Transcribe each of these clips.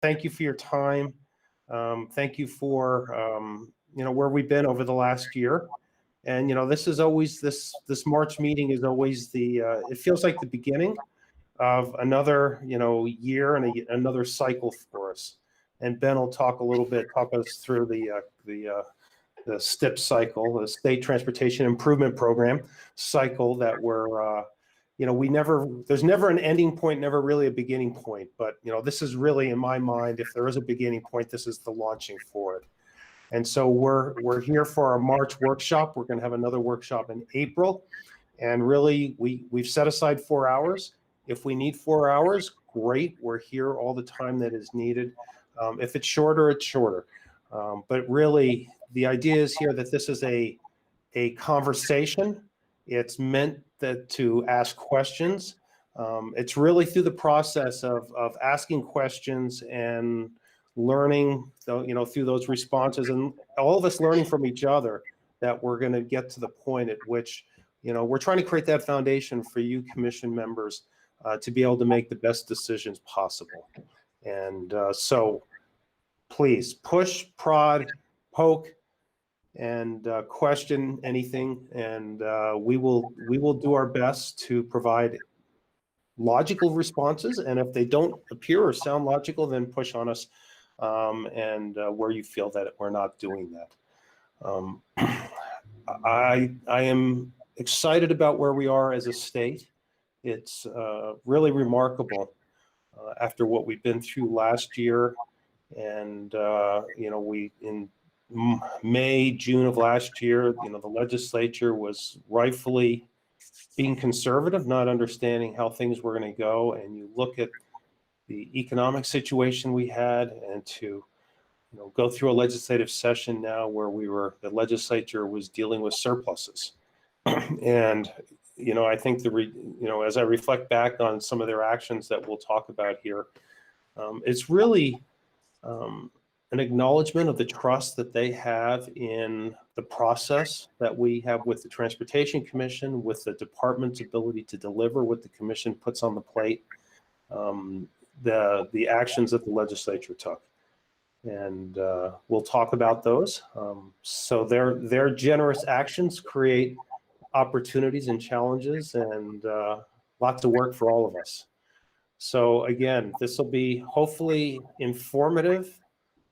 thank you for your time. Thank you for where we've been over the last year. And this is always this March meeting is always the it feels like the beginning of another year and another cycle for us. And Ben will talk us through the STIP cycle, the State Transportation Improvement Program cycle that we're there's never an ending point, never really a beginning point. But this is really, in my mind, if there is a beginning point, this is the launching for it. And so we're here for our March workshop. We're going to have another workshop in April, and really we've set aside 4 hours. If we need 4 hours, great. We're here all the time that is needed. If it's shorter, it's shorter. But really, the idea is here that this is a conversation. It's meant to ask questions. It's really through the process of asking questions and learning, through those responses, and all of us learning from each other, that we're going to get to the point at which we're trying to create that foundation for you commission members to be able to make the best decisions possible. And so please push, prod, poke, and question anything, and we will do our best to provide logical responses. And if they don't appear or sound logical, then push on us, and where you feel that we're not doing that. I am excited about where we are as a state. It's really remarkable after what we've been through last year, and we in May, June of last year, the legislature was rightfully being conservative, not understanding how things were going to go. And you look at the economic situation we had, and to go through a legislative session now where the legislature was dealing with surpluses. And I think as I reflect back on some of their actions that we'll talk about here, it's really an acknowledgement of the trust that they have in the process that we have with the Transportation Commission, with the department's ability to deliver what the commission puts on the plate, the actions that the legislature took. And we'll talk about those. So their generous actions create opportunities and challenges, and lots of work for all of us. So again, this will be hopefully informative,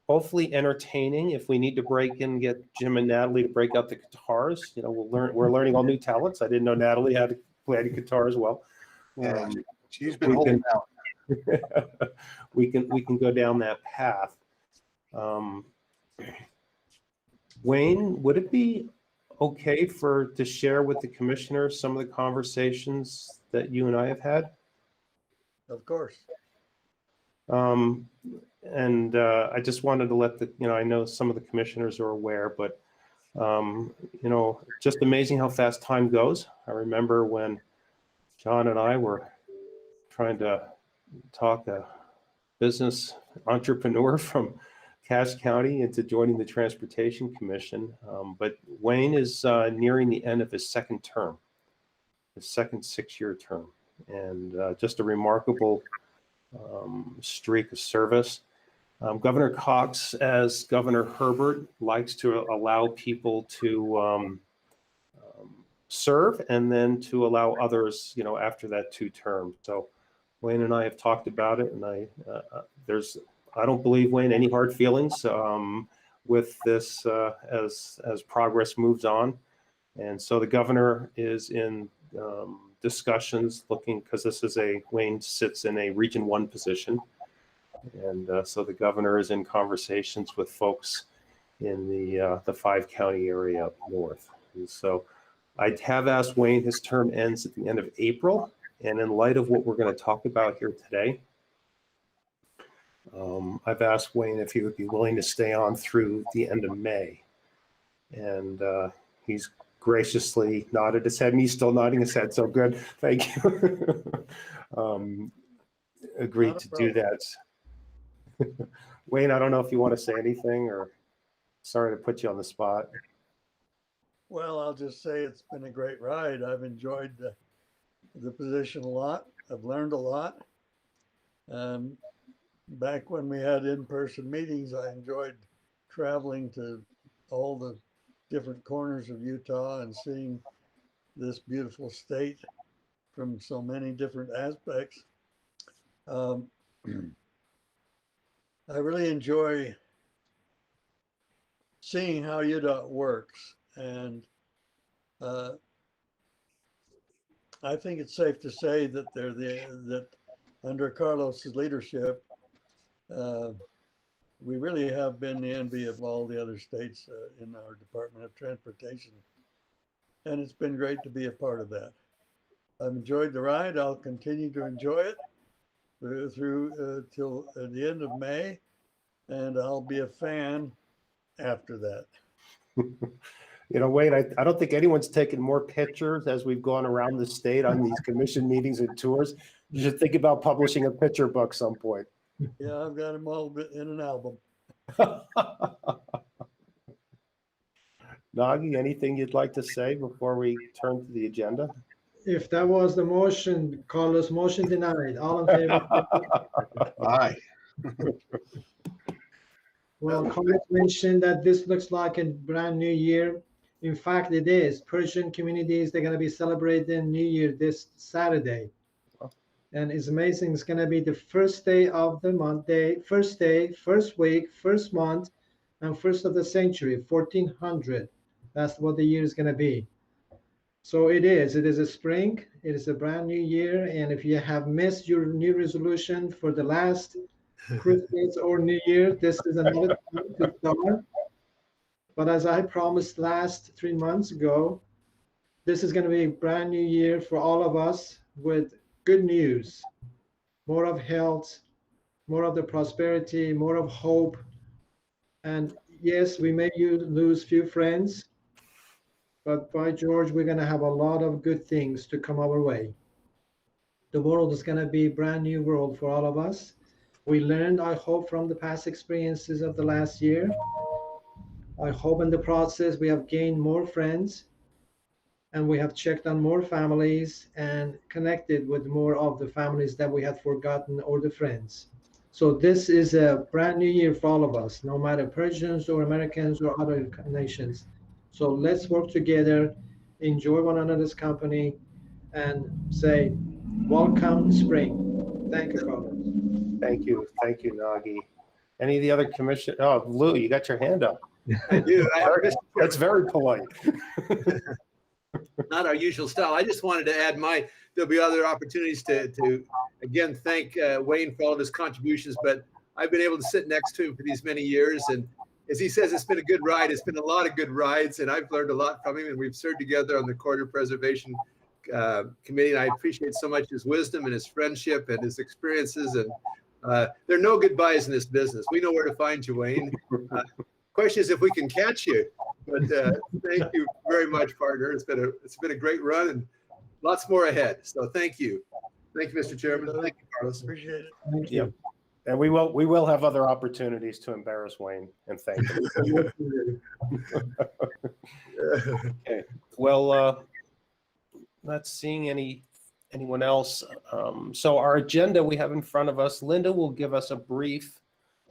hopefully entertaining. If we need to break in, get Jim and Natalie to break out the guitars, we're learning all new talents. I didn't know Natalie had to play the guitar as well. Yeah, she's been holding out. we can go down that path. Wayne, would it be okay to share with the commissioner some of the conversations that you and I have had? Of course. And I just wanted to let I know some of the commissioners are aware, but just amazing how fast time goes. I remember when John and I were trying to talk a business entrepreneur from Cache County into joining the Transportation Commission. But Wayne is nearing the end of his second term, his second 6-year term, and just a remarkable streak of service. Governor Cox, as Governor Herbert, likes to allow people to serve, and then to allow others, after that 2 terms. So Wayne and I have talked about it, and I don't believe, Wayne, any hard feelings with this as progress moves on. And so the governor is in discussions looking, because Wayne sits in a Region 1 position. And so the governor is in conversations with folks in the 5-county area up north. And so I have asked Wayne, his term ends at the end of April. And in light of what we're going to talk about here today, I've asked Wayne if he would be willing to stay on through the end of May. And he's graciously nodded his head, and he's still nodding his head. So good. Thank you. Agreed to do that. Wayne, I don't know if you want to say anything, or sorry to put you on the spot. Well, I'll just say it's been a great ride. I've enjoyed the position a lot. I've learned a lot. back when we had in-person meetings, I enjoyed traveling to all the different corners of Utah and seeing this beautiful state from so many different aspects. Um, I really enjoy seeing how UDOT works, and I think it's safe to say that that under Carlos's leadership, we really have been the envy of all the other states in our Department of Transportation, and it's been great to be a part of that. I've enjoyed the ride. I'll continue to enjoy it through till the end of May, and I'll be a fan after that. You know, Wayne, I don't think anyone's taken more pictures as we've gone around the state on these commission meetings and tours. You should think about publishing a picture book some point. Yeah, I've got them all in an album. Nagi, anything you'd like to say before we turn to the agenda? If that was the motion, Carlos, motion denied. All in favor? Aye. Well, Carlos mentioned that this looks like a brand new year. In fact, it is. Persian communities, they're going to be celebrating New Year this Saturday. And it's amazing. It's going to be the first day of the month, first day, first week, first month, and first of the century, 1400. That's what the year is going to be. So it is a spring. It is a brand new year. And if you have missed your new resolution for the last Christmas or New Year, this is another time to start. But as I promised last 3 months ago, this is going to be a brand new year for all of us with good news, more of health, more of the prosperity, more of hope. And yes, we may lose few friends, but by George, we're going to have a lot of good things to come our way. The world is going to be a brand new world for all of us. We learned, I hope, from the past experiences of the last year. I hope in the process we have gained more friends, and we have checked on more families and connected with more of the families that we had forgotten or the friends. So this is a brand new year for all of us, no matter Persians or Americans or other nations. So let's work together, enjoy one another's company, and say, welcome spring. Thank you, Carlos. Thank you, Nagi. Any of the other commission? Oh, Lou, you got your hand up. I do. That's very polite. Not our usual style. I just wanted to add there'll be other opportunities to again, thank Wayne for all of his contributions, but I've been able to sit next to him for these many years. And as he says, it's been a good ride. It's been a lot of good rides, and I've learned a lot from him, and we've served together on the Corridor Preservation Committee. And I appreciate so much his wisdom and his friendship and his experiences. And there are no goodbyes in this business. We know where to find you, Wayne. Question is if we can catch you. But thank you very much, partner. It's been a great run and lots more ahead. So thank you. Thank you, Mr. Chairman. Thank you, Carlos. Appreciate it. Thank you. And we will have other opportunities to embarrass Wayne and thank him. Okay. Well, not seeing anyone else. So our agenda we have in front of us, Linda will give us a brief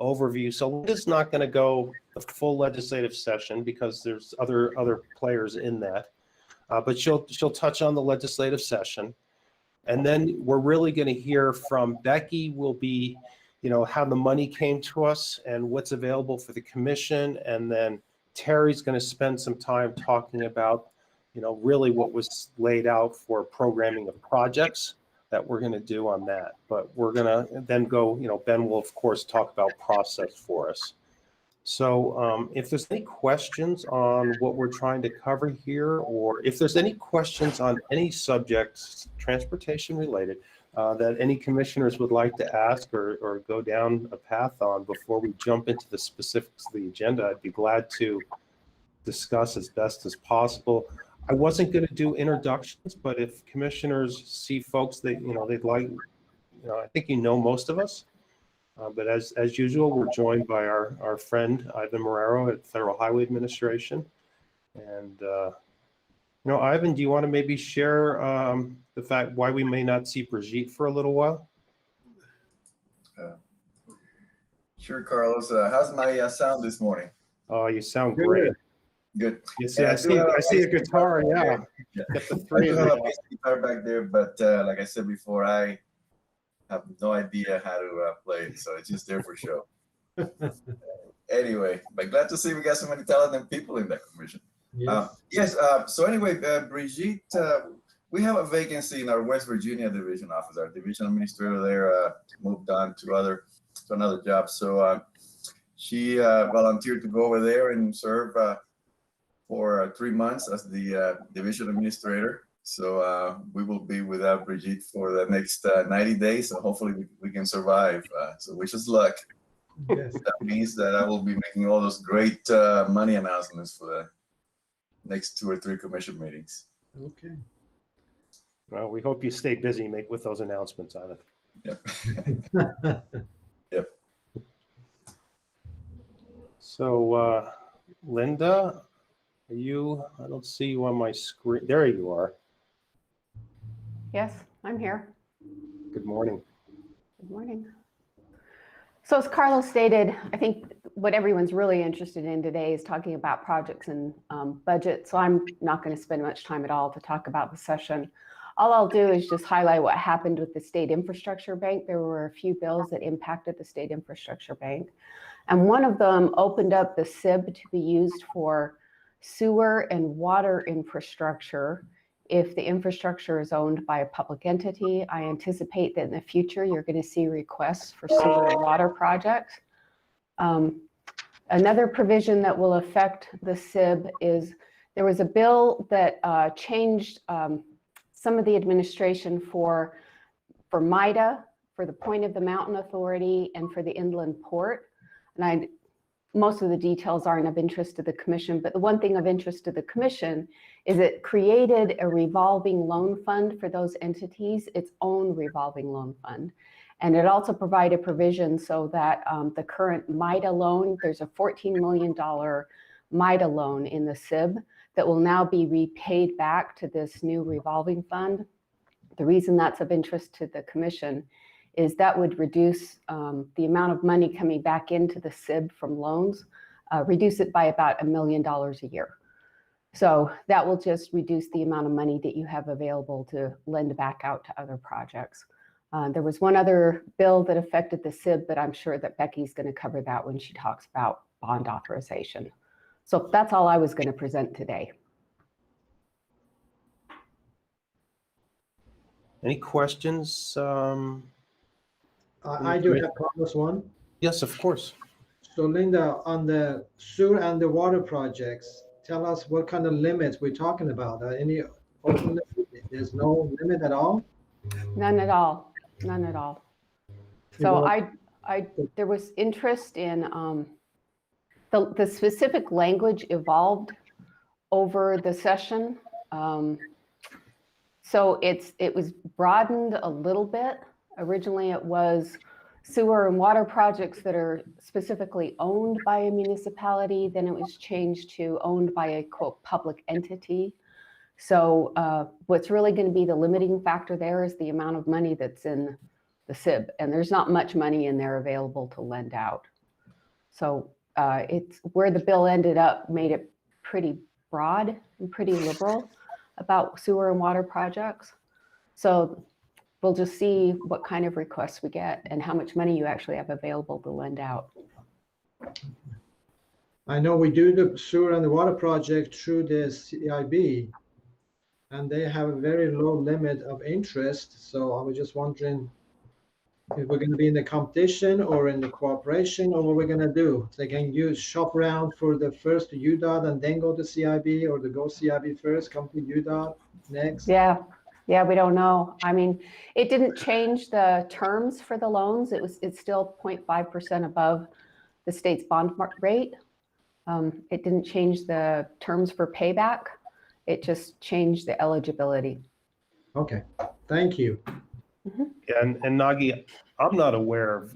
overview. So Linda's not going to go the full legislative session because there's other players in that, but she'll touch on the legislative session, and then we're really going to hear from Becky. Will be, how the money came to us and what's available for the commission, and then Terry's going to spend some time talking about, really what was laid out for programming of projects that we're going to do on that. But we're going to then go, Ben will, of course, talk about process for us. So if there's any questions on what we're trying to cover here, or if there's any questions on any subjects, transportation related, that any commissioners would like to ask or go down a path on before we jump into the specifics of the agenda, I'd be glad to discuss as best as possible. I wasn't going to do introductions, but if commissioners see folks that they'd like, I think most of us. But as usual, we're joined by our friend Ivan Marrero at Federal Highway Administration. And Ivan, do you want to maybe share the fact why we may not see Brigitte for a little while? Sure, Carlos. How's my sound this morning? Oh, you sound great. Good. You see, I see a guitar. Yeah, Yeah. get the I three do of have a you. bass guitar back there, but like I said before, I have no idea how to play it, so it's just there for show. Anyway, but glad to see we got so many talented people in that commission. Yes. So anyway, Brigitte, we have a vacancy in our West Virginia division office. Our division administrator there moved on to another job, so she volunteered to go over there and serve for 3 months as the division administrator. So we will be without Brigitte for the next 90 days. So hopefully we can survive. So wish us luck. Yes. That means that I will be making all those great money announcements for the next 2 or 3 commission meetings. Okay. Well, we hope you stay busy with those announcements on it. Yep. Yep. So, Linda, are you? I don't see you on my screen. There you are. Yes, I'm here. Good morning. Good morning. So as Carlos stated, I think what everyone's really interested in today is talking about projects and budget. So I'm not going to spend much time at all to talk about the session. All I'll do is just highlight what happened with the State Infrastructure Bank. There were a few bills that impacted the State Infrastructure Bank. And one of them opened up the SIB to be used for sewer and water infrastructure. If the infrastructure is owned by a public entity, I anticipate that in the future, you're going to see requests for sewer and water projects. Another provision that will affect the SIB is there was a bill that changed some of the administration for MIDA, for the Point of the Mountain Authority, and for the Inland Port. And most of the details aren't of interest to the commission, but the one thing of interest to the commission is it created a revolving loan fund for those entities, its own revolving loan fund. And it also provided provision so that the current MIDA loan, there's a $14 million MIDA loan in the SIB that will now be repaid back to this new revolving fund. The reason that's of interest to the commission is that would reduce the amount of money coming back into the SIB from loans, reduce it by about $1 million a year. So that will just reduce the amount of money that you have available to lend back out to other projects. There was one other bill that affected the SIB, but I'm sure that Becky's going to cover that when she talks about bond authorization. So that's all I was going to present today. Any questions? I do have Carlos one. Yes, of course. So Linda, on the sewer and the water projects, tell us what kind of limits we're talking about. Any open limit? There's no limit at all? None at all. None at all. So there was interest in the specific language evolved over the session. So it was broadened a little bit. Originally, it was sewer and water projects that are specifically owned by a municipality. Then it was changed to owned by a quote public entity. So what's really going to be the limiting factor there is the amount of money that's in the SIB, and there's not much money in there available to lend out. So it's where the bill ended up made it pretty broad and pretty liberal about sewer and water projects. So we'll just see what kind of requests we get and how much money you actually have available to lend out. I know we do the sewer and the water project through the CIB, and they have a very low limit of interest. So I was just wondering if we're going to be in the competition or in the cooperation, or what we're going to do. So they can use shop around for the first to UDOT and then go to CIB, or to go CIB first, come to UDOT next. Yeah, we don't know. I mean, it didn't change the terms for the loans. It's still 0.5% above the state's bond rate. It didn't change the terms for payback. It just changed the eligibility. Okay, thank you. Mm-hmm. And Nagi, I'm not aware of,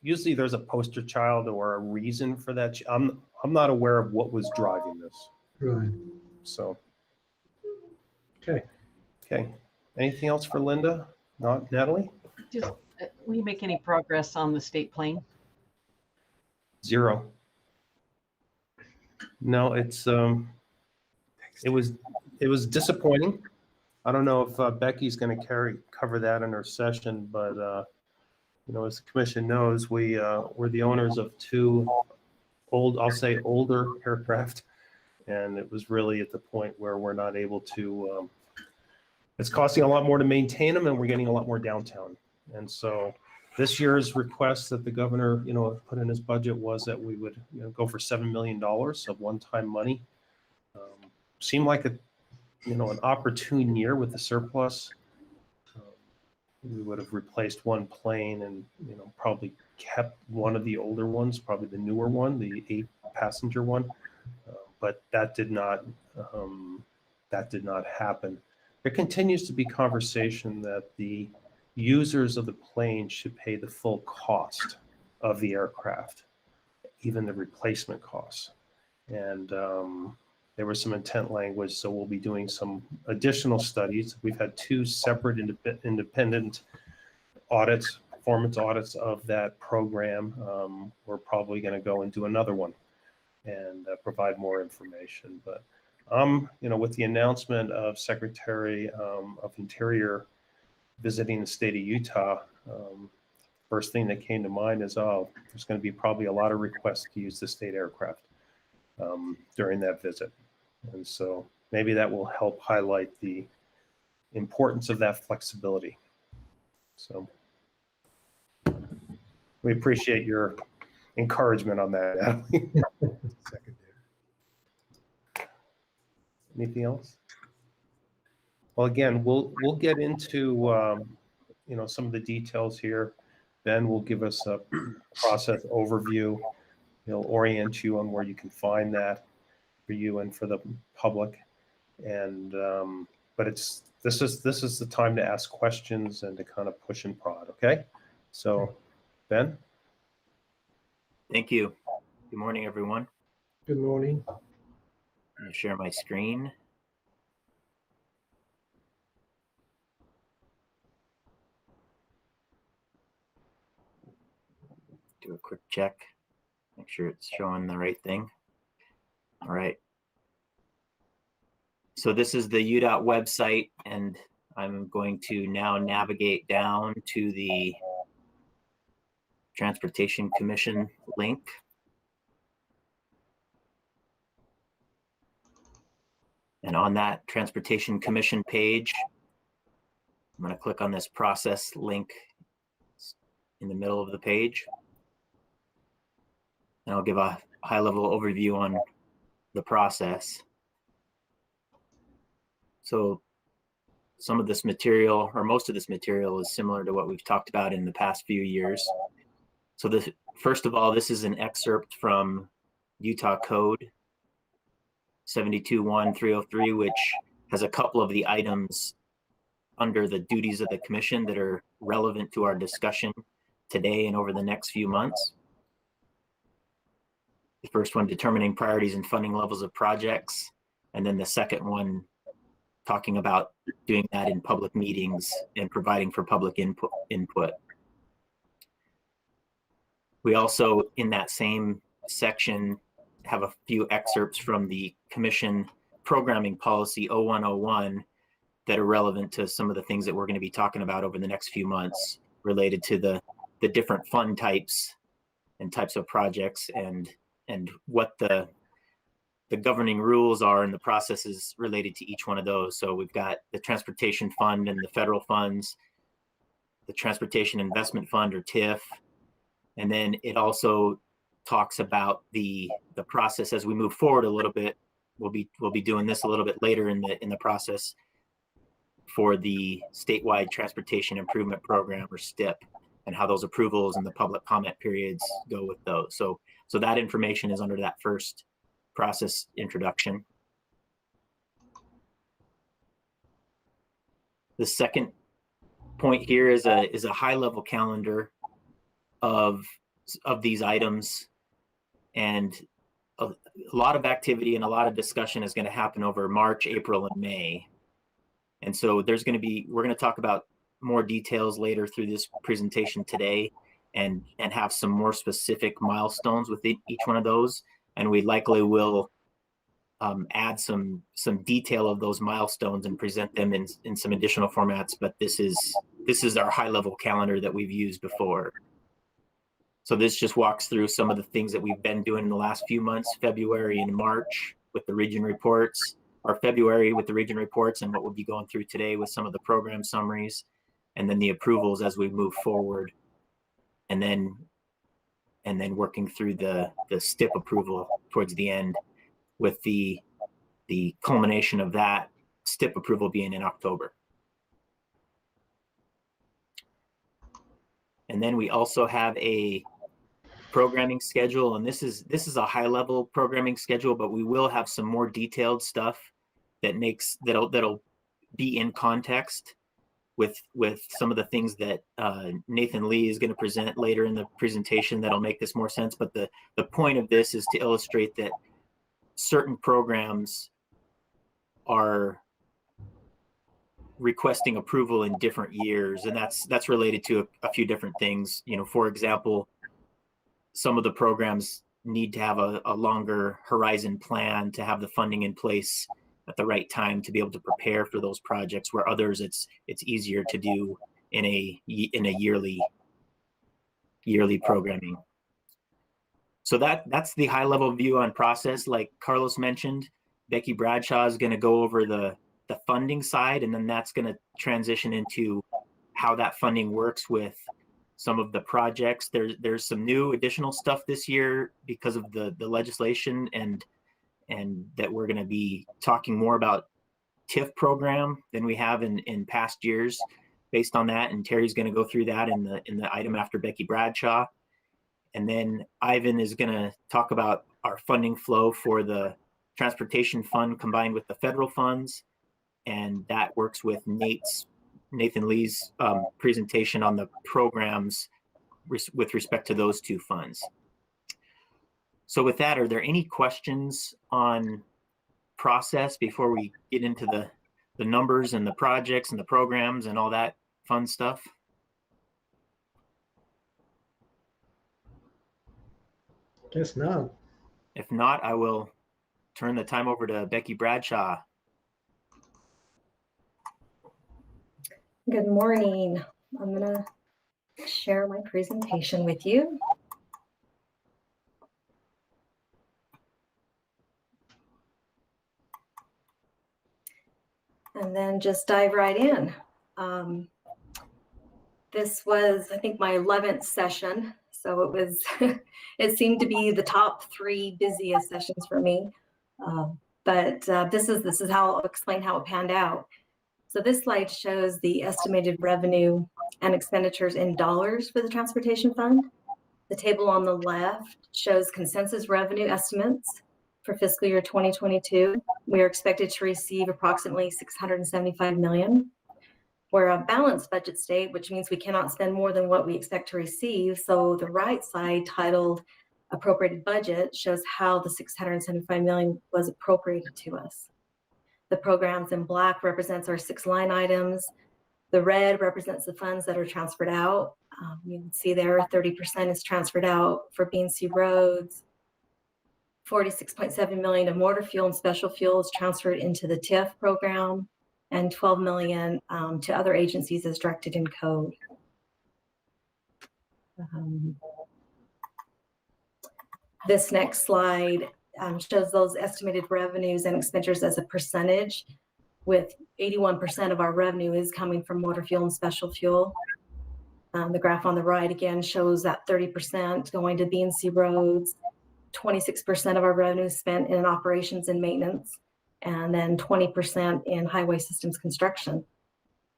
usually there's a poster child or a reason for that. I'm not aware of what was driving this. Right. So. Okay. Okay. Anything else for Linda? Not Natalie? Just, will you make any progress on the state plane? 0. No, it was disappointing. I don't know if Becky's going to cover that in her session, but as the commission knows, we're the owners of 2 I'll say older aircraft, and it was really at the point where we're not able to. It's costing a lot more to maintain them, and we're getting a lot more downtime. And so, this year's request that the governor, put in his budget was that we would, go for $7 million of one-time money. Seemed like an opportune year with the surplus. We would have replaced one plane and, probably kept one of the older ones, probably the newer one, the 8-passenger one. But that did not happen. There continues to be conversation that the users of the plane should pay the full cost of the aircraft, even the replacement costs. And there was some intent language, so we'll be doing some additional studies. We've had 2 separate independent audits, performance audits of that program. We're probably going to go and do another one and provide more information. But with the announcement of Secretary of Interior visiting the state of Utah, first thing that came to mind is, there's going to be probably a lot of requests to use the state aircraft during that visit. And so maybe that will help highlight the importance of that flexibility. So we appreciate your encouragement on that. Anything else? Well, again, we'll get into some of the details here. Ben will give us a process overview. He'll orient you on where you can find that for you and for the public. And but this is the time to ask questions and to kind of push and prod. Okay, so Ben. Thank you. Good morning, everyone. Good morning. I'm going to share my screen. Do a quick check. Make sure it's showing the right thing. All right. So this is the UDOT website, and I'm going to now navigate down to the Transportation Commission link. And on that Transportation Commission page, I'm going to click on this process link in the middle of the page. And I'll give a high-level overview on the process. So some of this material, or most of this material, is similar to what we've talked about in the past few years. So first of all, this is an excerpt from Utah Code 72-1-303, which has a couple of the items under the duties of the commission that are relevant to our discussion today and over the next few months. The first one, determining priorities and funding levels of projects. And then the second one, talking about doing that in public meetings and providing for public input. We also, in that same section, have a few excerpts from the Commission Programming Policy 0101 that are relevant to some of the things that we're going to be talking about over the next few months, related to the different fund types and types of projects, and what the governing rules are and the processes related to each one of those. So we've got the Transportation Fund and the federal funds, the Transportation Investment Fund, or TIF, and then it also talks about the process as we move forward a little bit. We'll be doing this a little bit later in the process for the statewide transportation improvement program, or STIP, and how those approvals and the public comment periods go with those. So that information is under that first process introduction. The second point here is a high-level calendar of these items, and a lot of activity and a lot of discussion is going to happen over March, April, and May. And so we're going to talk about more details later through this presentation today, and have some more specific milestones with each one of those. And we likely will add some detail of those milestones and present them in some additional formats. But this is our high level calendar that we've used before. So this just walks through some of the things that we've been doing in the last few months, February and March with the region reports, or February with the region reports, and what we'll be going through today with some of the program summaries, and then the approvals as we move forward, and then working through the STIP approval towards the end, with the culmination of that STIP approval being in October. And then we also have a programming schedule, and this is a high level programming schedule, but we will have some more detailed stuff that'll be in context with some of the things that Nathan Lee is going to present later in the presentation that'll make this more sense. But the point of this is to illustrate that certain programs are requesting approval in different years, and that's related to a few different things. You know, for example, some of the programs need to have a longer horizon plan to have the funding in place at the right time to be able to prepare for those projects, where others it's easier to do in a yearly programming. So that's the high level view on process. Like Carlos mentioned, Becky Bradshaw is going to go over the funding side, and then that's going to transition into how that funding works with some of the projects. There's some new additional stuff this year because of the legislation, and that we're going to be talking more about TIF program than we have in past years based on that. And Terry's going to go through that in the item after Becky Bradshaw. And then Ivan is going to talk about our funding flow for the transportation fund combined with the federal funds. And that works with Nathan Lee's presentation on the programs with respect to those two funds. So with that, are there any questions on process before we get into the numbers and the projects and the programs and all that fun stuff? Guess not. If not, I will turn the time over to Becky Bradshaw. Good morning. I'm going to share my presentation with you. And then just dive right in. This was, I think, my 11th session. So it was, it seemed to be the top 3 busiest sessions for me. But this is how I'll explain how it panned out. So this slide shows the estimated revenue and expenditures in dollars for the transportation fund. The table on the left shows consensus revenue estimates for fiscal year 2022. We are expected to receive approximately $675 million. We're a balanced budget state, which means we cannot spend more than what we expect to receive. So the right side, titled Appropriated Budget, shows how the $675 million was appropriated to us. The programs in black represents our 6 line items. The red represents the funds that are transferred out. You can see there 30% is transferred out for B&C roads. 46.7 million of motor fuel and special fuels transferred into the TIF program, and 12 million to other agencies as directed in code. This next slide shows those estimated revenues and expenditures as a percentage, with 81% of our revenue is coming from motor fuel and special fuel. The graph on the right again shows that 30% going to B&C roads, 26% of our revenue spent in operations and maintenance, and then 20% in highway systems construction.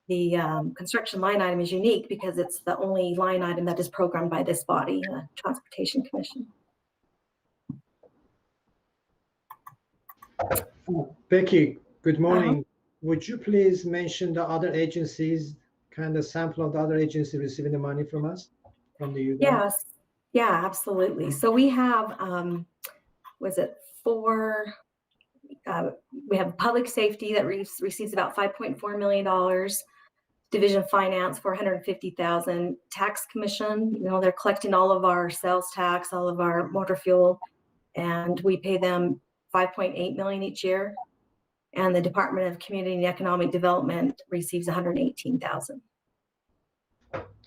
The construction line item is unique because it's the only line item that is programmed by this body, the Transportation Commission. Becky, good morning. Would you please mention the other agencies, kind of sample of the other agencies receiving the money from us, from the U.S.? Yes, yeah, absolutely. So we have, we have public safety that receives about $5.4 million. Division Finance, 450,000. Tax Commission, you know, they're collecting all of our sales tax, all of our motor fuel, and we pay them 5.8 million each year. And the Department of Community and Economic Development receives 118,000.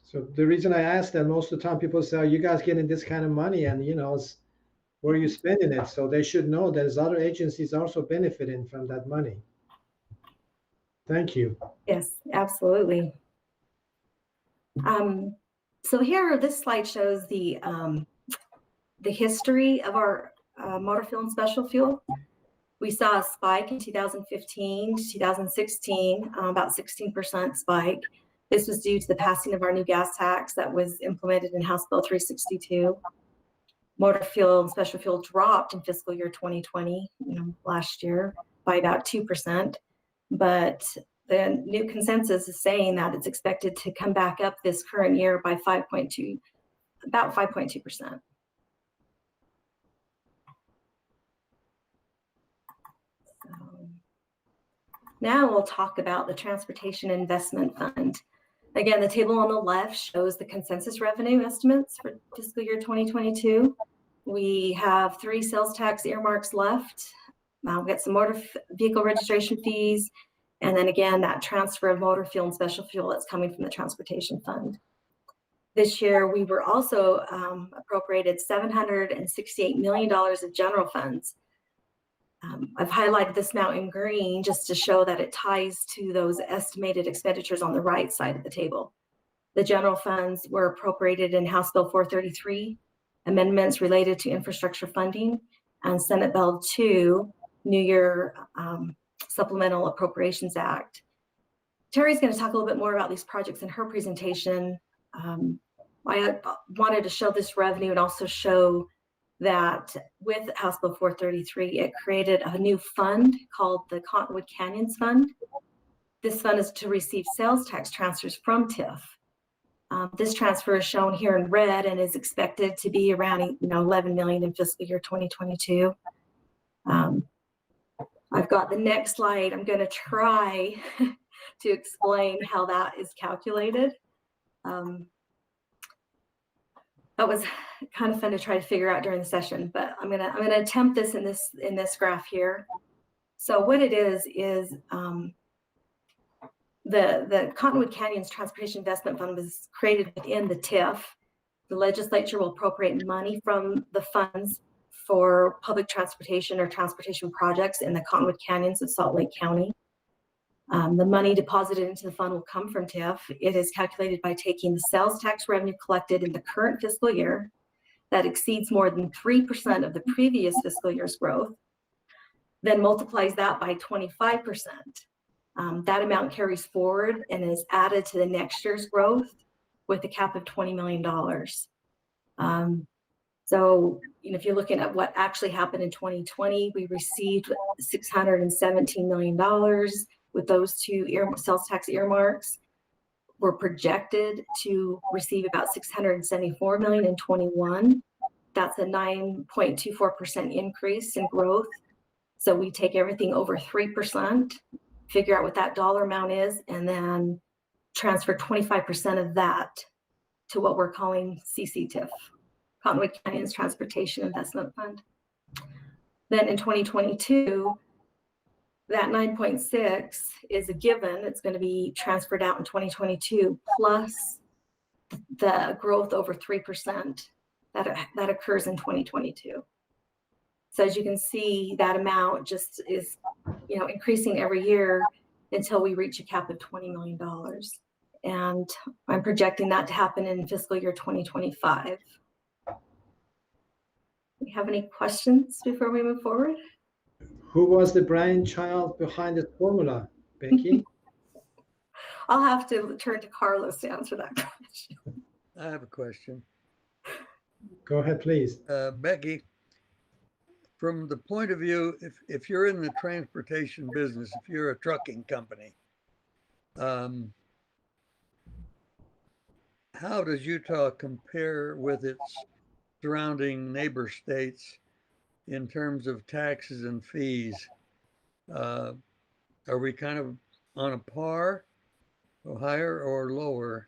So the reason I asked that, most of the time people say, "Oh, you guys getting this kind of money, and you know, it's, where are you spending it?" So they should know there's other agencies also benefiting from that money. Thank you. Yes, absolutely. So here, this slide shows the history of our motor fuel and special fuel. We saw a spike in 2015 to 2016, about 16% spike. This was due to the passing of our new gas tax that was implemented in House Bill 362. Motor fuel and special fuel dropped in fiscal year 2020, you know, last year, by about 2%. But the new consensus is saying that it's expected to come back up this current year by about 5.2%. Now we'll talk about the Transportation Investment Fund. Again, the table on the left shows the consensus revenue estimates for fiscal year 2022. We have 3 sales tax earmarks left. We've got some motor vehicle registration fees, and then again, that transfer of motor fuel and special fuel that's coming from the Transportation Fund. This year, we were also appropriated $768 million of general funds. I've highlighted this amount in green just to show that it ties to those estimated expenditures on the right side of the table. The general funds were appropriated in House Bill 433, amendments related to infrastructure funding, and Senate Bill 2, New Year Supplemental Appropriations Act. Terry's going to talk a little bit more about these projects in her presentation. I wanted to show this revenue and also show that with House Bill 433, it created a new fund called the Cottonwood Canyons Fund. This fund is to receive sales tax transfers from TIF. This transfer is shown here in red and is expected to be around 11 million in fiscal year 2022. I've got the next slide. I'm going to try to explain how that is calculated. That was kind of fun to try to figure out during the session, but I'm gonna attempt this in this graph here. So what it is the Cottonwood Canyons Transportation Investment Fund was created within the TIF. The legislature will appropriate money from the funds for public transportation or transportation projects in the Cottonwood Canyons of Salt Lake County. The money deposited into the fund will come from TIF. It is calculated by taking the sales tax revenue collected in the current fiscal year that exceeds more than 3% of the previous fiscal year's growth, then multiplies that by 25%. That amount carries forward and is added to the next year's growth with a cap of $20 million. So, if you're looking at what actually happened in 2020, we received $617 million with those 2 sales tax earmarks. We're projected to receive about $674 million in 21. That's a 9.24% increase in growth. So we take everything over 3%, figure out what that dollar amount is, and then transfer 25% of that to what we're calling CCTIF, Cottonwood Canyons Transportation Investment Fund. Then in 2022, that 9.6 is a given. It's going to be transferred out in 2022, plus the growth over 3% that occurs in 2022. So as you can see, that amount just is, increasing every year until we reach a cap of $20 million. And I'm projecting that to happen in fiscal year 2025. Do you have any questions before we move forward? Who was the brainchild behind this formula, Becky? I'll have to turn to Carlos to answer that question. I have a question. Go ahead, please. Becky, from the point of view, if you're in the transportation business, if you're a trucking company, how does Utah compare with its surrounding neighbor states in terms of taxes and fees? Are we kind of on a par? or higher or lower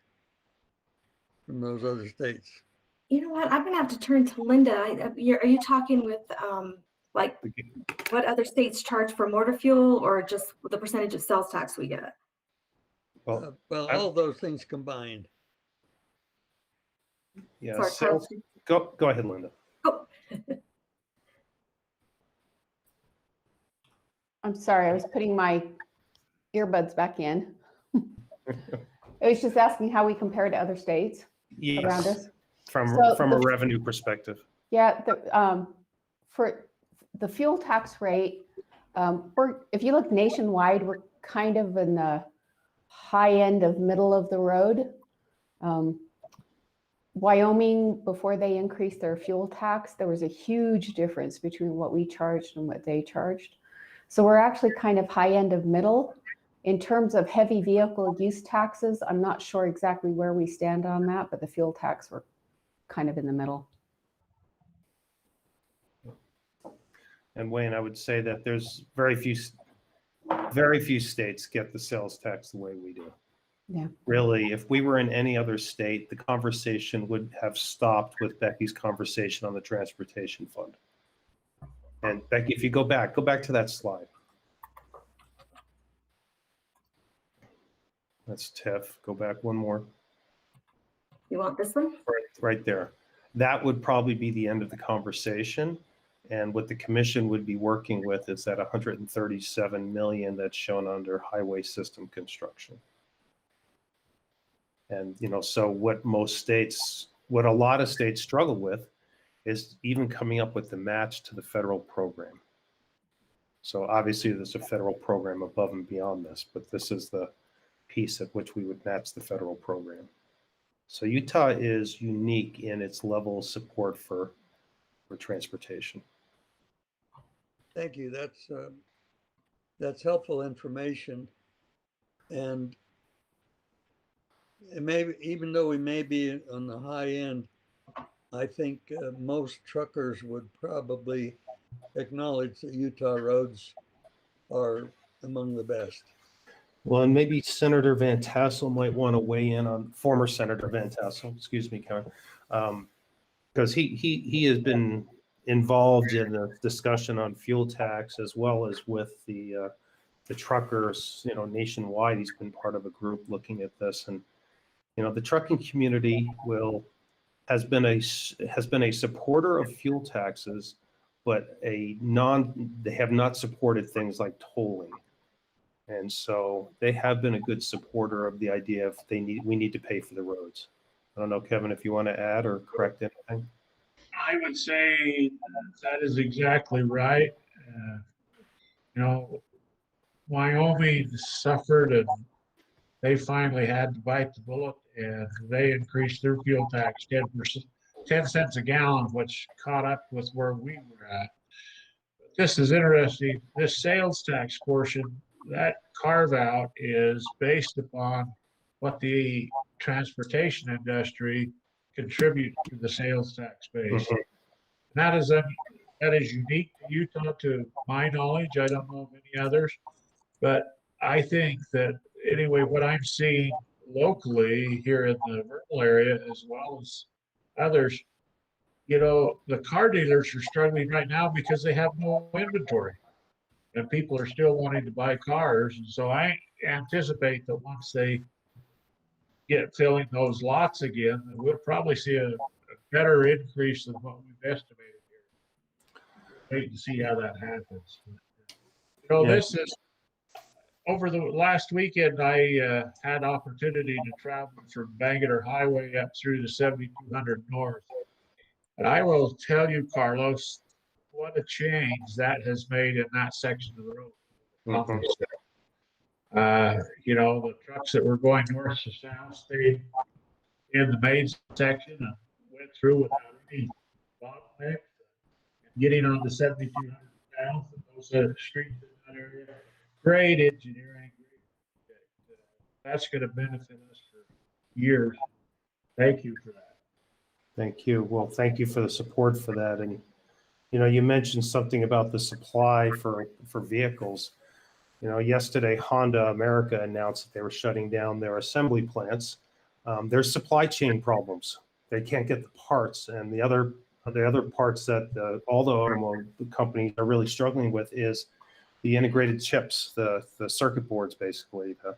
from those other states? You know what? I'm gonna have to turn to Linda. Are you talking with like what other states charge for motor fuel, or just the percentage of sales tax we get? Well, Well, all those things combined. yeah, Sorry, sales, go ahead, Linda. Oh, I'm sorry, I was putting my earbuds back in. I was just asking how we compare to other states around Yes, us. from So a revenue perspective. Yeah, for the fuel tax rate, if you look nationwide, we're kind of in the high end of middle of the road. Wyoming, before they increased their fuel tax, there was a huge difference between what we charged and what they charged. So we're actually kind of high end of middle. In terms of heavy vehicle use taxes, I'm not sure exactly where we stand on that, but the fuel tax, we're kind of in the middle. And Wayne, I would say that there's very few states get the sales tax the way we do. Yeah. Really, if we were in any other state, the conversation would have stopped with Becky's conversation on the transportation fund. And Becky, if you go back to that slide. That's TIF. Go back one more. you want this one? Right there. That would probably be the end of the conversation. And what the commission would be working with is that 137 million that's shown under highway system construction. And, so what a lot of states struggle with is even coming up with the match to the federal program. So obviously there's a federal program above and beyond this, but this is the piece at which we would match the federal program. So Utah is unique in its level of support for transportation. Thank you. That's helpful information. And maybe even though we may be on the high end, I think most truckers would probably acknowledge that Utah roads are among the best. Well, and maybe Senator Van Tassel might want to weigh in on former Senator Van Tassel, excuse me, Karen, because he has been involved in the discussion on fuel tax as well as with the truckers, nationwide. He's been part of a group looking at this, and the trucking community has been a supporter of fuel taxes, but they have not supported things like tolling. And so they have been a good supporter of the idea of we need to pay for the roads. I don't know, Kevin, if you want to add or correct anything. I would say that is exactly right. Wyoming suffered and they finally had to bite the bullet and they increased their fuel tax 10%, 10 cents a gallon, which caught up with where we were at. This is interesting. This sales tax portion, that carve out is based upon what the transportation industry contribute to the sales tax base. Mhm. That is unique to Utah, to my knowledge. I don't know of any others, but I think that anyway, what I'm seeing locally here in the rural area, as well as others, the car dealers are struggling right now because they have no inventory and people are still wanting to buy cars. And so I anticipate that once they get filling those lots again, that we'll probably see a better increase than what we've estimated here. Wait to see how that happens. This is over the last weekend. I had opportunity to travel from Bangerter Highway up through the 7200 North. And I will tell you, Carlos, what a change that has made in that section of the road. Mhm. The trucks that were going north to south stayed in the main section and went through without any bottlenecks. Getting on the 7200 south and those streets in that area, great engineering. That's going to benefit us for years. Thank you for that. Thank you. Well, thank you for the support for that. And, you mentioned something about the supply for vehicles. You know, yesterday Honda America announced that they were shutting down their assembly plants. There's supply chain problems. They can't get the parts, and the other parts that all the automobile companies are really struggling with is the integrated chips, the circuit boards, basically the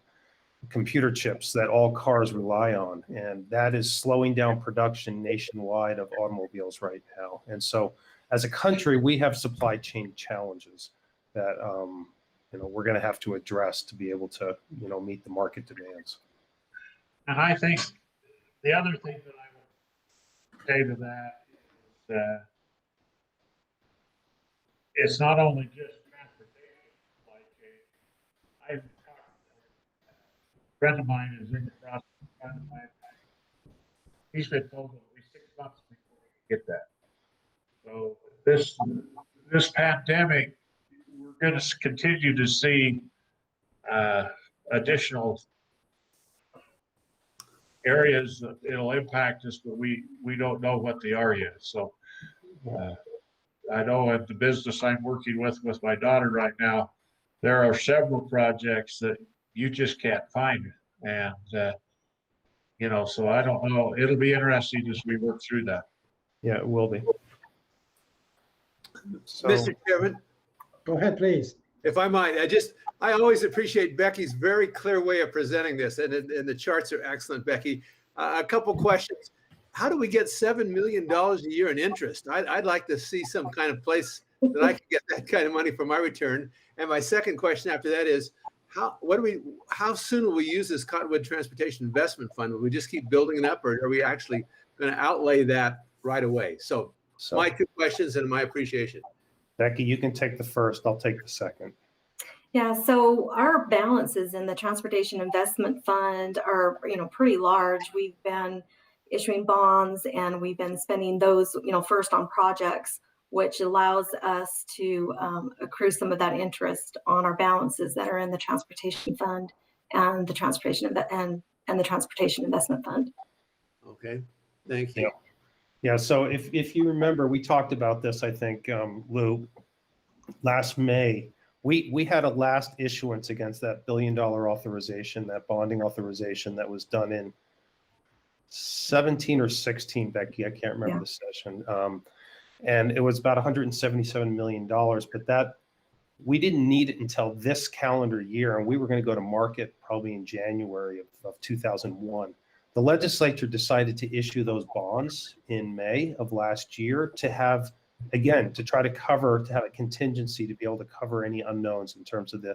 computer chips that all cars rely on, and that is slowing down production nationwide of automobiles right now. And so, as a country, we have supply chain challenges that you know, we're going to have to address to be able to, you know, meet the market demands. And I think the other thing that I would say to that is it's not only just transportation supply chain. I've talked, a friend of mine is in the process of trying to find, he's been told it'll be 6 months before we get that. So this pandemic, we're going to continue to see additional areas that it'll impact us, but we don't know what they are yet. So I know at the business I'm working with my daughter right now, there are several projects that you just can't find. And, you know, so I don't know. It'll be interesting as we work through that. Yeah, it will be. So, Mr. Chairman, Go ahead, please. if I might, I always appreciate Becky's very clear way of presenting this, and the charts are excellent, Becky. A couple questions. How do we get $7 million a year in interest? I'd like to see some kind of place that I can get that kind of money for my return. And my second question after that is, how soon will we use this Cottonwood Transportation Investment Fund? Will we just keep building it up, or are we actually going to outlay that right away? So my two questions and my appreciation. Becky, you can take the first. I'll take the second. Yeah, so our balances in the Transportation Investment Fund are, you know, pretty large. We've been issuing bonds and we've been spending those, you know, first on projects, which allows us to accrue some of that interest on our balances that are in the Transportation Fund and the Transportation Investment Fund. Okay, thank you. Yeah, so if you remember, we talked about this, I think, Lou, last May. We had a last issuance against that $1 billion authorization, that bonding authorization that was done in 17 or 16, Becky, I can't remember the session. And it was about $177 million, but that we didn't need it until this calendar year, and we were going to go to market probably in January of 2001. The legislature decided to issue those bonds in May of last year to have, again, to try to have a contingency to be able to cover any unknowns in terms of the,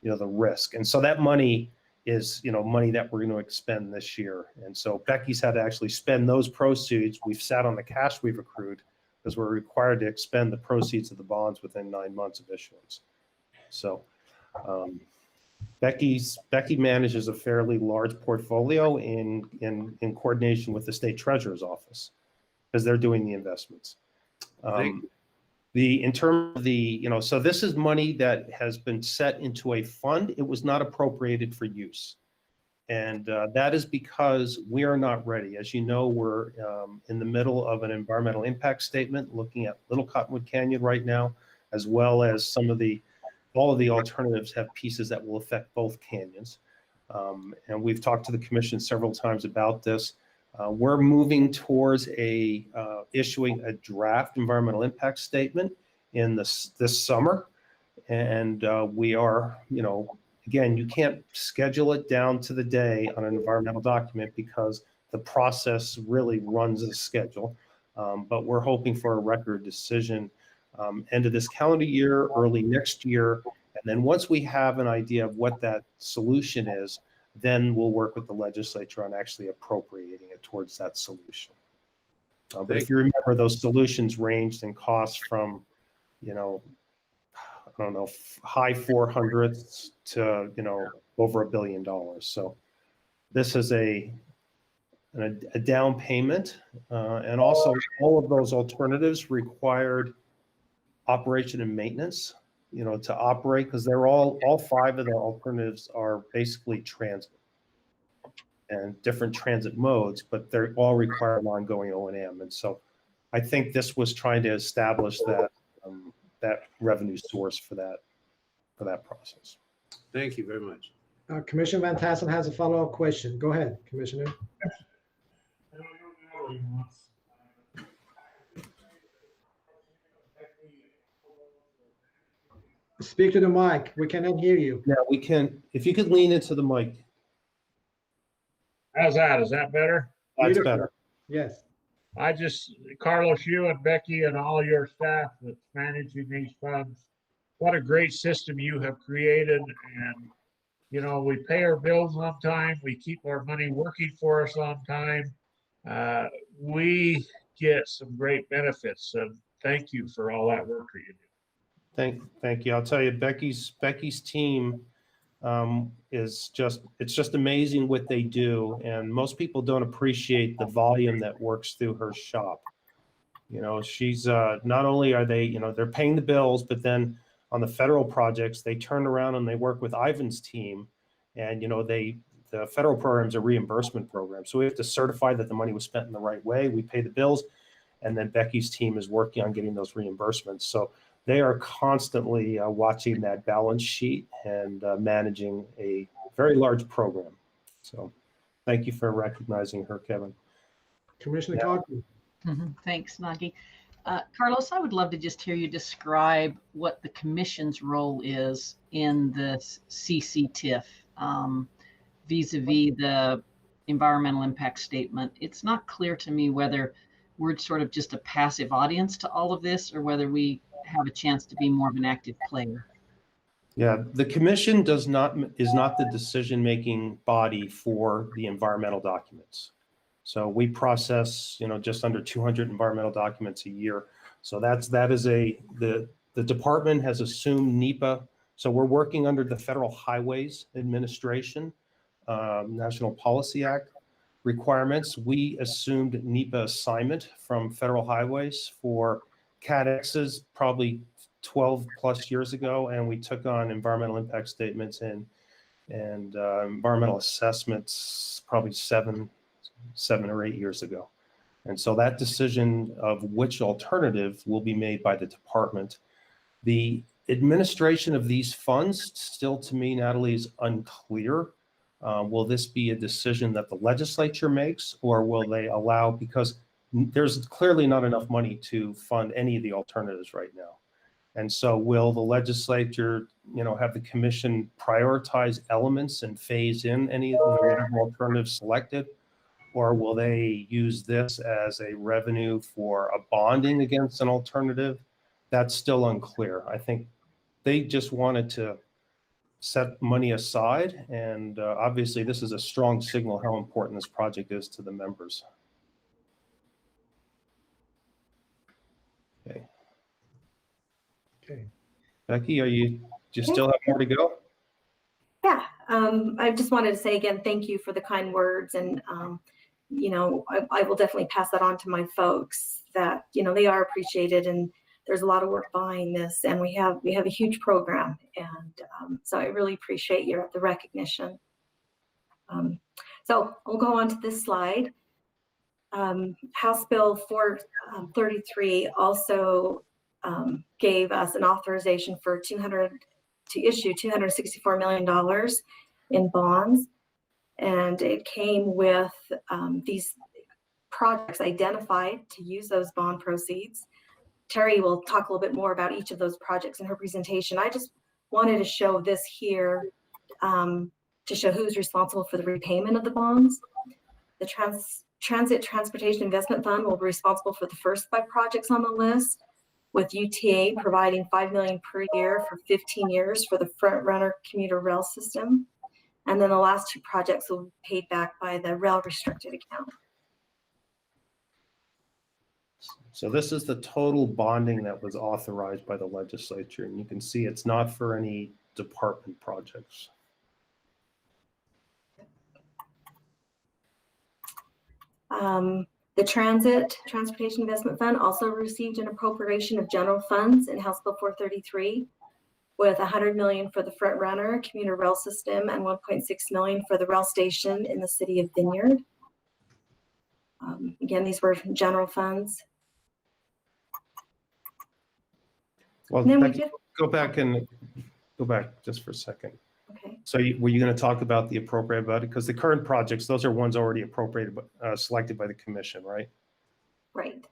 you know, the risk. And so that money is, you know, money that we're going to expend this year. And so Becky's had to actually spend those proceeds. We've sat on the cash we've accrued because we're required to expend the proceeds of the bonds within 9 months of issuance. So Becky manages a fairly large portfolio in coordination with the state treasurer's office because they're doing the investments. In terms of the, you know, so this is money that has been set into a fund. It was not appropriated for use. And that is because we are not ready. As you know, we're in the middle of an environmental impact statement looking at Little Cottonwood Canyon right now, as well as all of the alternatives have pieces that will affect both canyons. And we've talked to the commission several times about this. We're moving towards issuing a draft environmental impact statement in this summer. And we are, you know, again, you can't schedule it down to the day on an environmental document because the process really runs a schedule. But we're hoping for a record decision end of this calendar year, early next year. And then once we have an idea of what that solution is, then we'll work with the legislature on actually appropriating it towards that solution. But if you remember, those solutions ranged in cost from, you know, I don't know, high 400s to, you know, over $1 billion. So this is a down payment. And also all of those alternatives required operation and maintenance, you know, to operate, because they're all 5 of the alternatives are basically transit and different transit modes, but they're all require ongoing O&M. And so I think this was trying to establish that that revenue source for that process. Thank you very much. Commissioner Van Tassen has a follow-up question. Go ahead, Commissioner. Speak to the mic. We cannot hear you. Yeah, we can, if you could lean into the mic, How's that? Is that better? that's Beautiful. better. Yes. Carlos, you and Becky and all your staff that's managing these funds, what a great system you have created. And, you know, we pay our bills on time. We keep our money working for us on time. We get some great benefits. And thank you for all that work that you do. Thank you. I'll tell you, Becky's team is it's just amazing what they do, and most people don't appreciate the volume that works through her shop. You know, she's not only are they, you know, they're paying the bills, but then on the federal projects, they turn around and they work with Ivan's team, and you know, the federal program's a reimbursement program, so we have to certify that the money was spent in the right way. We pay the bills, and then Becky's team is working on getting those reimbursements. So they are constantly watching that balance sheet and managing a very large program. So thank you for recognizing her, Kevin. Commissioner Yeah. Cochran. Thanks, Nagi. Carlos, I would love to just hear you describe what the commission's role is in the CCTIF vis-a-vis the environmental impact statement. It's not clear to me whether we're sort of just a passive audience to all of this or whether we have a chance to be more of an active player. Yeah, the commission is not the decision-making body for the environmental documents. So we process, you know, just under 200 environmental documents a year. So the department has assumed NEPA. So we're working under the Federal Highways Administration, National Policy Act requirements. We assumed NEPA assignment from Federal Highways for CADXs probably 12 plus years ago, and we took on environmental impact statements and environmental assessments probably seven or 8 years ago. And so that decision of which alternative will be made by the department. The administration of these funds still, to me, Natalie, is unclear. Will this be a decision that the legislature makes, or will they allow, because there's clearly not enough money to fund any of the alternatives right now. And so will the legislature, you know, have the commission prioritize elements and phase in any of the alternatives selected? Or will they use this as a revenue for a bonding against an alternative? That's still unclear. I think they just wanted to set money aside. And obviously this is a strong signal how important this project is to the members. Okay. Okay. Becky, do you still have more to go? Yeah, I just wanted to say again, thank you for the kind words. And, you know, I will definitely pass that on to my folks that, you know, they are appreciated and there's a lot of work behind this, and we have a huge program. And so I really appreciate the recognition. So I'll go on to this slide. House Bill 433 also gave us an authorization for to issue $264 million in bonds. And it came with these projects identified to use those bond proceeds. Terry will talk a little bit more about each of those projects in her presentation. I just wanted to show this here to show who's responsible for the repayment of the bonds. The Transit Transportation Investment Fund will be responsible for the first 5 projects on the list, with UTA providing $5 million per year for 15 years for the front runner commuter rail system. And then the last 2 projects will be paid back by the rail restricted account. So this is the total bonding that was authorized by the legislature. And you can see it's not for any department projects. The Transportation Investment Fund also received an appropriation of general funds in House Bill 433 with $100 million for the front runner commuter rail system and $1.6 million for the rail station in the city of Vineyard. Again, these were general funds. Well, And then Becky, go back just for a second. Okay. So were you going to talk about the appropriate budget? Because the current projects, those are ones already appropriated, selected by the commission, right? Right. And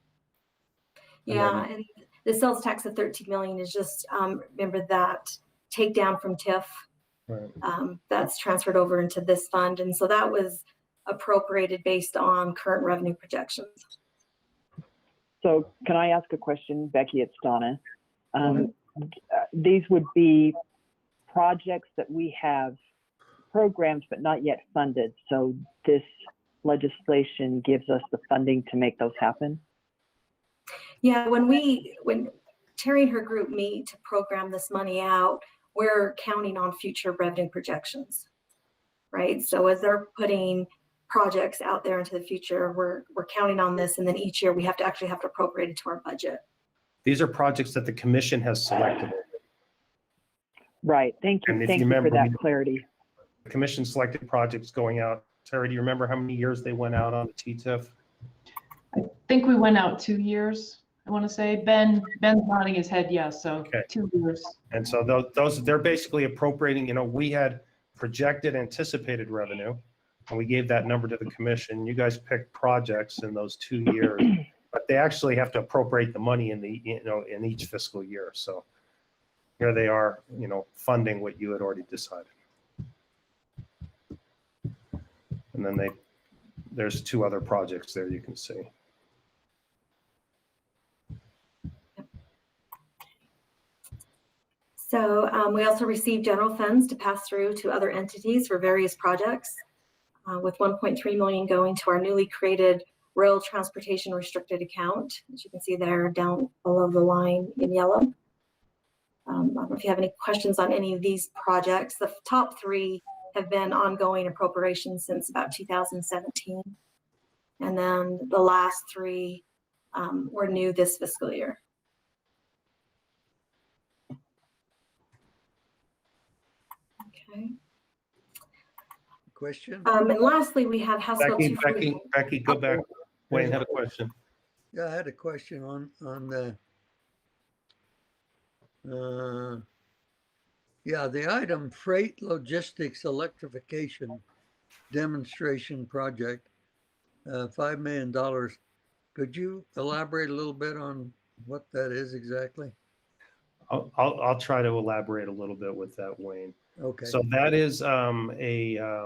Yeah, and the sales tax of 13 million is just, remember that takedown from TIF. Right. That's transferred over into this fund. And so that was appropriated based on current revenue projections. So can I ask a question, Becky? It's Donna. These would be projects that we have programs but not yet funded. So this legislation gives us the funding to make those happen? Yeah, when Terry and her group meet to program this money out, we're counting on future revenue projections, right? So as they're putting projects out there into the future, we're counting on this, and then each year we have to appropriate it to our budget. These are projects that the commission has selected. Right. Thank you. And if Thank you you remember, for that clarity. The commission selected projects going out. Terry, do you remember how many years they went out on the TTIF? I think we went out 2 years, I want to say. Ben's nodding his head yes, so Okay. 2 years. And so those they're basically appropriating, we had projected anticipated revenue, and we gave that number to the commission. You guys picked projects in those 2 years, but they actually have to appropriate the money in in each fiscal year. So here they are, funding what you had already decided. And then there's 2 other projects there you can see. So we also received general funds to pass through to other entities for various projects, with 1.3 million going to our newly created rail transportation restricted account, as you can see there down below the line in yellow. I don't know if you have any questions on any of these projects. The top 3 have been ongoing appropriations since about 2017. And then the last 3 were new this fiscal year. Okay. Question? And lastly, we have House Bill 240. Becky, go back. Wayne had a question. Yeah, I had a question on the the item freight logistics electrification demonstration project, $5 million. Could you elaborate a little bit on what that is exactly? I'll try to elaborate a little bit with that, Wayne. Okay. So that is a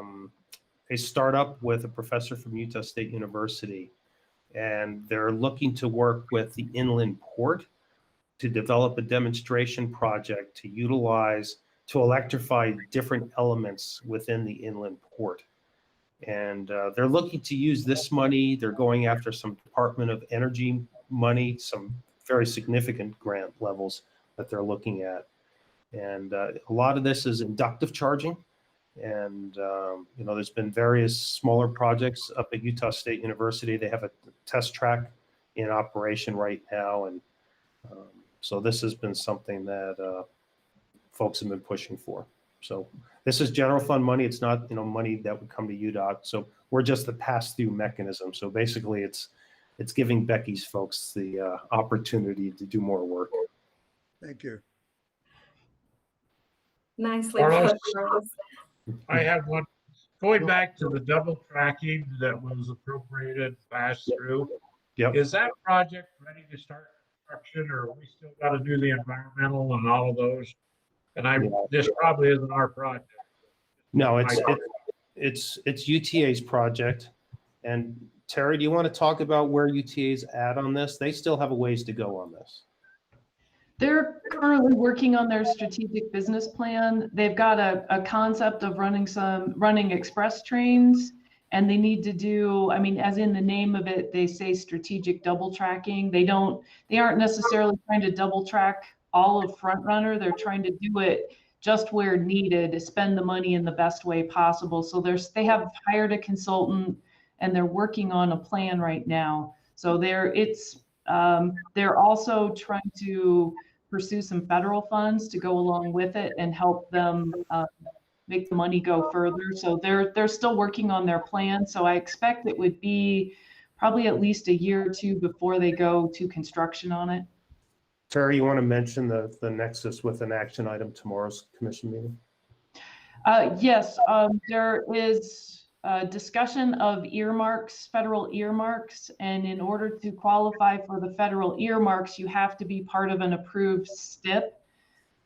startup with a professor from Utah State University, and they're looking to work with the inland port to develop a demonstration project to electrify different elements within the inland port. And they're looking to use this money. They're going after some Department of Energy money, some very significant grant levels that they're looking at. And a lot of this is inductive charging. And, there's been various smaller projects up at Utah State University. They have a test track in operation right now. And so this has been something that folks have been pushing for. So this is general fund money. It's not, money that would come to UDOT. So we're just the pass-through mechanism. So basically it's giving Becky's folks the opportunity to do more work. Thank you. Nicely Carlos? put, Carlos. I have one, going back to the double tracking that was appropriated, passed through. Yep. Is that project ready to start construction, or we still got to do the environmental and all of those? And this probably isn't our project. No, it's UTA's project. And Terry, do you want to talk about where UTA's at on this? They still have a ways to go on this. They're currently working on their strategic business plan. They've got a concept of running express trains, and they need to do, as in the name of it, they say strategic double tracking. They aren't necessarily trying to double track all of Front Runner. They're trying to do it just where needed to spend the money in the best way possible. So they have hired a consultant, and they're working on a plan right now. So they're also trying to pursue some federal funds to go along with it and help them make the money go further. So they're still working on their plan. So I expect it would be probably at least a year or 2 before they go to construction on it. Terry, you want to mention the nexus with an action item tomorrow's commission meeting? Yes, there is a discussion of earmarks, federal earmarks, and in order to qualify for the federal earmarks, you have to be part of an approved STIP.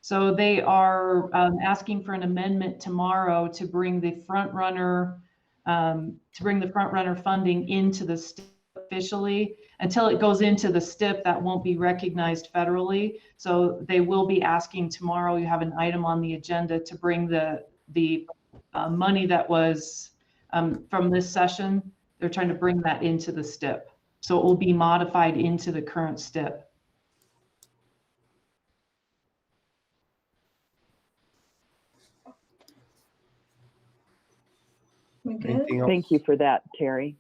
So they are asking for an amendment tomorrow to bring the front runner funding into the STIP officially. Until it goes into the STIP, that won't be recognized federally. So they will be asking tomorrow. You have an item on the agenda to bring the money that was from this session. They're trying to bring that into the STIP. So it will be modified into the current STIP. We good? Anything else? Thank you for that, Terry.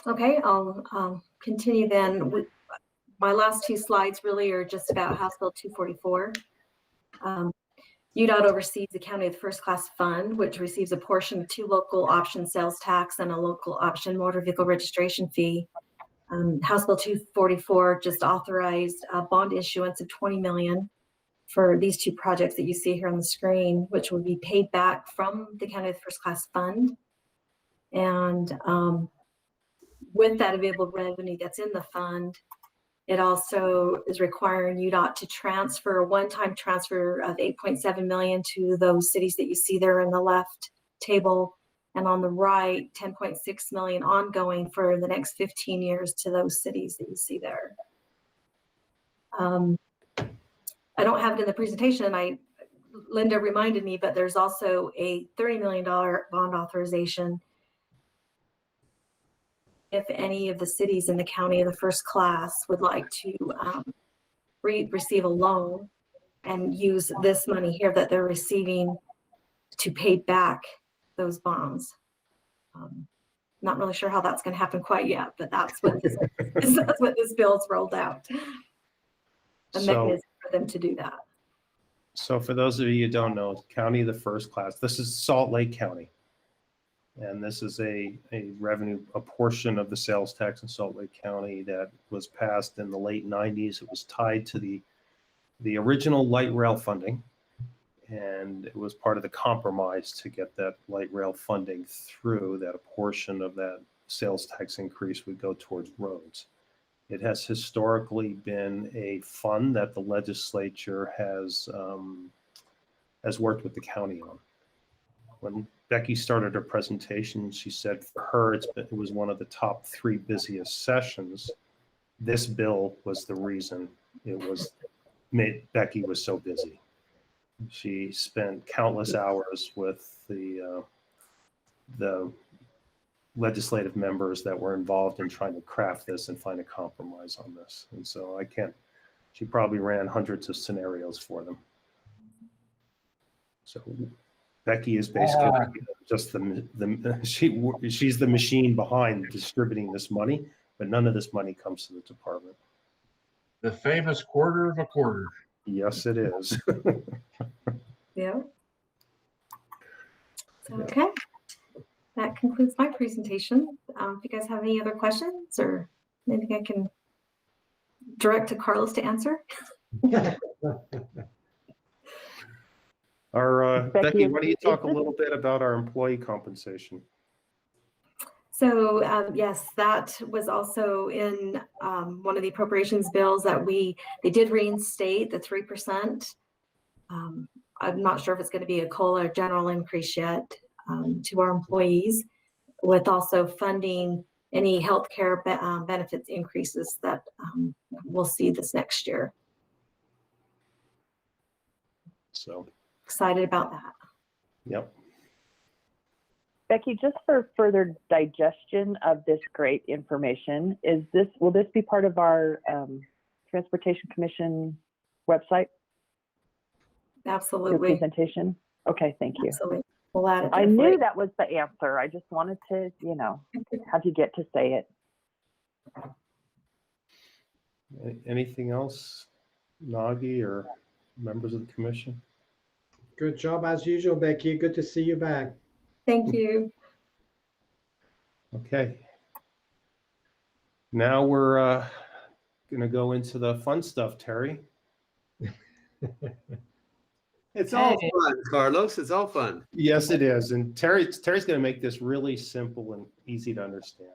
Okay, I'll continue then. My last two slides really are just about House Bill 244. UDOT oversees the County of the First Class Fund, which receives a portion of 2 local option sales tax and a local option motor vehicle registration fee. House Bill 244 just authorized a bond issuance of $20 million for these 2 projects that you see here on the screen, which will be paid back from the County of the First Class Fund. And with that available revenue that's in the fund, it also is requiring UDOT to transfer a one-time transfer of $8.7 million to those cities that you see there in the left table, and on the right, $10.6 million ongoing for the next 15 years to those cities that you see there. I don't have it in the presentation. Linda reminded me, but there's also a $30 million bond authorization if any of the cities in the County of the First Class would like to receive a loan and use this money here that they're receiving to pay back those bonds. Not really sure how that's going to happen quite yet, but that's what this, that's what this bill's rolled out. A mechanism for them to do that. So for those of you who don't know, County of the First Class, this is Salt Lake County. And this is a portion of the sales tax in Salt Lake County that was passed in the late 90s. It was tied to the original light rail funding. And it was part of the compromise to get that light rail funding through, that a portion of that sales tax increase would go towards roads. It has historically been a fund that the legislature has worked with the county on. When Becky started her presentation, she said for her, it was one of the top 3 busiest sessions. This bill was the reason Becky was so busy. She spent countless hours with the legislative members that were involved in trying to craft this and find a compromise on this. And so she probably ran hundreds of scenarios for them. So Becky is basically just she's the machine behind distributing this money, but none of this money comes to the department. The famous quarter of a quarter. Yes, it is. Yeah. So, okay. That concludes my presentation. If you guys have any other questions, or maybe I can direct to Carlos to answer. Becky, why don't you talk a little bit about our employee compensation? So yes, that was also in one of the appropriations bills that they did reinstate the 3%. I'm not sure if it's going to be a COLA or general increase yet to our employees, with also funding any healthcare benefits increases that we'll see this next year. So excited about that. Yep. Becky, just for further digestion of this great information, will this be part of our Transportation Commission website? Absolutely. Your presentation? Okay, thank you. Absolutely. We'll add it. I knew that was the answer. I just wanted to, have you get to say it. Anything else, Nagi or members of the commission? Good job as usual, Becky. Good to see you back. Thank you. Okay. Now we're going to go into the fun stuff, Terry. It's all Okay. fun, Carlos. It's all fun. Yes, it is. And Terry's going to make this really simple and easy to understand.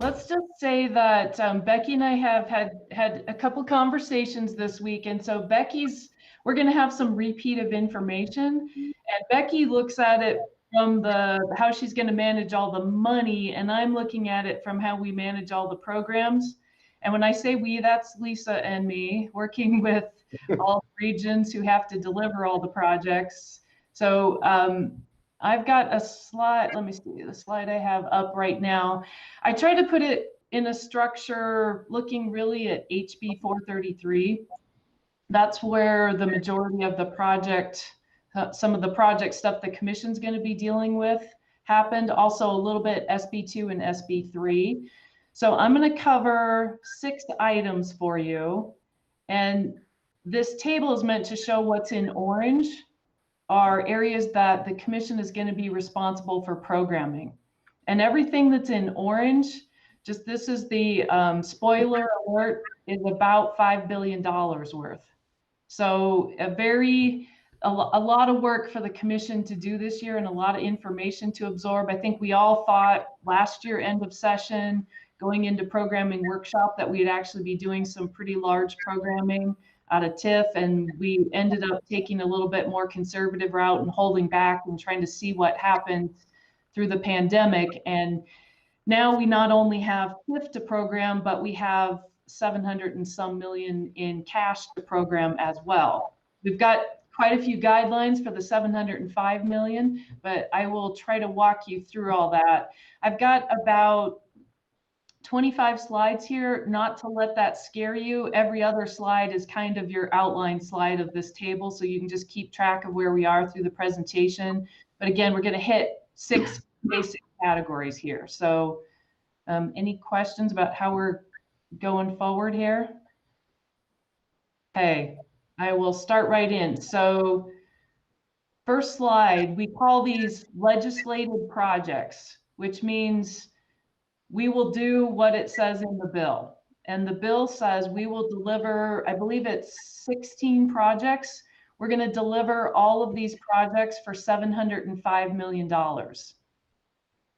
Let's just say that Becky and I have had a couple conversations this week, and so we're going to have some repeat of information, and Becky looks at it from how she's going to manage all the money, and I'm looking at it from how we manage all the programs. And when I say we, that's Lisa and me working with all the regions who have to deliver all the projects. So I've got a slide. Let me see the slide I have up right now. I tried to put it in a structure looking really at HB 433. That's where the majority of the project, some of the project stuff the commission's going to be dealing with happened. Also a little bit SB2 and SB3. So I'm going to cover 6 items for you. And this table is meant to show what's in orange are areas that the commission is going to be responsible for programming. And everything that's in orange, just this is the spoiler alert, is about $5 billion worth. So a lot of work for the commission to do this year and a lot of information to absorb. I think we all thought last year, end of session, going into programming workshop, that we'd actually be doing some pretty large programming out of TIF, and we ended up taking a little bit more conservative route and holding back and trying to see what happened through the pandemic. And now we not only have TIF to program, but we have 700 and some million in cash to program as well. We've got quite a few guidelines for the 705 million, but I will try to walk you through all that. I've got about 25 slides here, not to let that scare you. Every other slide is kind of your outline slide of this table, so you can just keep track of where we are through the presentation. But again, we're going to hit 6 basic categories here. So any questions about how we're going forward here? Okay, I will start right in. So first slide, we call these legislative projects, which means we will do what it says in the bill. And the bill says we will deliver, I believe it's 16 projects. We're going to deliver all of these projects for $705 million.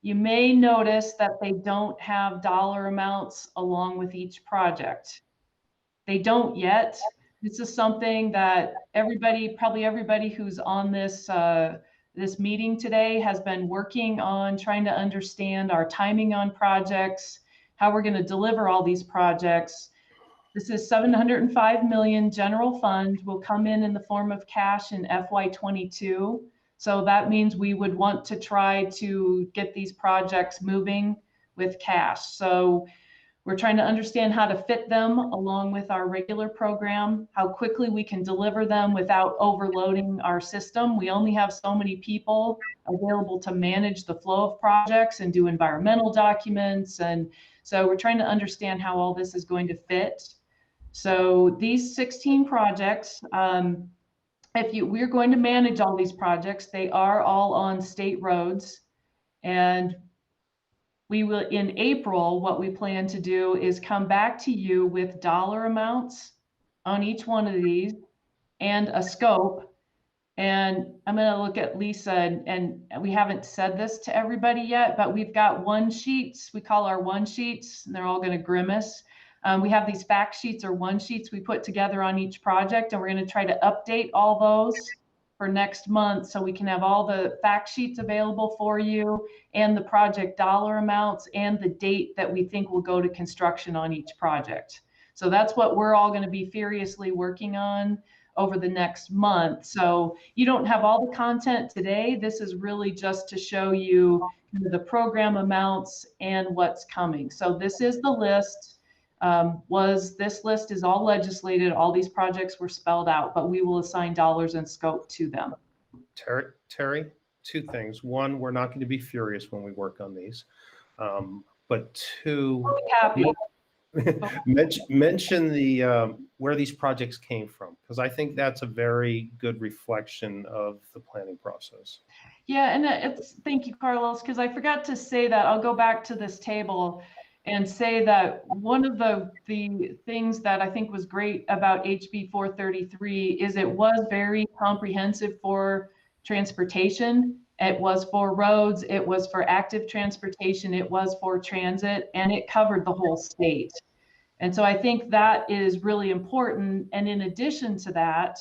You may notice that they don't have dollar amounts along with each project. They don't yet. This is something that probably everybody who's on this this meeting today has been working on, trying to understand our timing on projects, how we're going to deliver all these projects. This is 705 million general fund will come in the form of cash in FY22. So that means we would want to try to get these projects moving with cash. So we're trying to understand how to fit them along with our regular program, how quickly we can deliver them without overloading our system. We only have so many people available to manage the flow of projects and do environmental documents. And so we're trying to understand how all this is going to fit. So these 16 projects, we're going to manage all these projects, they are all on state roads. And we will, in April, what we plan to do is come back to you with dollar amounts on each one of these and a scope. And I'm going to look at Lisa, and we haven't said this to everybody yet, but we've got one sheets. We call our one sheets, and they're all going to grimace. We have these fact sheets or one sheets we put together on each project, and we're going to try to update all those for next month so we can have all the fact sheets available for you and the project dollar amounts and the date that we think will go to construction on each project. So that's what we're all going to be furiously working on over the next month. So you don't have all the content today. This is really just to show you the program amounts and what's coming. So this is the list. This list is all legislated. All these projects were spelled out, but we will assign dollars and scope to them. Terry, 2 things. 1, we're not going to be furious when we work on these. But 2, Happy. mention the where these projects came from, because I think that's a very good reflection of the planning process. Yeah, and thank you, Carlos, because I forgot to say that. I'll go back to this table. and say that one of the things that I think was great about HB 433 is it was very comprehensive for transportation. It was for roads, it was for active transportation, it was for transit, and it covered the whole state. And so I think that is really important. And in addition to that,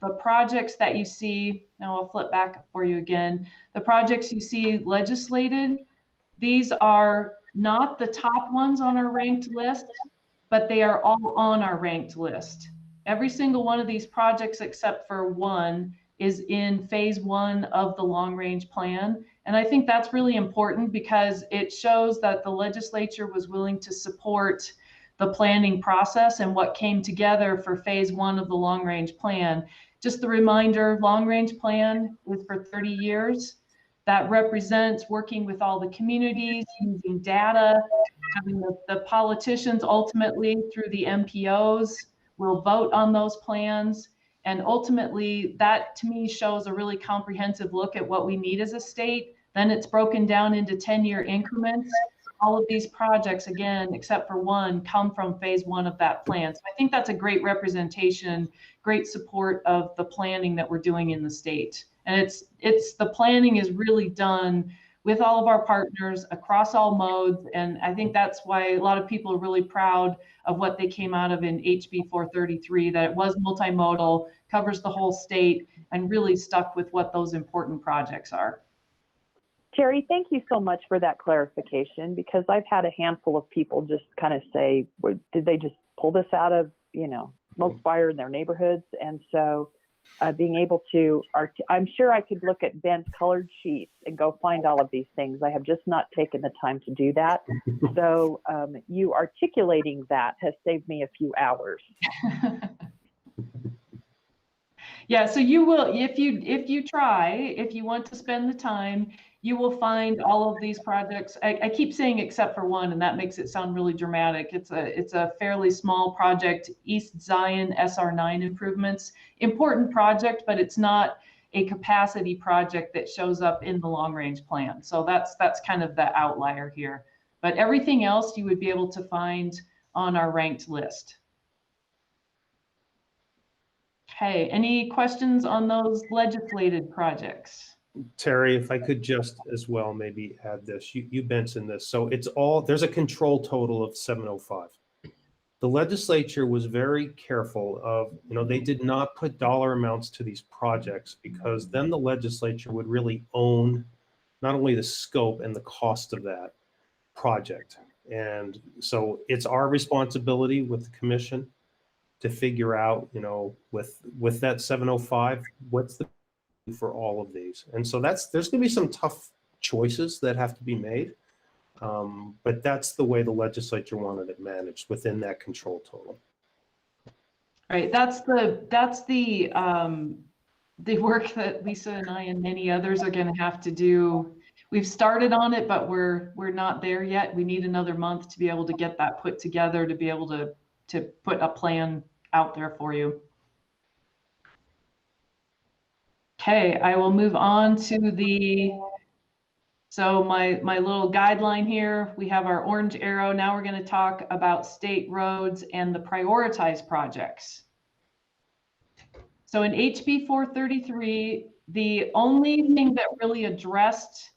the projects that you see, now I'll flip back for you again, the projects you see legislated, these are not the top ones on our ranked list, but they are all on our ranked list. Every single one of these projects except for one is in phase 1 of the long range plan. And I think that's really important because it shows that the legislature was willing to support the planning process and what came together for phase 1 of the long range plan. Just a reminder, long range plan was for 30 years. That represents working with all the communities, using data, having the politicians ultimately through the MPOs will vote on those plans. And ultimately that to me shows a really comprehensive look at what we need as a state. Then it's broken down into 10-year increments. All of these projects, again, except for one, come from phase 1 of that plan. So I think that's a great representation, great support of the planning that we're doing in the state. And it's the planning is really done with all of our partners across all modes. And I think that's why a lot of people are really proud of what they came out of in HB 433, that it was multimodal, covers the whole state, and really stuck with what those important projects are. Terry, thank you so much for that clarification, because I've had a handful of people just kind of say, did they just pull this out of, smoke fire in their neighborhoods? And so being able to, I'm sure I could look at Ben's colored sheets and go find all of these things. I have just not taken the time to do that. So you articulating that has saved me a few hours. Yeah, so you will, if you try, if you want to spend the time, you will find all of these projects. I keep saying except for one, and that makes it sound really dramatic. It's a fairly small project, East Zion SR9 improvements. Important project, but it's not a capacity project that shows up in the long range plan. So that's kind of the outlier here. But everything else you would be able to find on our ranked list. Okay, any questions on those legislated projects? Terry, if I could just as well maybe add this, you mentioned this. So there's a control total of 705. The legislature was very careful of, they did not put dollar amounts to these projects, because then the legislature would really own not only the scope and the cost of that project. And so it's our responsibility with the commission to figure out, with that 705, what's the for all of these. And so there's going to be some tough choices that have to be made, but that's the way the legislature wanted it managed within that control total. Right, that's the work that Lisa and I and many others are going to have to do. We've started on it, but we're not there yet. We need another month to be able to get that put together, to be able to put a plan out there for you. Okay, I will move on to so my little guideline here, we have our orange arrow. Now we're going to talk about state roads and the prioritized projects. So in HB 433, the only thing that really addressed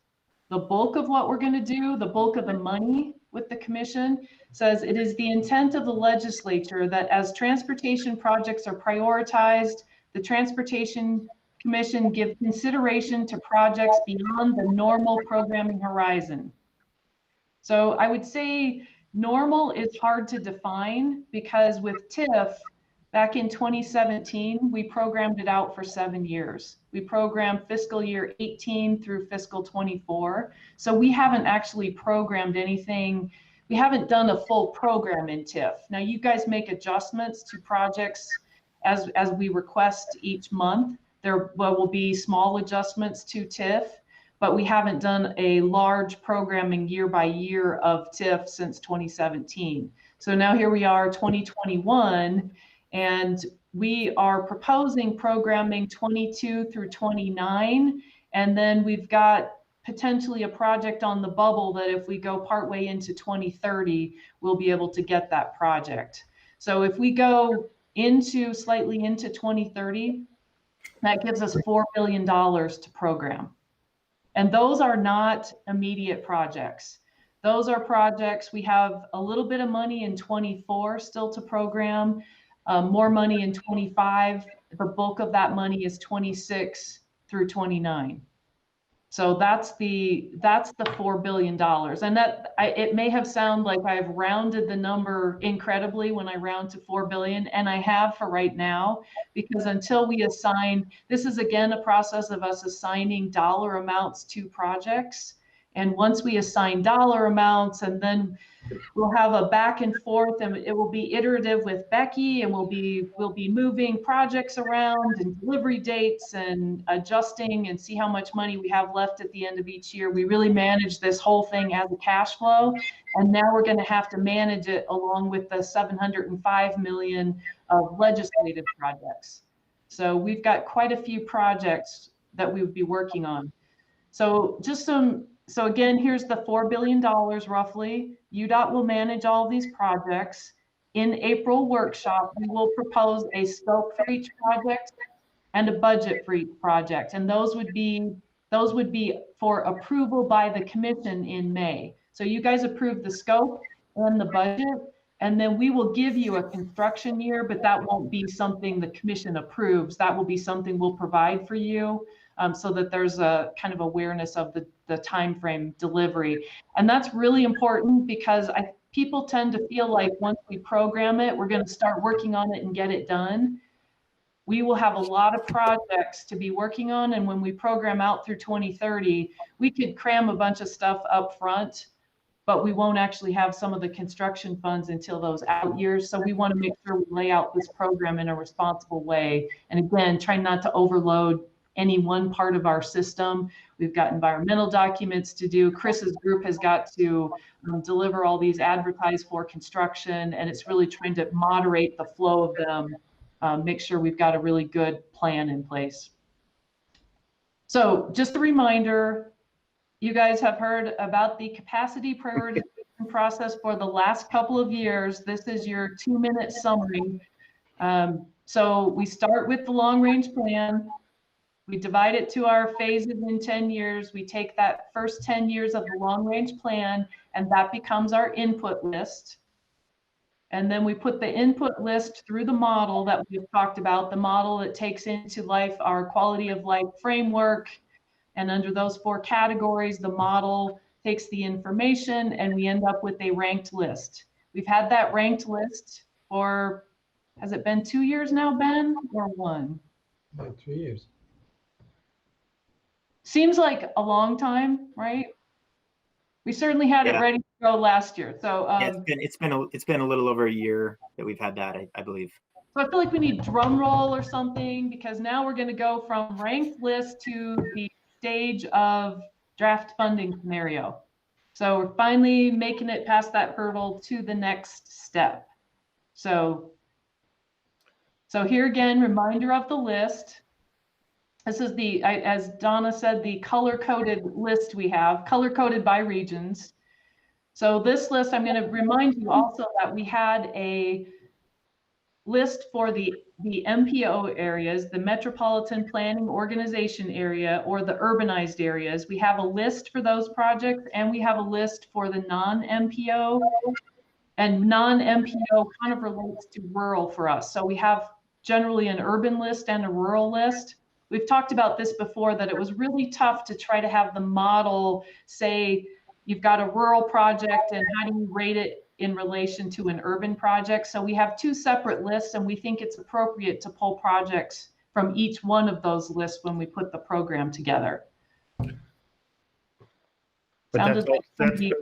the bulk of what we're going to do, the bulk of the money with the commission, says it is the intent of the legislature that as transportation projects are prioritized, the Transportation Commission give consideration to projects beyond the normal programming horizon. So I would say normal is hard to define, because with TIF, back in 2017, we programmed it out for 7 years. We programmed fiscal year 18 through fiscal 24. So we haven't actually programmed anything. We haven't done a full program in TIF. Now you guys make adjustments to projects as we request each month. There will be small adjustments to TIF, but we haven't done a large programming year by year of TIF since 2017. So now here we are, 2021, and we are proposing programming 22 through 29, and then we've got potentially a project on the bubble that if we go partway into 2030, we'll be able to get that project. So if we go slightly into 2030, that gives us $4 billion to program. And those are not immediate projects. Those are projects, we have a little bit of money in 24 still to program, more money in 25. The bulk of that money is 26 through 29. So that's the $4 billion. And it may have sounded like I've rounded the number incredibly when I round to 4 billion, and I have for right now, because until we assign, this is again a process of us assigning dollar amounts to projects. And once we assign dollar amounts, and then we'll have a back and forth, and it will be iterative with Becky, and we'll be moving projects around and delivery dates and adjusting and see how much money we have left at the end of each year. We really manage this whole thing as a cash flow, and now we're going to have to manage it along with the 705 million of legislative projects. So we've got quite a few projects that we would be working on. So so again, here's the $4 billion roughly. UDOT will manage all these projects. In April workshop, we will propose a scope for each project and a budget for each project. And those would be for approval by the commission in May. So you guys approve the scope and the budget, and then we will give you a construction year, but that won't be something the commission approves. That will be something we'll provide for you. So that there's a kind of awareness of the time frame delivery. And that's really important because people tend to feel like once we program it, we're going to start working on it and get it done. We will have a lot of projects to be working on, and when we program out through 2030, we could cram a bunch of stuff up front, but we won't actually have some of the construction funds until those out years. So we want to make sure we lay out this program in a responsible way. And again, try not to overload any one part of our system. We've got environmental documents to do. Chris's group has got to deliver all these advertised for construction, and it's really trying to moderate the flow of them, make sure we've got a really good plan in place. So just a reminder, you guys have heard about the capacity prioritization process for the last couple of years. This is your 2-minute summary. So we start with the long range plan. We divide it to our phases in 10 years. We take that first 10 years of the long range plan, and that becomes our input list. And then we put the input list through the model that we've talked about, the model that takes into life our quality of life framework. And under those 4 categories, the model takes the information and we end up with a ranked list. We've had that ranked list for, has it been 2 years now, Ben, or 1? About 3 years. Seems like a long time, right? We certainly had it ready to go last year. So yeah, it's been a little over a year that we've had that, I believe. So I feel like we need drum roll or something, because now we're going to go from ranked list to the stage of draft funding scenario. So we're finally making it past that hurdle to the next step. So here again, reminder of the list. This is as Donna said, the color-coded list we have, color-coded by regions. So this list, I'm going to remind you also that we had a list for the MPO areas, the Metropolitan Planning Organization area, or the urbanized areas. We have a list for those projects, and we have a list for the non-MPO. And non-MPO kind of relates to rural for us. So we have generally an urban list and a rural list. We've talked about this before, that it was really tough to try to have the model say, you've got a rural project and how do you rate it in relation to an urban project? So we have 2 separate lists, and we think it's appropriate to pull projects from each one of those lists when we put the program together. But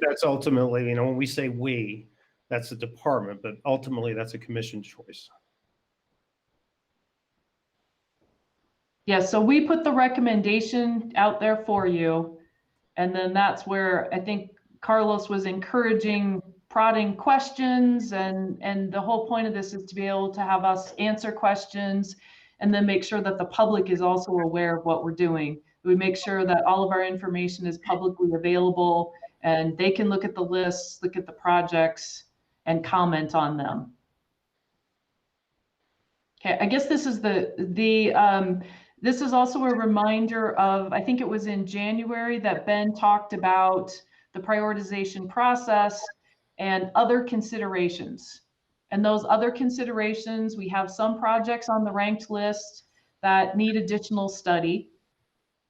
that's ultimately, when we say we, that's the department, but ultimately that's a commission choice. Yeah, so we put the recommendation out there for you. And then that's where I think Carlos was encouraging, prodding questions. And the whole point of this is to be able to have us answer questions and then make sure that the public is also aware of what we're doing. We make sure that all of our information is publicly available and they can look at the lists, look at the projects, and comment on them. Okay, I guess this is this is also a reminder of, I think it was in January that Ben talked about the prioritization process and other considerations. And those other considerations, we have some projects on the ranked list that need additional study.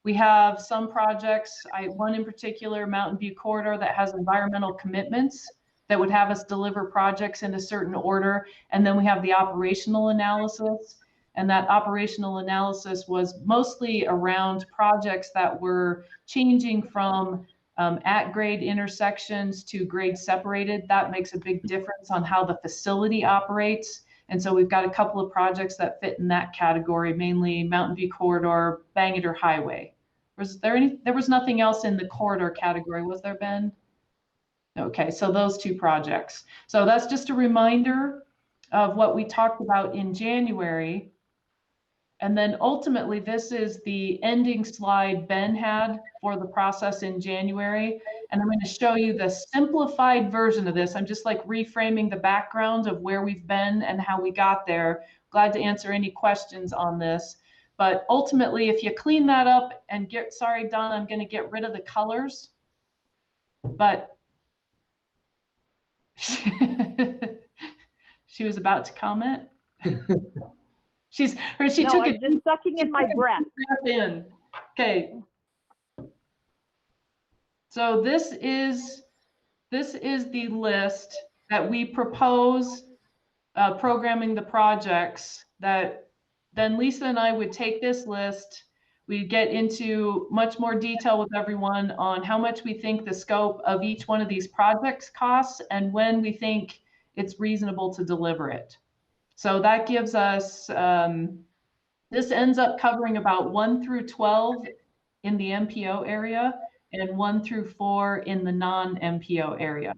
We have some projects, one in particular, Mountain View Corridor, that has environmental commitments that would have us deliver projects in a certain order. And then we have the operational analysis. And that operational analysis was mostly around projects that were changing from at grade intersections to grade separated. That makes a big difference on how the facility operates. And so we've got a couple of projects that fit in that category, mainly Mountain View Corridor, Bangor Highway. There was nothing else in the corridor category, was there, Ben? Okay, so those two projects. So that's just a reminder of what we talked about in January. And then ultimately, this is the ending slide Ben had for the process in January. And I'm going to show you the simplified version of this. I'm just like reframing the background of where we've been and how we got there. Glad to answer any questions on this. But ultimately, if you clean that up and sorry, Don, I'm going to get rid of the colors. But she was about to comment. She took I'm just sucking in my breath. In. Okay. So this is the list that we propose programming the projects that then Lisa and I would take this list. We get into much more detail with everyone on how much we think the scope of each one of these projects costs and when we think it's reasonable to deliver it. So that gives us, this ends up covering about 1 through 12 in the MPO area and 1 through 4 in the non-MPO area.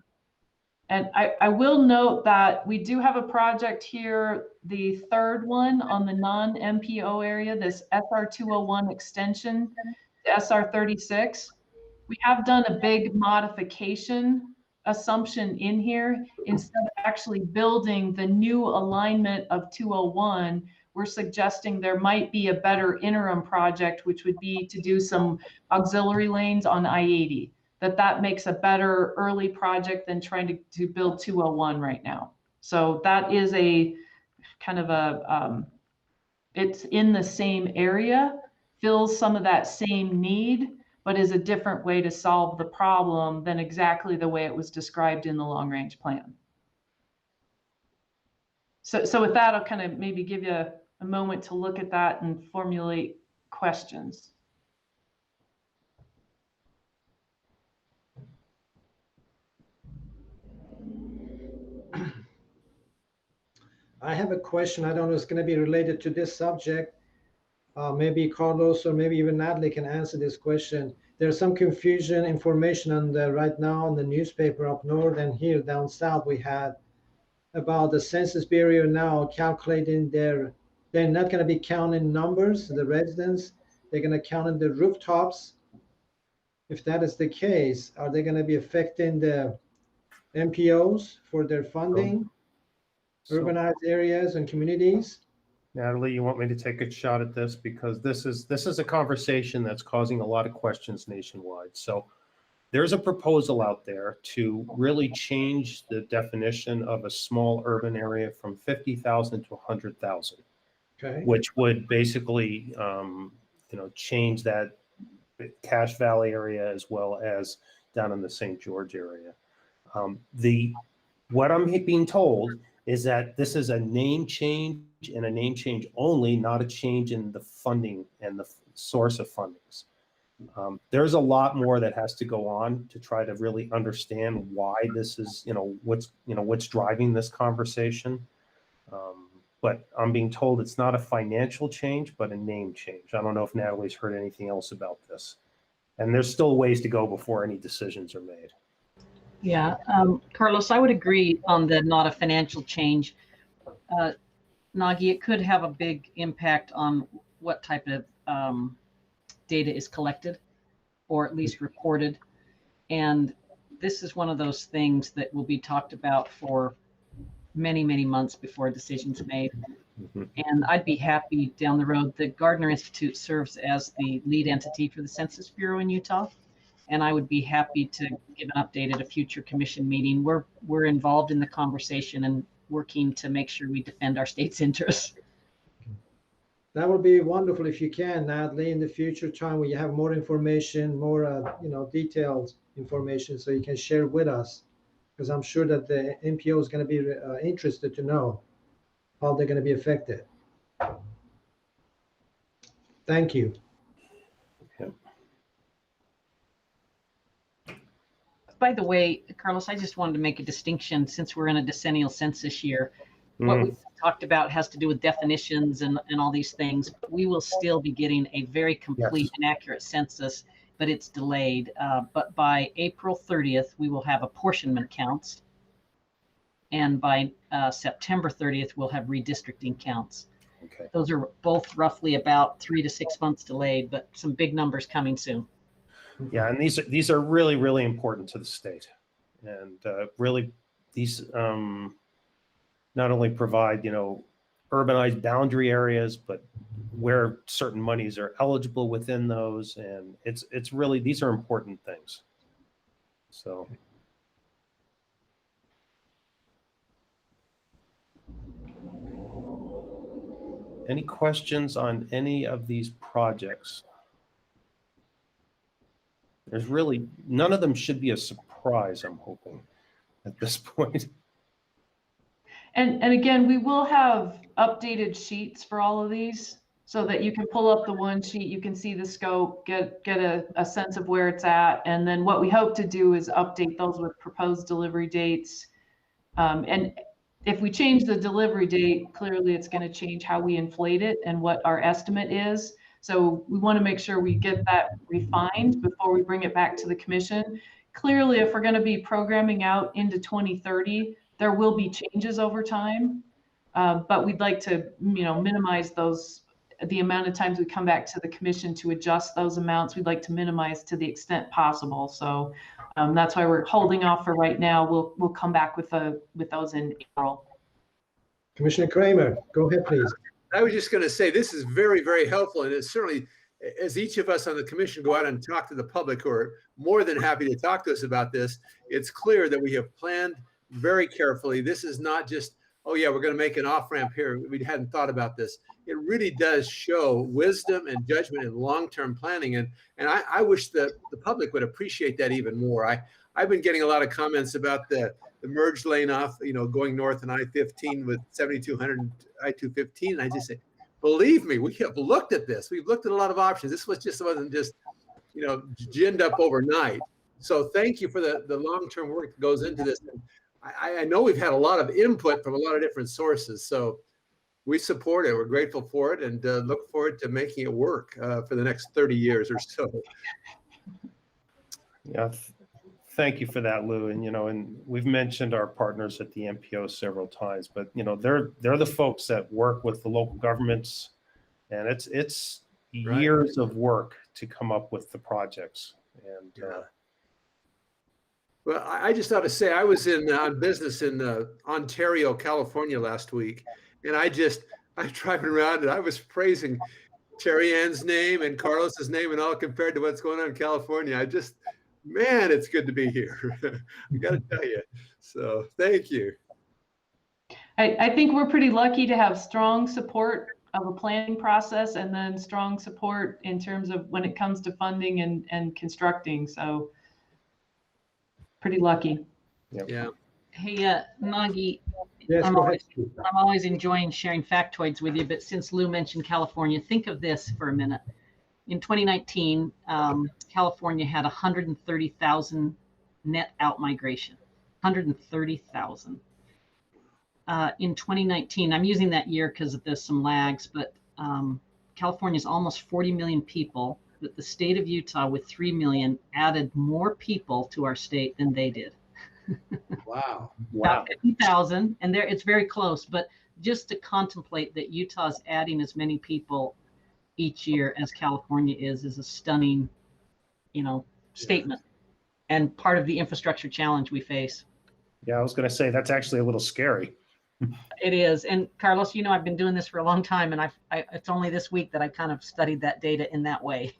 And I will note that we do have a project here, the third one on the non-MPO area, this SR201 extension to SR36. We have done a big modification assumption in here. Instead of actually building the new alignment of 201, we're suggesting there might be a better interim project, which would be to do some auxiliary lanes on I-80. That makes a better early project than trying to build 201 right now. So that is a kind of a, it's in the same area, fills some of that same need, but is a different way to solve the problem than exactly the way it was described in the long range plan. So with that, I'll kind of maybe give you a moment to look at that and formulate questions. I have a question. I don't know if it's going to be related to this subject. Maybe Carlos or maybe even Natalie can answer this question. There's some confusion information on right now in the newspaper up north, and here down south we had about the Census Bureau now calculating they're not going to be counting numbers, the residents. They're going to count in the rooftops. If that is the case, are they going to be affecting the MPOs for their funding? Urbanized areas and communities? Natalie, you want me to take a shot at this, because this is a conversation that's causing a lot of questions nationwide. So there's a proposal out there to really change the definition of a small urban area from 50,000 to 100,000, Okay. which would basically change that Cache Valley area as well as down in the St. George area. What I'm being told is that this is a name change and a name change only, not a change in the funding and the source of fundings. There's a lot more that has to go on to try to really understand why this is, what's driving this conversation. But I'm being told it's not a financial change, but a name change. I don't know if Natalie's heard anything else about this. And there's still ways to go before any decisions are made. Yeah, Carlos, I would agree on the not a financial change. Nagi, it could have a big impact on what type of data is collected, or at least reported. And this is one of those things that will be talked about for many, many months before a decision's made. And I'd be happy down the road. The Gardner Institute serves as the lead entity for the Census Bureau in Utah. And I would be happy to give an update at a future commission meeting. We're involved in the conversation and working to make sure we defend our state's interests. That would be wonderful if you can, Natalie, in the future time when you have more information, more detailed information, so you can share with us, because I'm sure that the MPO is going to be interested to know how they're going to be affected. Thank you. By the way, Carlos, I just wanted to make a distinction since we're in a decennial census year. What we talked about has to do with definitions and all these things. We will still be getting a very complete and accurate census, but it's delayed. But by April 30th, we will have apportionment counts. And by September 30th, we'll have redistricting counts. Okay. Those are both roughly about 3 to 6 months delayed, but some big numbers coming soon. Yeah, and these are really, really important to the state, and really these not only provide urbanized boundary areas, but where certain monies are eligible within those, and it's really, these are important things. So. Any questions on any of these projects? There's really, none of them should be a surprise, I'm hoping, at this point. And again, we will have updated sheets for all of these so that you can pull up the one sheet, you can see the scope, get a sense of where it's at. And then what we hope to do is update those with proposed delivery dates. And if we change the delivery date, clearly it's going to change how we inflate it and what our estimate is. So we want to make sure we get that refined before we bring it back to the commission. Clearly, if we're going to be programming out into 2030, there will be changes over time, but we'd like to, minimize the amount of times we come back to the commission to adjust those amounts. We'd like to minimize to the extent possible. So that's why we're holding off for right now. We'll come back with those in April. Commissioner Kramer, go ahead, please. I was just going to say, this is very, very helpful. And it's certainly, as each of us on the commission go out and talk to the public who are more than happy to talk to us about this, it's clear that we have planned very carefully. This is not just, oh yeah, we're going to make an off-ramp here. We hadn't thought about this. It really does show wisdom and judgment and long-term planning. And I wish that the public would appreciate that even more. I've been getting a lot of comments about the merge lane off, going north on I-15 with 7200 and I-215. And I just say, believe me, we have looked at this. We've looked at a lot of options. This wasn't just, ginned up overnight. So thank you for the long-term work that goes into this. And I know we've had a lot of input from a lot of different sources. So we support it. We're grateful for it, and look forward to making it work for the next 30 years or so. Yeah. Thank you for that, Lou. And, and we've mentioned our partners at the MPO several times, but, they're the folks that work with the local governments, and it's years of work to come up with the projects. And well, I just ought to say, I was on business in Ontario, California last week, and I'm driving around and I was praising Terry Ann's name and Carlos's name and all compared to what's going on in California. Man, it's good to be here. I got to tell you. So thank you. I think we're pretty lucky to have strong support of a planning process, and then strong support in terms of when it comes to funding and constructing. So pretty lucky. Yep. Yeah. Hey, Nagi, Yes, I'm go ahead. always enjoying sharing factoids with you, but since Lou mentioned California, think of this for a minute. In 2019, California had 130,000 net out-migration, 130,000. In 2019, I'm using that year because there's some lags, but California is almost 40 million people, but the state of Utah with 3 million added more people to our state than they did. Wow. About 50,000, and it's very close, but just to contemplate that Utah's adding as many people each year as California is a stunning, statement and part of the infrastructure challenge we face. Yeah, I was going to say that's actually a little scary. It is. And Carlos, I've been doing this for a long time, and it's only this week that I kind of studied that data in that way.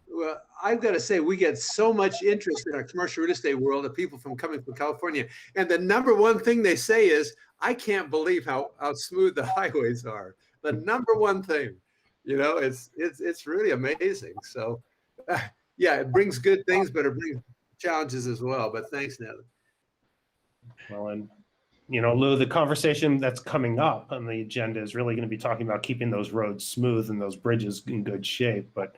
Well, I've got to say, we get so much interest in our commercial real estate world of people coming from California. And the number one thing they say is, I can't believe how smooth the highways are. The number one thing, it's really amazing. So, yeah, it brings good things, but it brings challenges as well. But thanks, Natalie. Well, and Lou, the conversation that's coming up on the agenda is really going to be talking about keeping those roads smooth and those bridges in good shape. But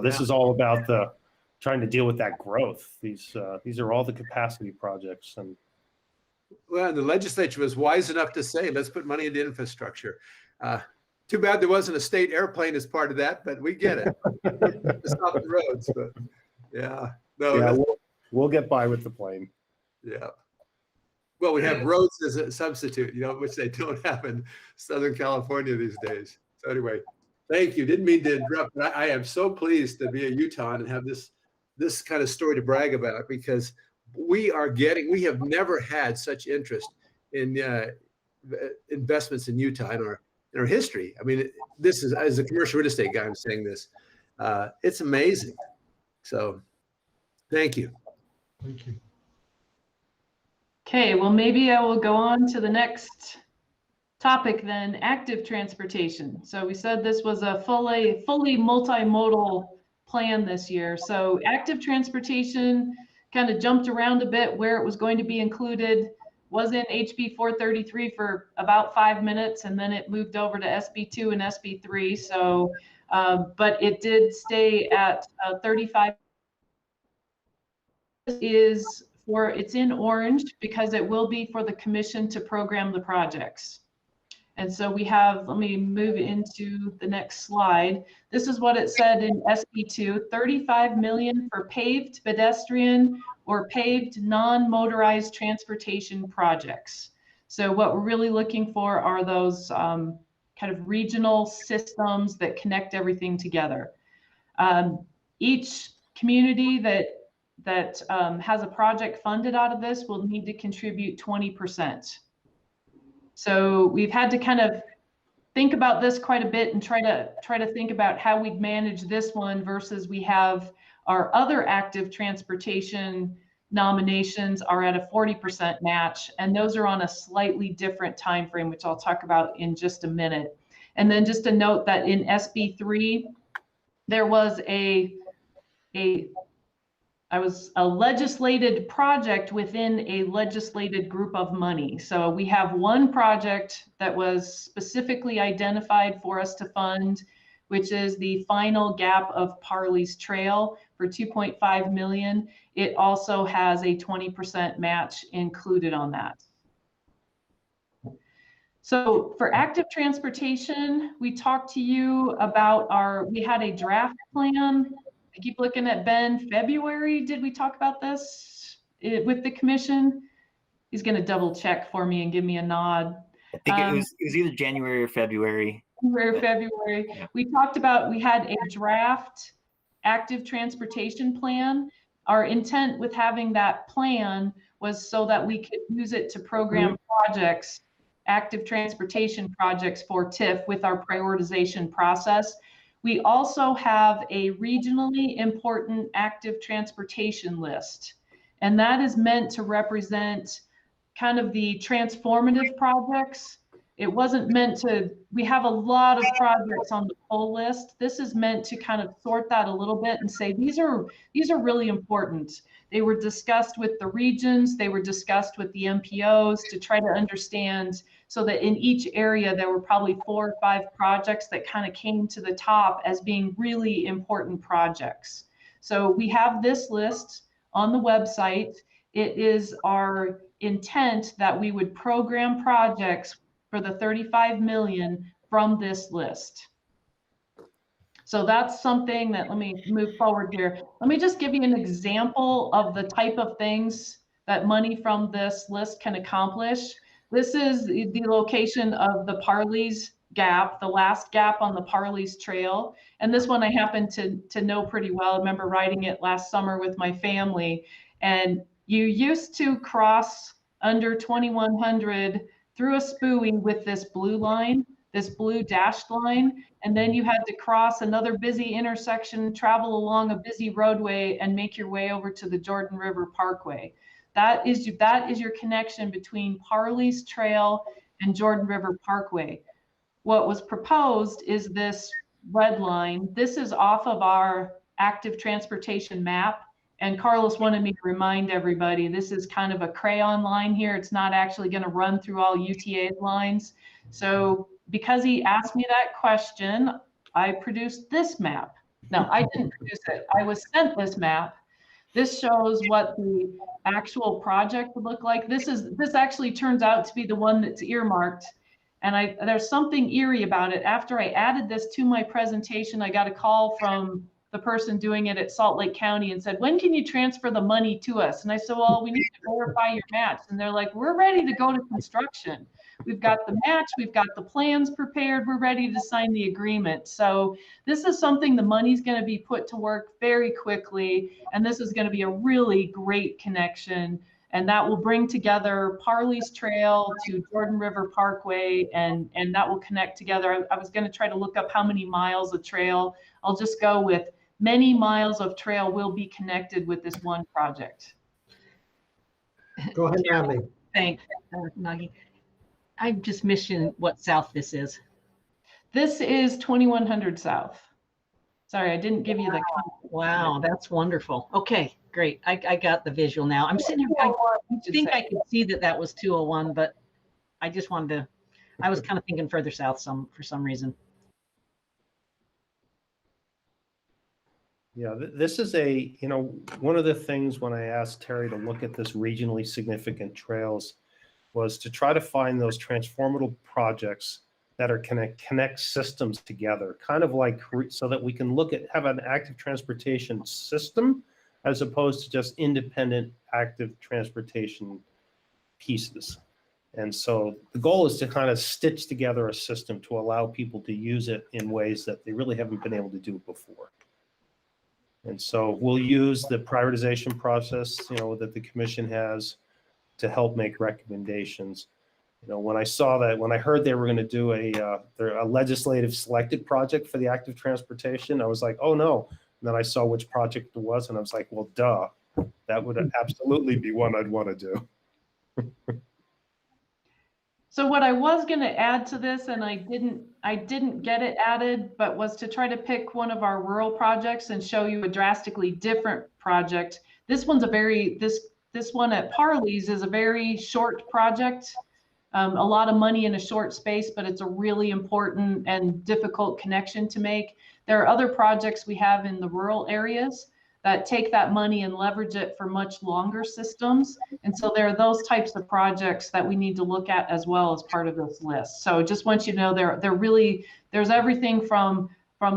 this is all about trying to deal with that growth. These are all the capacity projects. And well, the legislature was wise enough to say, let's put money into infrastructure. Too bad there wasn't a state airplane as part of that, but we get it. To stop the roads, but yeah, no, yeah, we'll get by with the plane. Yeah. Well, we have roads as a substitute, which they don't have in Southern California these days. So anyway, thank you. Didn't mean to interrupt, but I am so pleased to be a Utah and have this kind of story to brag about, because we have never had such interest in investments in Utah in our history. I mean, this is, as a commercial real estate guy, I'm saying this. It's amazing. So thank you. Thank you. Okay, well, maybe I will go on to the next topic then, active transportation. So we said this was a fully multimodal plan this year. So active transportation kind of jumped around a bit where it was going to be included, was in HB 433 for about 5 minutes, and then it moved over to SB2 and SB3. So, but it did stay at 35. It's in orange because it will be for the commission to program the projects. And so we have, let me move into the next slide. This is what it said in SB2, 35 million for paved pedestrian or paved non-motorized transportation projects. So what we're really looking for are those kind of regional systems that connect everything together. Each community that has a project funded out of this will need to contribute 20%. So we've had to kind of think about this quite a bit and try to think about how we'd manage this one versus we have our other active transportation nominations are at a 40% match, and those are on a slightly different time frame, which I'll talk about in just a minute. And then just a note that in SB3, there was a legislated project within a legislated group of money. So we have one project that was specifically identified for us to fund, which is the final gap of Parley's Trail for 2.5 million. It also has a 20% match included on that. So for active transportation, we talked to you about we had a draft plan. I keep looking at Ben. February, did we talk about this with the commission? He's going to double check for me and give me a nod. I think it was either January or February. February. Yeah. We talked about, we had a draft active transportation plan. Our intent with having that plan was so that we could use it to program projects, active transportation projects for TIF with our prioritization process. We also have a regionally important active transportation list, and that is meant to represent kind of the transformative projects. It wasn't meant to, we have a lot of projects on the pull list. This is meant to kind of sort that a little bit and say, these are really important. They were discussed with the regions, they were discussed with the MPOs to try to understand, so that in each area, there were probably 4 or 5 projects that kind of came to the top as being really important projects. So we have this list on the website. It is our intent that we would program projects for the 35 million from this list. So that's something that, let me move forward here. Let me just give you an example of the type of things that money from this list can accomplish. This is the location of the Parley's gap, the last gap on the Parley's Trail. And this one I happen to know pretty well. I remember riding it last summer with my family. And you used to cross under 2100 through a spooey with this blue line, this blue dashed line. And then you had to cross another busy intersection, travel along a busy roadway, and make your way over to the Jordan River Parkway. That is your connection between Parley's Trail and Jordan River Parkway. What was proposed is this red line. This is off of our active transportation map. And Carlos wanted me to remind everybody, this is kind of a crayon line here. It's not actually going to run through all UTA's lines. So because he asked me that question, I produced this map. No, I didn't produce it. I was sent this map. This shows what the actual project would look like. This actually turns out to be the one that's earmarked. And there's something eerie about it. After I added this to my presentation, I got a call from the person doing it at Salt Lake County and said, when can you transfer the money to us? And I said, well, we need to verify your match. And they're like, we're ready to go to construction. We've got the match, we've got the plans prepared, we're ready to sign the agreement. So this is something the money's going to be put to work very quickly. And this is going to be a really great connection. And that will bring together Parley's Trail to Jordan River Parkway, and that will connect together. I was going to try to look up how many miles of trail. I'll just go with many miles of trail will be connected with this one project. Go ahead, Natalie. Thanks, Nagi. I'm just missing what south this is. This is 2100 South. Sorry, I didn't give you the. Wow, that's wonderful. Okay, great. I got the visual now. I'm sitting here. I think I could see that was 201, but I just wanted to. I was kind of thinking further south for some reason. Yeah, this is one of the things when I asked Terry to look at this regionally significant trails was to try to find those transformative projects that are connect systems together, kind of like so that we can have an active transportation system as opposed to just independent active transportation pieces. And so the goal is to kind of stitch together a system to allow people to use it in ways that they really haven't been able to do before. And so we'll use the prioritization process, that the commission has to help make recommendations. When I saw that, when I heard they were going to do a legislative selected project for the active transportation, I was like, oh no. And then I saw which project it was, and I was like, well, duh, that would absolutely be one I'd want to do. So what I was going to add to this, and I didn't get it added, but was to try to pick one of our rural projects and show you a drastically different project. This one's this one at Parley's is a very short project, a lot of money in a short space, but it's a really important and difficult connection to make. There are other projects we have in the rural areas that take that money and leverage it for much longer systems. And so there are those types of projects that we need to look at as well as part of this list. So just want you to know there's everything from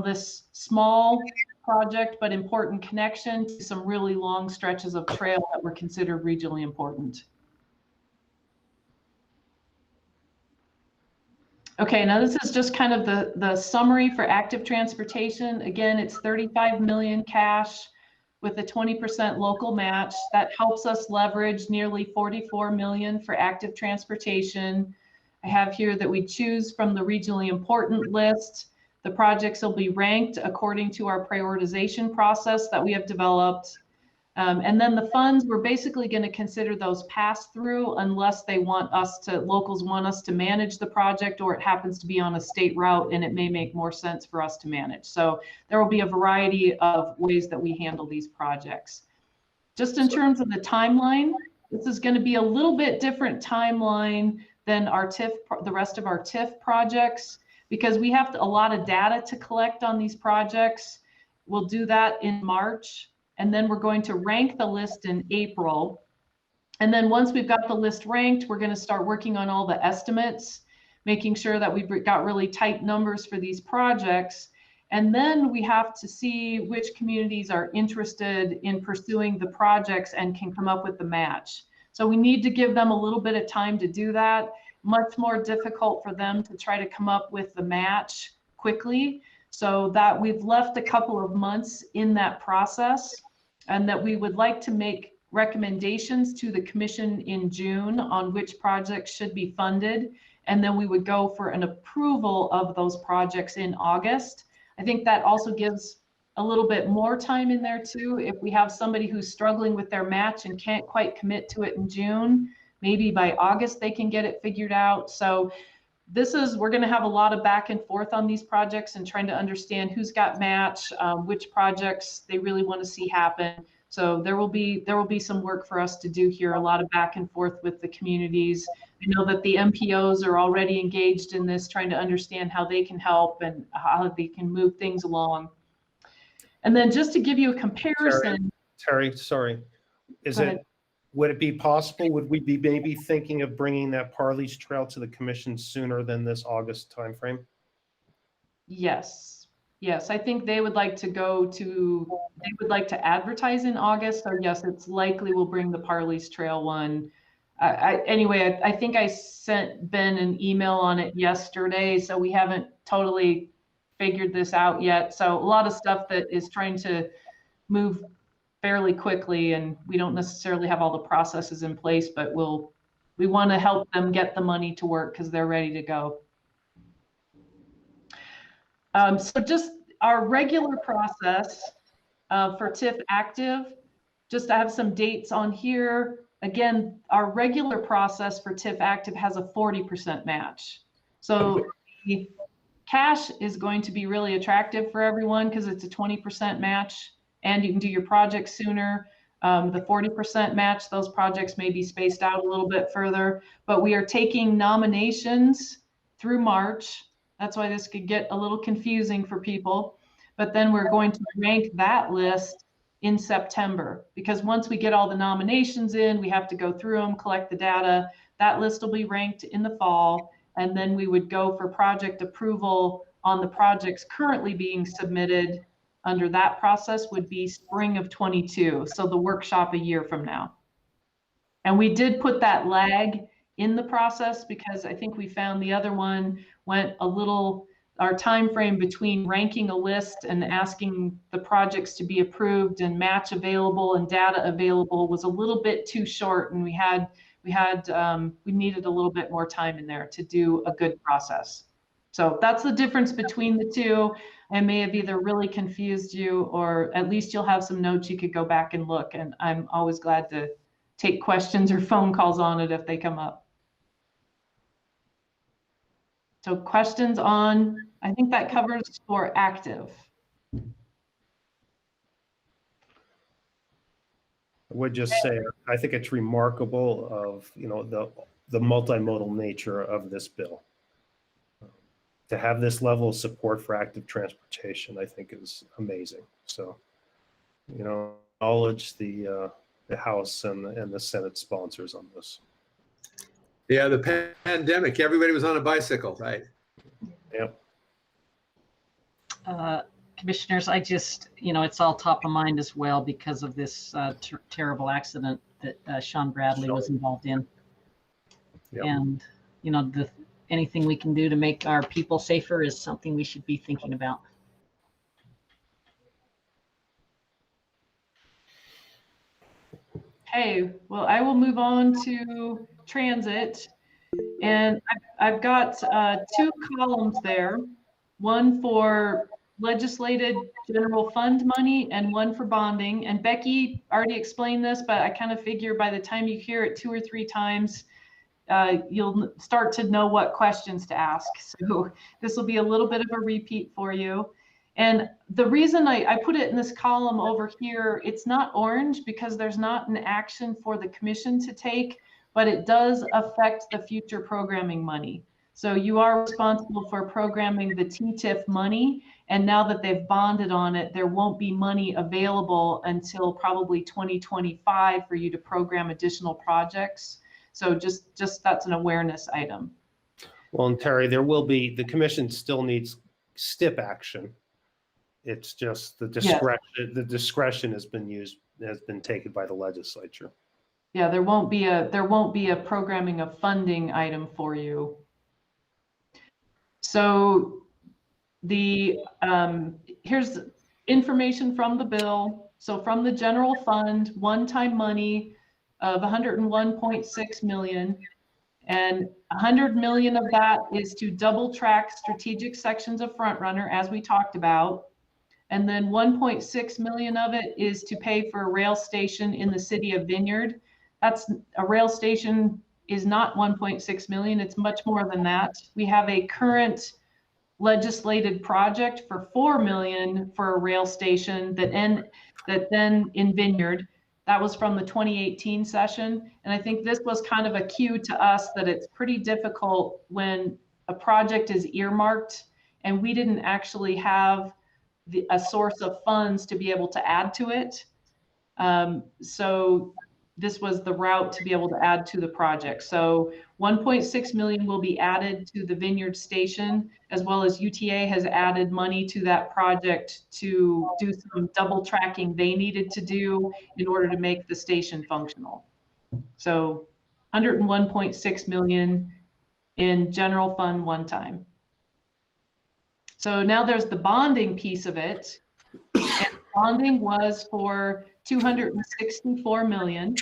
this small project but important connection to some really long stretches of trail that were considered regionally important. Okay, now this is just kind of the summary for active transportation. Again, it's 35 million cash with a 20% local match. That helps us leverage nearly 44 million for active transportation. I have here that we choose from the regionally important list. The projects will be ranked according to our prioritization process that we have developed. And then the funds, we're basically going to consider those pass through unless locals want us to manage the project, or it happens to be on a state route and it may make more sense for us to manage. So there will be a variety of ways that we handle these projects. Just in terms of the timeline, this is going to be a little bit different timeline than the rest of our TIF projects, because we have a lot of data to collect on these projects. We'll do that in March. And then we're going to rank the list in April. And then once we've got the list ranked, we're going to start working on all the estimates, making sure that we've got really tight numbers for these projects. And then we have to see which communities are interested in pursuing the projects and can come up with the match. So we need to give them a little bit of time to do that. much more difficult for them to try to come up with the match quickly. So that we've left a couple of months in that process, and that we would like to make recommendations to the commission in June on which projects should be funded. And then we would go for an approval of those projects in August. I think that also gives a little bit more time in there too. If we have somebody who's struggling with their match and can't quite commit to it in June, maybe by August they can get it figured out. So we're going to have a lot of back and forth on these projects and trying to understand who's got match, which projects they really want to see happen. So there will be some work for us to do here, a lot of back and forth with the communities. I know that the MPOs are already engaged in this, trying to understand how they can help and how they can move things along. And then just to give you a comparison. Terry, sorry. Would it be possible, would we be maybe thinking of bringing that Parley's Trail to the commission sooner than this August timeframe? Yes. Yes, I think they would like to advertise in August. So yes, it's likely we'll bring the Parley's Trail one. Anyway, I think I sent Ben an email on it yesterday, so we haven't totally figured this out yet. So a lot of stuff that is trying to move fairly quickly, and we don't necessarily have all the processes in place, but we want to help them get the money to work because they're ready to go. So just our regular process for TIF active, just to have some dates on here. Again, our regular process for TIF active has a 40% match. So the cash is going to be really attractive for everyone because it's a 20% match and you can do your project sooner. The 40% match, those projects may be spaced out a little bit further, but we are taking nominations through March. That's why this could get a little confusing for people. But then we're going to rank that list in September, because once we get all the nominations in, we have to go through them, collect the data. That list will be ranked in the fall, and then we would go for project approval on the projects currently being submitted under that process would be spring of 22. So the workshop a year from now. And we did put that lag in the process because I think we found the other one went a little, our time frame between ranking a list and asking the projects to be approved and match available and data available was a little bit too short, and we needed a little bit more time in there to do a good process. So that's the difference between the two. I may have either really confused you, or at least you'll have some notes you could go back and look, and I'm always glad to take questions or phone calls on it if they come up. So questions on, I think that covers for active. I would just say, I think it's remarkable of, the multimodal nature of this bill. To have this level of support for active transportation, I think is amazing. So, acknowledge the House and the Senate sponsors on this. Yeah, the pandemic, everybody was on a bicycle, right? Yep. Commissioners, I just, it's all top of mind as well because of this terrible accident that Sean Bradley was involved in. Yep. And, anything we can do to make our people safer is something we should be thinking about. Okay, well, I will move on to transit. And I've got two columns there, one for legislated general fund money and one for bonding. And Becky already explained this, but I kind of figure by the time you hear it 2 or 3 times, you'll start to know what questions to ask. So this will be a little bit of a repeat for you. And the reason I put it in this column over here, it's not orange because there's not an action for the commission to take, but it does affect the future programming money. So you are responsible for programming the TTIF money. And now that they've bonded on it, there won't be money available until probably 2025 for you to program additional projects. So just that's an awareness item. Well, and Terry, the commission still needs STIP action. It's just the discretion, The discretion has been taken by the legislature. Yeah, there won't be a programming of funding item for you. So the here's information from the bill. So from the general fund, one-time money of 101.6 million, and 100 million of that is to double track strategic sections of Front Runner, as we talked about. And then 1.6 million of it is to pay for a rail station in the city of Vineyard. That's a rail station is not 1.6 million, it's much more than that. We have a current legislated project for 4 million for a rail station that then in Vineyard. That was from the 2018 session. And I think this was kind of a cue to us that it's pretty difficult when a project is earmarked and we didn't actually have a source of funds to be able to add to it. So this was the route to be able to add to the project. So 1.6 million will be added to the Vineyard Station, as well as UTA has added money to that project to do some double tracking they needed to do in order to make the station functional. So 101.6 million in general fund one time. So now there's the bonding piece of it. And bonding was for 264 million.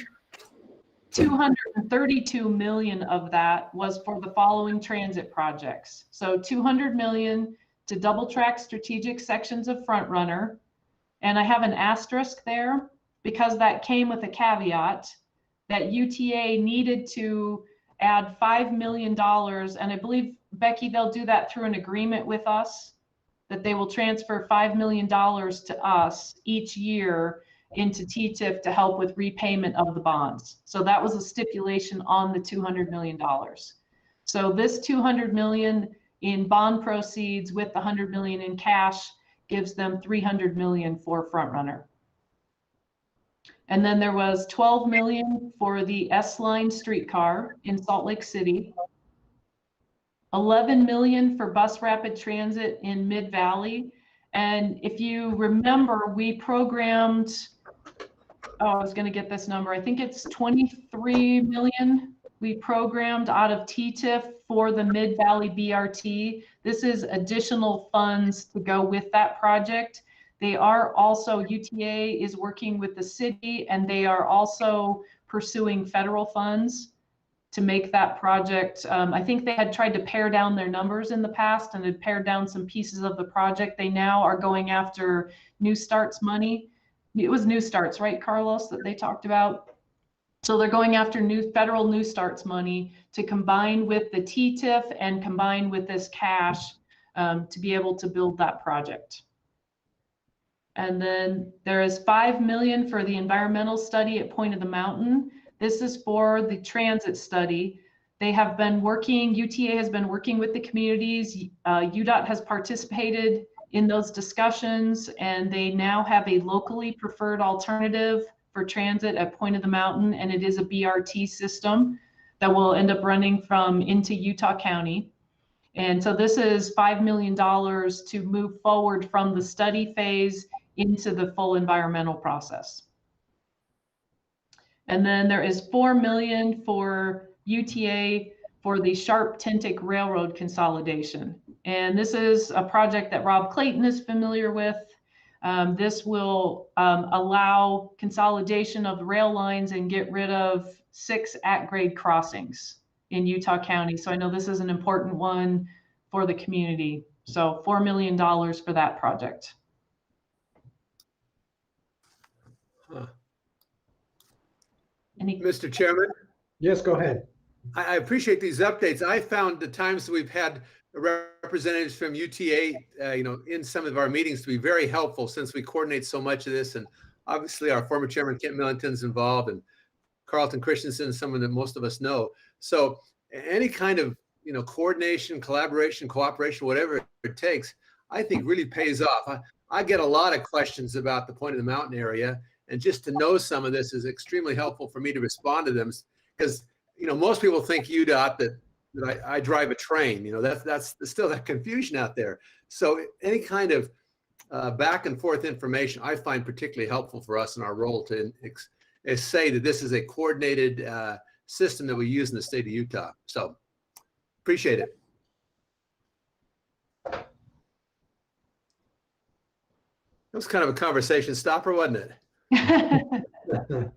232 million of that was for the following transit projects. So 200 million to double track strategic sections of Front Runner. And I have an asterisk there because that came with a caveat that UTA needed to add $5 million. And I believe, Becky, they'll do that through an agreement with us, that they will transfer $5 million to us each year into TTIP to help with repayment of the bonds. So that was a stipulation on the $200 million. So this 200 million in bond proceeds with the 100 million in cash gives them 300 million for Front Runner. And then there was 12 million for the S-Line streetcar in Salt Lake City. 11 million for bus rapid transit in Mid-Valley. And if you remember, we programmed, I was going to get this number. I think it's 23 million we programmed out of TTIF for the Mid-Valley BRT. This is additional funds to go with that project. They are also, UTA is working with the city, and they are also pursuing federal funds to make that project. I think they had tried to pare down their numbers in the past and had pared down some pieces of the project. They now are going after New Starts money. It was New Starts, right, Carlos, that they talked about? So they're going after federal New Starts money to combine with the TTIF and combine with this cash to be able to build that project. And then there is 5 million for the environmental study at Point of the Mountain. This is for the transit study. They have been working, UTA has been working with the communities. UDOT has participated in those discussions, and they now have a locally preferred alternative for transit at Point of the Mountain, and it is a BRT system that will end up running from into Utah County. And so this is $5 million to move forward from the study phase into the full environmental process. And then there is 4 million for UTA for the Sharp-Tintic Railroad consolidation. And this is a project that Rob Clayton is familiar with. This will allow consolidation of the rail lines and get rid of 6 at-grade crossings in Utah County. So I know this is an important one for the community. So $4 million for that project. Huh. Mr. Chairman? Yes, go ahead. I appreciate these updates. I found the times that we've had representatives from UTA, in some of our meetings to be very helpful, since we coordinate so much of this. And obviously our former chairman, Kent Millington's involved, and Carlton Christensen is someone that most of us know. So any kind of, coordination, collaboration, cooperation, whatever it takes, I think really pays off. I get a lot of questions about the Point of the Mountain area, and just to know some of this is extremely helpful for me to respond to them, because most people think UDOT that I drive a train. That's still that confusion out there. So any kind of back and forth information I find particularly helpful for us in our role to say that this is a coordinated system that we use in the state of Utah. So appreciate it. That was kind of a conversation stopper, wasn't it?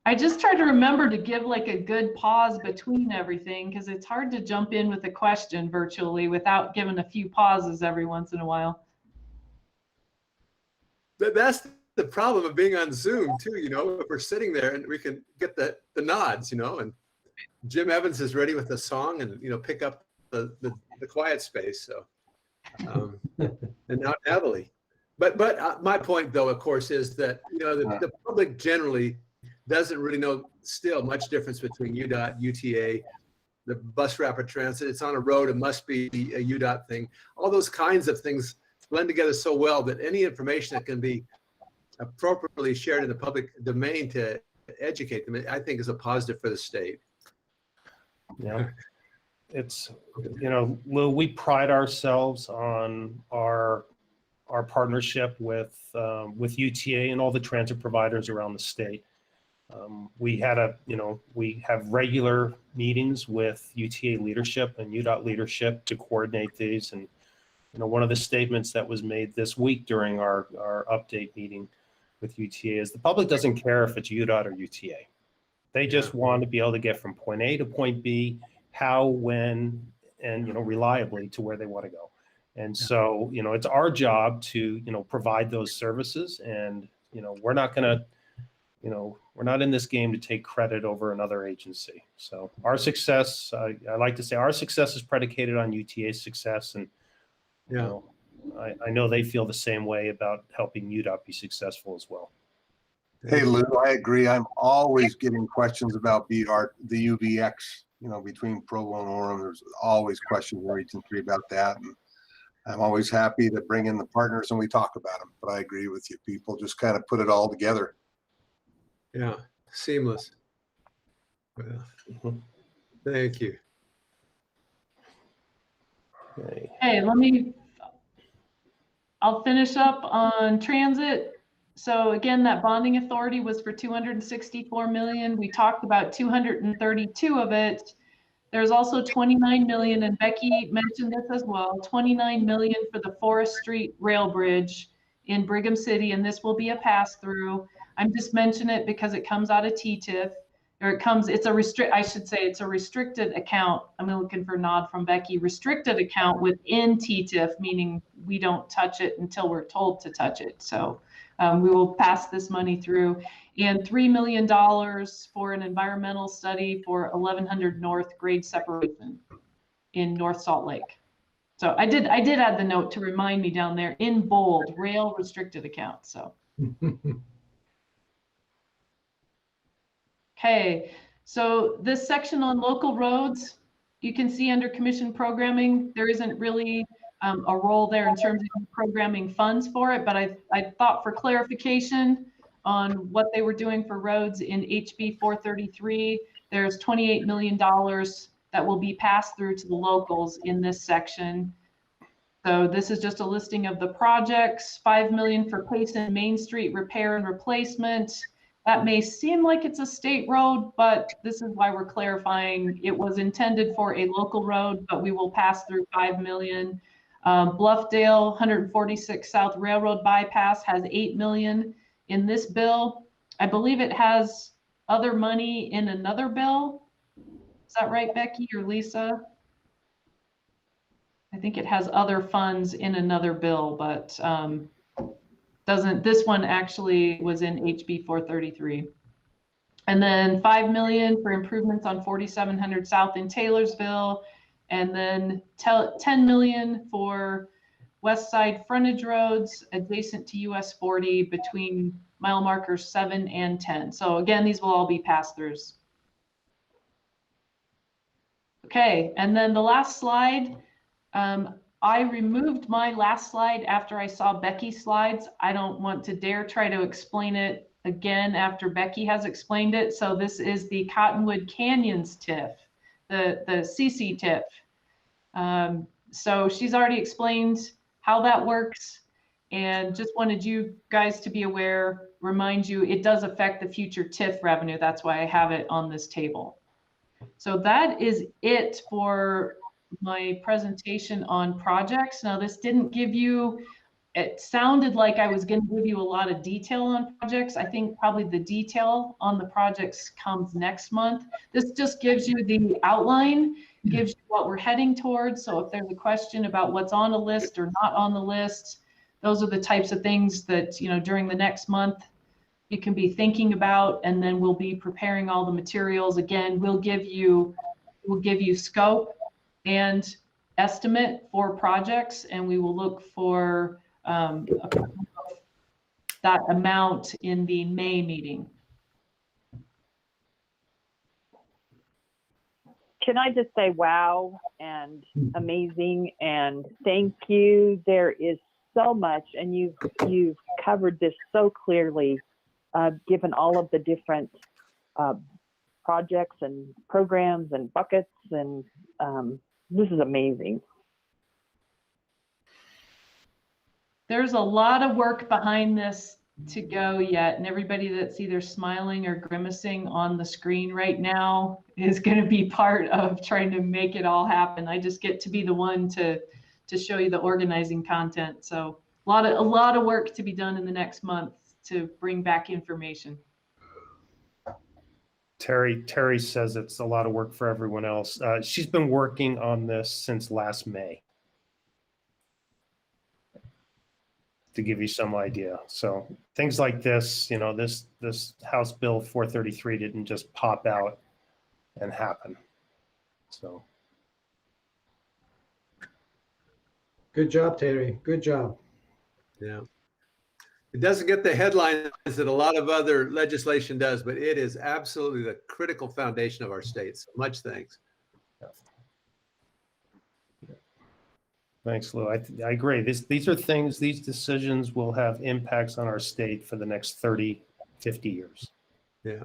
I just try to remember to give like a good pause between everything, because it's hard to jump in with a question virtually without giving a few pauses every once in a while. But that's the problem of being on Zoom too, you know, if we're sitting there and we can get the nods, you know, and Jim Evans is ready with the song and, you know, pick up the quiet space. So, and not Natalie. But my point though, of course, is that, you know, the public generally doesn't really know still much difference between UDOT, UTA, the bus rapid transit. It's on a road, it must be a UDOT thing. All those kinds of things blend together so well that any information that can be appropriately shared in the public domain to educate them, I think is a positive for the state. Yeah, it's, you know, Lou, we pride ourselves on our partnership with UTA and all the transit providers around the state. We have regular meetings with UTA leadership and UDOT leadership to coordinate these. And, you know, one of the statements that was made this week during our update meeting with UTA is the public doesn't care if it's UDOT or UTA. They just want to be able to get from point A to point B, how, when, and, you know, reliably to where they want to go. And so, you know, it's our job to, you know, provide those services. And, you know, we're not going to, you know, we're not in this game to take credit over another agency. So our success, I like to say our success is predicated on UTA's success. And, you know, I know they feel the same way about helping UDOT be successful as well. Hey, Lou, I agree. I'm always getting questions about the UBX, you know, between Provo and Orem. There's always questions in Region 3 about that. And I'm always happy to bring in the partners and we talk about them. But I agree with you. People just kind of put it all together. Yeah, seamless. Well, thank you. Okay. Hey, I'll finish up on transit. So again, that bonding authority was for 264 million. We talked about 232 of it. There's also 29 million, and Becky mentioned this as well, 29 million for the Forest Street Rail Bridge in Brigham City, and this will be a pass-through. I'm just mentioning it because it comes out of TTIF, or it's a restricted account. I'm looking for a nod from Becky. Restricted account within TTIF, meaning we don't touch it until we're told to touch it. So we will pass this money through. And $3 million for an environmental study for 1100 North grade separation in North Salt Lake. So I did add the note to remind me down there in bold, rail restricted account. So. Okay, so this section on local roads, you can see under commission programming, there isn't really a role there in terms of programming funds for it, but I thought for clarification on what they were doing for roads in HB 433, there's $28 million that will be passed through to the locals in this section. So this is just a listing of the projects, $5 million for Payson Main Street repair and replacement. That may seem like it's a state road, but this is why we're clarifying. It was intended for a local road, but we will pass through $5 million. Bluffdale 146 South Railroad Bypass has $8 million in this bill. I believe it has other money in another bill. Is that right, Becky or Lisa? I think it has other funds in another bill, but this one actually was in HB 433. And then $5 million for improvements on 4700 South in Taylorsville, and then $10 million for west side frontage roads adjacent to US 40 between mile markers 7 and 10. So again, these will all be pass-throughs. Okay, and then the last slide. I removed my last slide after I saw Becky's slides. I don't want to dare try to explain it again after Becky has explained it. So this is the Cottonwood Canyons TIF, the CC TIF. So she's already explained how that works, and just wanted you guys to be aware remind you, it does affect the future TIF revenue. That's why I have it on this table. So that is it for my presentation on projects. Now, this didn't give you, it sounded like I was going to give you a lot of detail on projects. I think probably the detail on the projects comes next month. This just gives you the outline, gives you what we're heading towards. So if there's a question about what's on a list or not on the list, those are the types of things that, you know, during the next month you can be thinking about, and then we'll be preparing all the materials. Again, we'll give you scope and estimate for projects, and we will look for that amount in the May meeting. Can I just say wow and amazing and thank you. There is so much, and you've covered this so clearly, given all of the different projects and programs and buckets, and this is amazing. There's a lot of work behind this to go yet, and everybody that's either smiling or grimacing on the screen right now is going to be part of trying to make it all happen. I just get to be the one to show you the organizing content. So a lot of work to be done in the next month to bring back information. Terry says it's a lot of work for everyone else. She's been working on this since last May, to give you some idea. So things like this, you know, this House Bill 433 didn't just pop out and happen. So. Good job, Terry. Good job. Yeah. It doesn't get the headlines that a lot of other legislation does, but it is absolutely the critical foundation of our state. So much thanks. Thanks, Lou. I agree. These are things, these decisions will have impacts on our state for the next 30, 50 years. Yeah.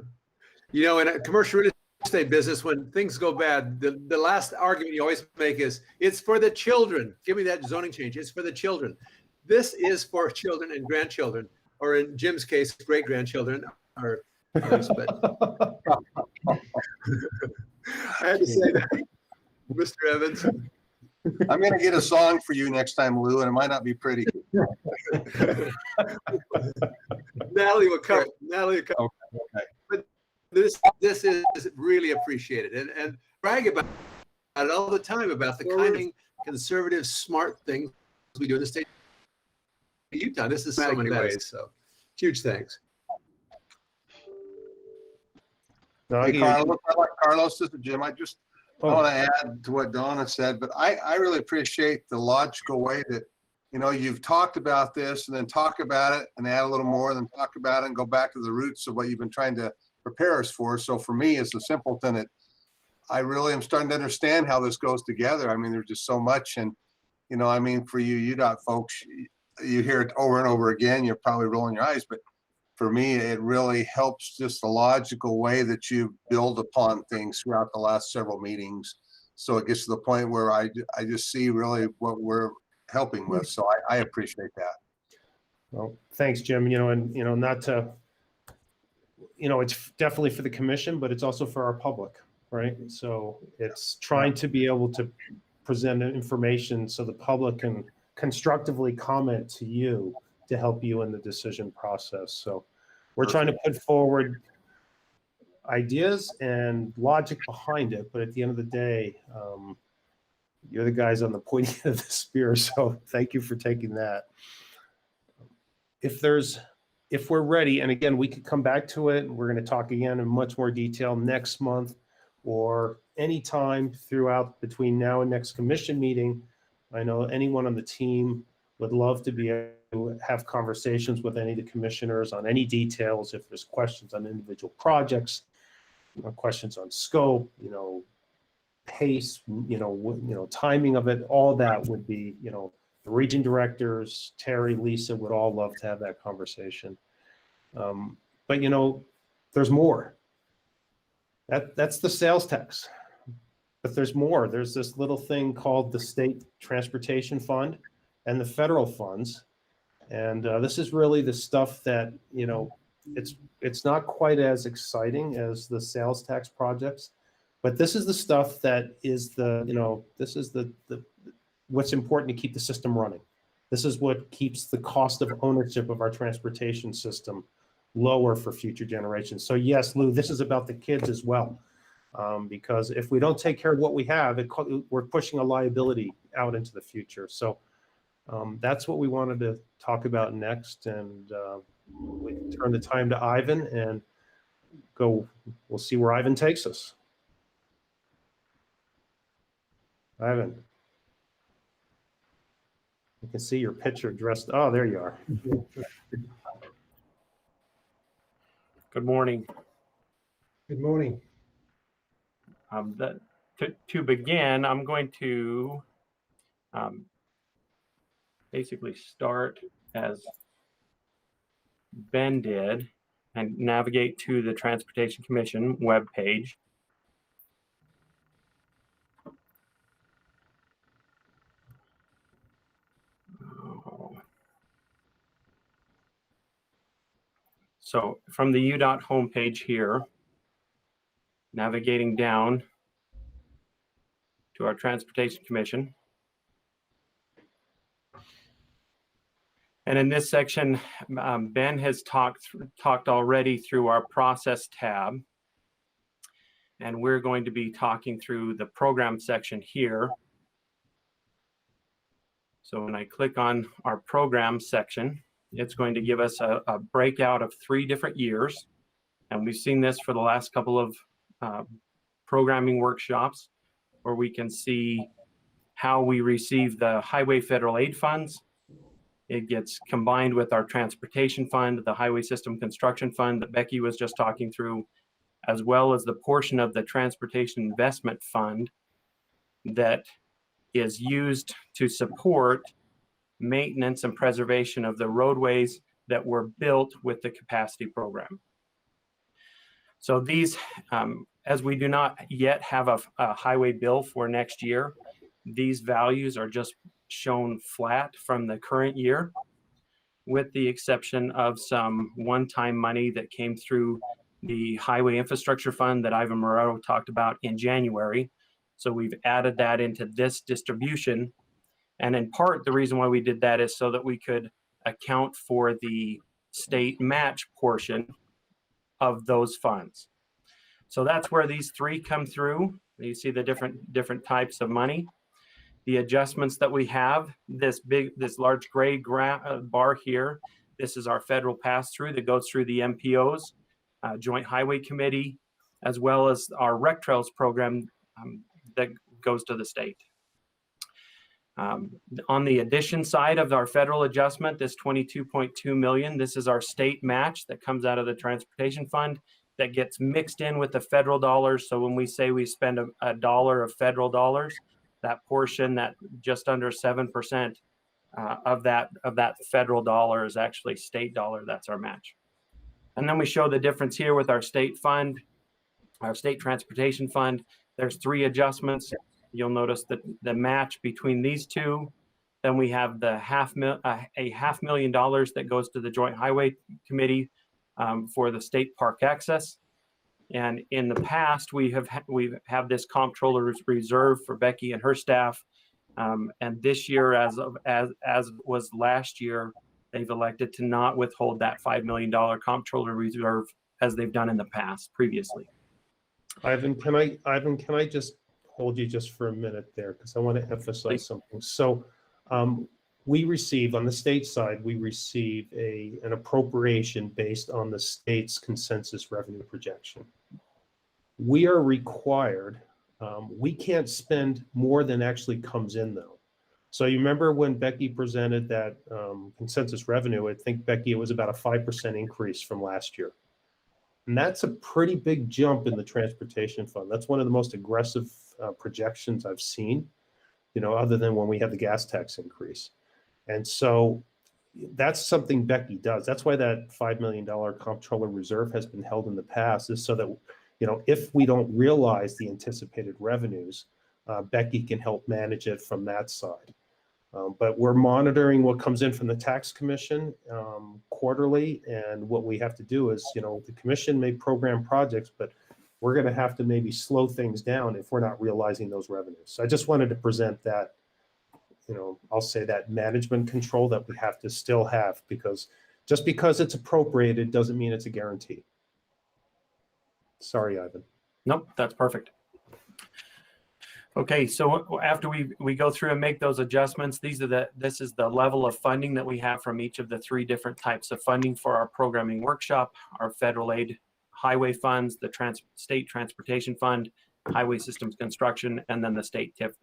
You know, in a commercial real estate business, when things go bad, the last argument you always make is, it's for the children. Give me that zoning change. It's for the children. This is for children and grandchildren, or in Jim's case, great-grandchildren, or others, but I had to say that, Mr. Evans. I'm going to get a song for you next time, Lou, and it might not be pretty. Natalie will cover. Natalie will cover. Okay. But this is really appreciated, and brag about it all the time, about the kind of conservative, smart things we do in the state of Utah. This is so many ways. So huge thanks. Hey, Carlos, I like Carlos. This is Jim. I want to add to what Donna said, but I really appreciate the logical way that, you know, you've talked about this and then talk about it and add a little more, and then talk about it and go back to the roots of what you've been trying to prepare us for. So for me, as a simpleton, I really am starting to understand how this goes together. I mean, there's just so much. And, you know, I mean, for you UDOT folks, you hear it over and over again, you're probably rolling your eyes, but for me, it really helps just the logical way that you build upon things throughout the last several meetings. So it gets to the point where I just see really what we're helping with. So I appreciate that. Well, thanks, Jim. You know, and, you know, not to, you know, it's definitely for the commission, but it's also for our public, right? So it's trying to be able to present information so the public can constructively comment to you to help you in the decision process. So we're trying to put forward ideas and logic behind it, but at the end of the day, you're the guys on the pointy end of the spear. So thank you for taking that. If we're ready, and again, we could come back to it, and we're going to talk again in much more detail next month or anytime throughout between now and next commission meeting. I know anyone on the team would love to be able to have conversations with any of the commissioners on any details. If there's questions on individual projects, you know, questions on scope, you know, pace, you know, timing of it, all that would be, you know, the region directors, Terry, Lisa would all love to have that conversation. But, you know, there's more. That's the sales tax. But there's more. There's this little thing called the State Transportation Fund and the federal funds. And this is really the stuff that, you know, it's not quite as exciting as the sales tax projects, but this is the stuff that is this is the what's important to keep the system running. This is what keeps the cost of ownership of our transportation system lower for future generations. So yes, Lou, this is about the kids as well. Because if we don't take care of what we have, we're pushing a liability out into the future. So that's what we wanted to talk about next. And we can turn the time to Ivan and we'll see where Ivan takes us. Ivan. You can see your picture dressed. Oh, there you are. Good morning. Good morning. To begin, I'm going to basically start as Ben did and navigate to the Transportation Commission webpage. So from the UDOT homepage here, navigating down to our Transportation Commission. And in this section, Ben has talked already through our process tab. And we're going to be talking through the program section here. So when I click on our program section, it's going to give us a breakout of 3 different years. And we've seen this for the last couple of programming workshops, where we can see how we receive the highway federal aid funds. It gets combined with our transportation fund, the highway system construction fund that Becky was just talking through, as well as the portion of the transportation investment fund that is used to support maintenance and preservation of the roadways that were built with the capacity program. So these, as we do not yet have a highway bill for next year, these values are just shown flat from the current year, with the exception of some one-time money that came through the Highway Infrastructure Fund that Ivan Morero talked about in January. So we've added that into this distribution. And in part, the reason why we did that is so that we could account for the state match portion of those funds. So that's where these 3 come through. You see the different types of money. The adjustments that we have, this large gray bar here, this is our federal pass-through that goes through the MPOs, Joint Highway Committee, as well as our Rec Trails program that goes to the state. On the addition side of our federal adjustment, this 22.2 million, this is our state match that comes out of the transportation fund that gets mixed in with the federal dollars. So when we say we spend a dollar of federal dollars, that portion, that just under 7% of that federal dollar is actually state dollar. That's our match. And then we show the difference here with our state fund, our state transportation fund. There's 3 adjustments. You'll notice that the match between these 2. Then we have the $500,000 that goes to the Joint Highway Committee for the state park access. And in the past, we have this comptroller's reserve for Becky and her staff. And this year, as was last year, they've elected to not withhold that $5 million comptroller reserve as they've done in the past previously. Ivan, can I just hold you just for a minute there, because I want to emphasize something. So we receive, on the state side, we receive an appropriation based on the state's consensus revenue projection. We are required, we can't spend more than actually comes in though. So you remember when Becky presented that consensus revenue, I think, Becky, it was about a 5% increase from last year. And that's a pretty big jump in the transportation fund. That's one of the most aggressive projections I've seen, other than when we had the gas tax increase. And so that's something Becky does. That's why that $5 million comptroller reserve has been held in the past, is so that, if we don't realize the anticipated revenues, Becky can help manage it from that side. But we're monitoring what comes in from the tax commission quarterly, and what we have to do is, the commission may program projects, but we're going to have to maybe slow things down if we're not realizing those revenues. So I just wanted to present that, I'll say that management control that we have to still have, because just because it's appropriated doesn't mean it's a guarantee. Sorry, Ivan. Nope, that's perfect. Okay, so after we go through and make those adjustments, this is the level of funding that we have from each of the 3 different types of funding for our programming workshop: our federal aid highway funds, the state transportation fund, highway systems construction, and then the state TIP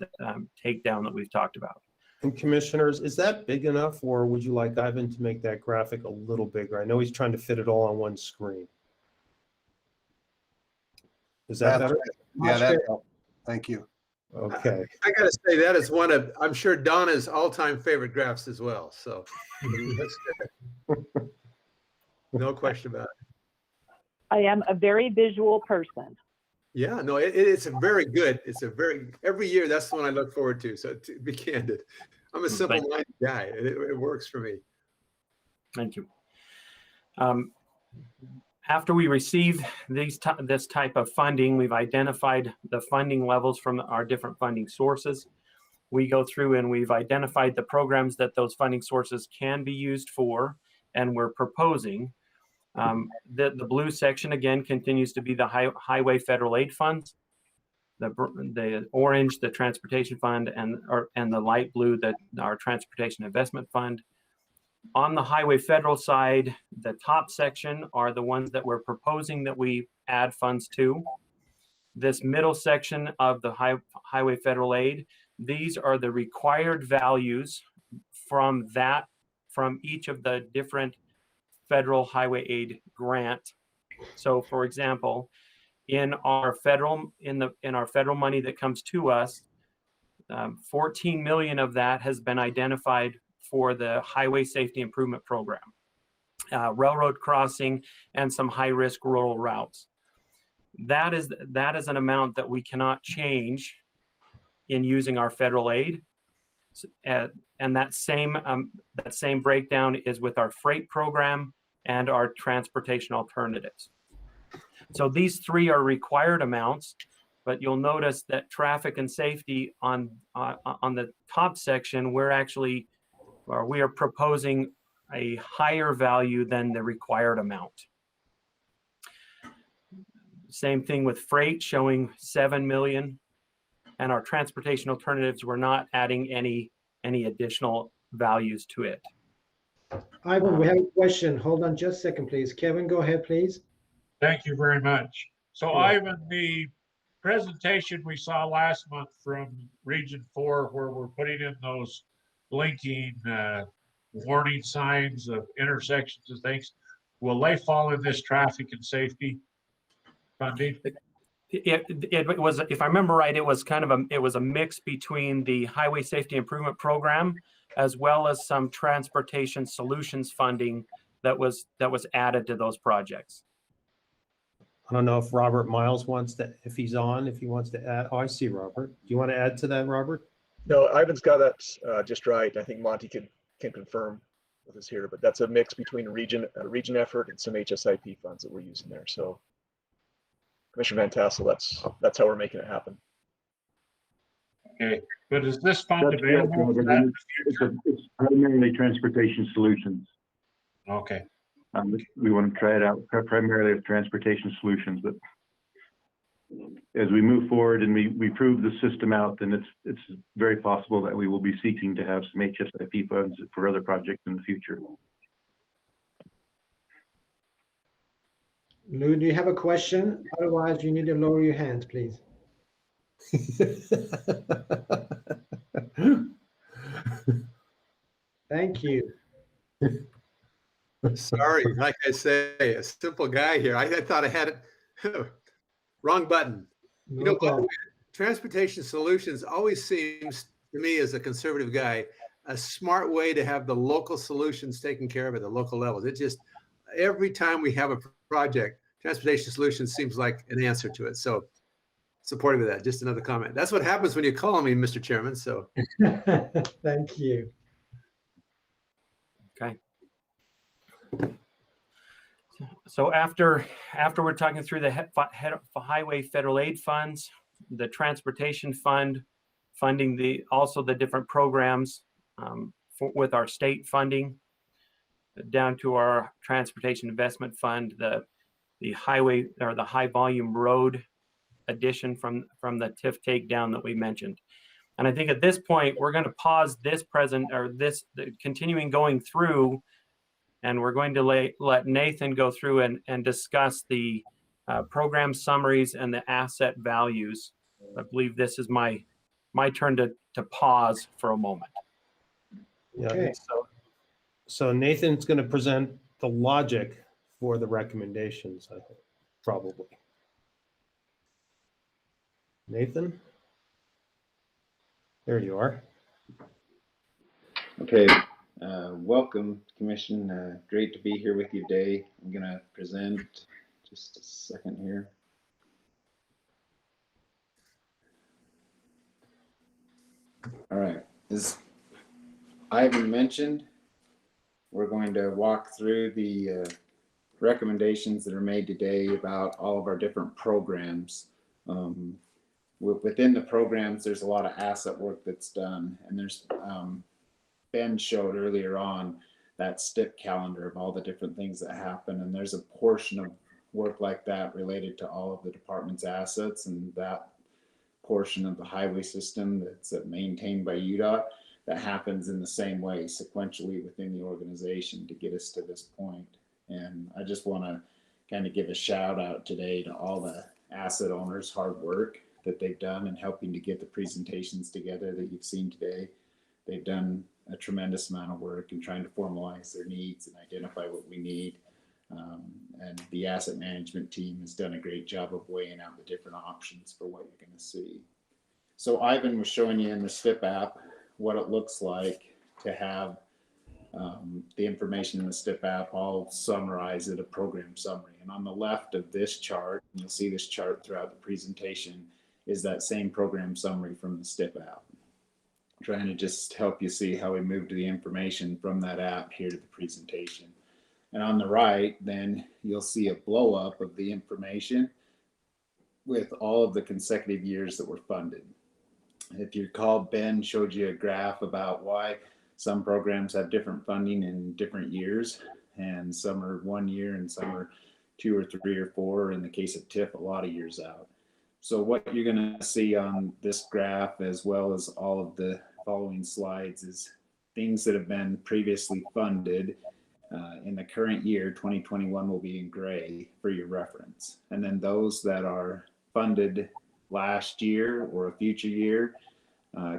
takedown that we've talked about. And commissioners, is that big enough, or would you like Ivan to make that graphic a little bigger? I know he's trying to fit it all on one screen. Is that better? Yeah, that helped. Thank you. Okay. I got to say that is one of, I'm sure, Donna's all-time favorite graphs as well. So no question about it. I am a very visual person. Yeah, no, it's a very good. Every year that's the one I look forward to. So to be candid, I'm a simple-minded guy. It works for me. Thank you. After we receive this type of funding, we've identified the funding levels from our different funding sources. We go through and we've identified the programs that those funding sources can be used for, and we're proposing. The blue section, again, continues to be the highway federal aid funds. The orange, the transportation fund, and the light blue, our transportation investment fund. On the highway federal side, the top section are the ones that we're proposing that we add funds to. This middle section of the highway federal aid, these are the required values from each of the different federal highway aid grant. So for example, in our federal money that comes to us, 14 million of that has been identified for the highway safety improvement program, railroad crossing, and some high-risk rural routes. That is an amount that we cannot change in using our federal aid. And that same breakdown is with our freight program and our transportation alternatives. So these 3 are required amounts, but you'll notice that traffic and safety on the top section, we are proposing a higher value than the required amount. Same thing with freight, showing 7 million, and our transportation alternatives, we're not adding any additional values to it. Ivan, we have a question. Hold on just a second, please. Kevin, go ahead, please. Thank you very much. So Sure. Ivan, the presentation we saw last month from Region 4, where we're putting in those blinking warning signs of intersections and things, will they fall in this traffic and safety funding? It was, if I remember right, it was a mix between the highway safety improvement program as well as some transportation solutions funding that was added to those projects. I don't know if Robert Miles wants to, if he wants to add. Oh, I see Robert. Do you want to add to that, Robert? No, Ivan's got that just right. I think Monty can confirm with us here, but that's a mix between a region effort and some HSIP funds that we're using there. So Commissioner Van Tassel, that's how we're making it happen. Okay, but is this fund available for that in the future? It's primarily transportation solutions. Okay. We want to try it out primarily as transportation solutions, but as we move forward and we prove the system out, then it's very possible that we will be seeking to have some HSIP funds for other projects in the future. Lou, do you have a question? Otherwise, you need to lower your hand, please. Thank you. Sorry, like I say, a simple guy here. I thought I had it. Wrong button. No problem. Transportation solutions always seems to me, as a conservative guy, a smart way to have the local solutions taken care of at the local levels. It just, every time we have a project, transportation solutions seems like an answer to it. So supportive of that. Just another comment. That's what happens when you call me, Mr. Chairman. So Thank you. Okay. So after we're talking through the highway federal aid funds, the transportation fund, funding also the different programs with our state funding, down to our transportation investment fund, the highway or the high volume road addition from the TIF takedown that we mentioned. And I think at this point we're going to pause this continuing going through, and we're going to let Nathan go through and discuss the program summaries and the asset values. I believe this is my turn to pause for a moment. Okay. So Nathan's going to present the logic for the recommendations, I think, probably. Nathan? There you are. Okay, welcome, Commission. Great to be here with you today. I'm going to present just a second here. All right, as Ivan mentioned, we're going to walk through the recommendations that are made today about all of our different programs. Within the programs, there's a lot of asset work that's done, and there's Ben showed earlier on that STIP calendar of all the different things that happen, and there's a portion of work like that related to all of the department's assets, and that portion of the highway system that's maintained by UDOT that happens in the same way sequentially within the organization to get us to this point. And I just want to kind of give a shout out today to all the asset owners' hard work that they've done in helping to get the presentations together that you've seen today. They've done a tremendous amount of work in trying to formalize their needs and identify what we need. And the asset management team has done a great job of weighing out the different options for what you're going to see. So Ivan was showing you in the STIP app what it looks like to have the information in the STIP app all summarized in a program summary. And on the left of this chart, and you'll see this chart throughout the presentation, is that same program summary from the STIP app. I'm trying to just help you see how we moved the information from that app here to the presentation. And on the right, then you'll see a blow up of the information with all of the consecutive years that were funded. If you recall, Ben showed you a graph about why some programs have different funding in different years, and some are 1 year and some are 2 or 3 or 4. In the case of TIF, a lot of years out. So what you're going to see on this graph, as well as all of the following slides, is things that have been previously funded in the current year. 2021 will be in gray for your reference. And then those that are funded last year or a future year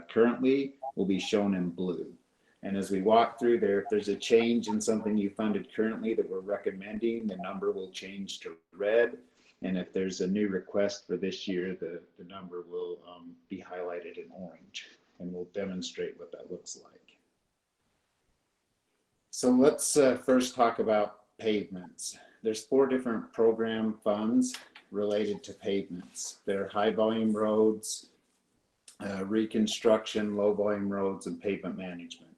currently will be shown in blue. And as we walk through there, if there's a change in something you funded currently that we're recommending, the number will change to red. And if there's a new request for this year, the number will be highlighted in orange, and we'll demonstrate what that looks like. So let's first talk about pavements. There's 4 different program funds related to pavements. They're high volume roads, reconstruction, low volume roads, and pavement management.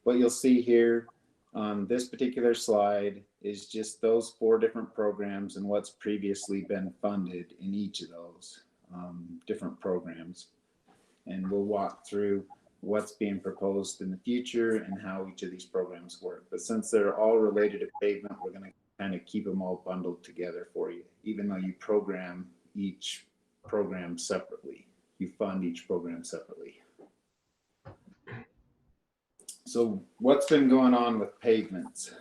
What you'll see here on this particular slide is just those 4 different programs and what's previously been funded in each of those different programs. And we'll walk through what's being proposed in the future and how each of these programs work. But since they're all related to pavement, we're going to kind of keep them all bundled together for you, even though you program each program separately. You fund each program separately. So what's been going on with pavements?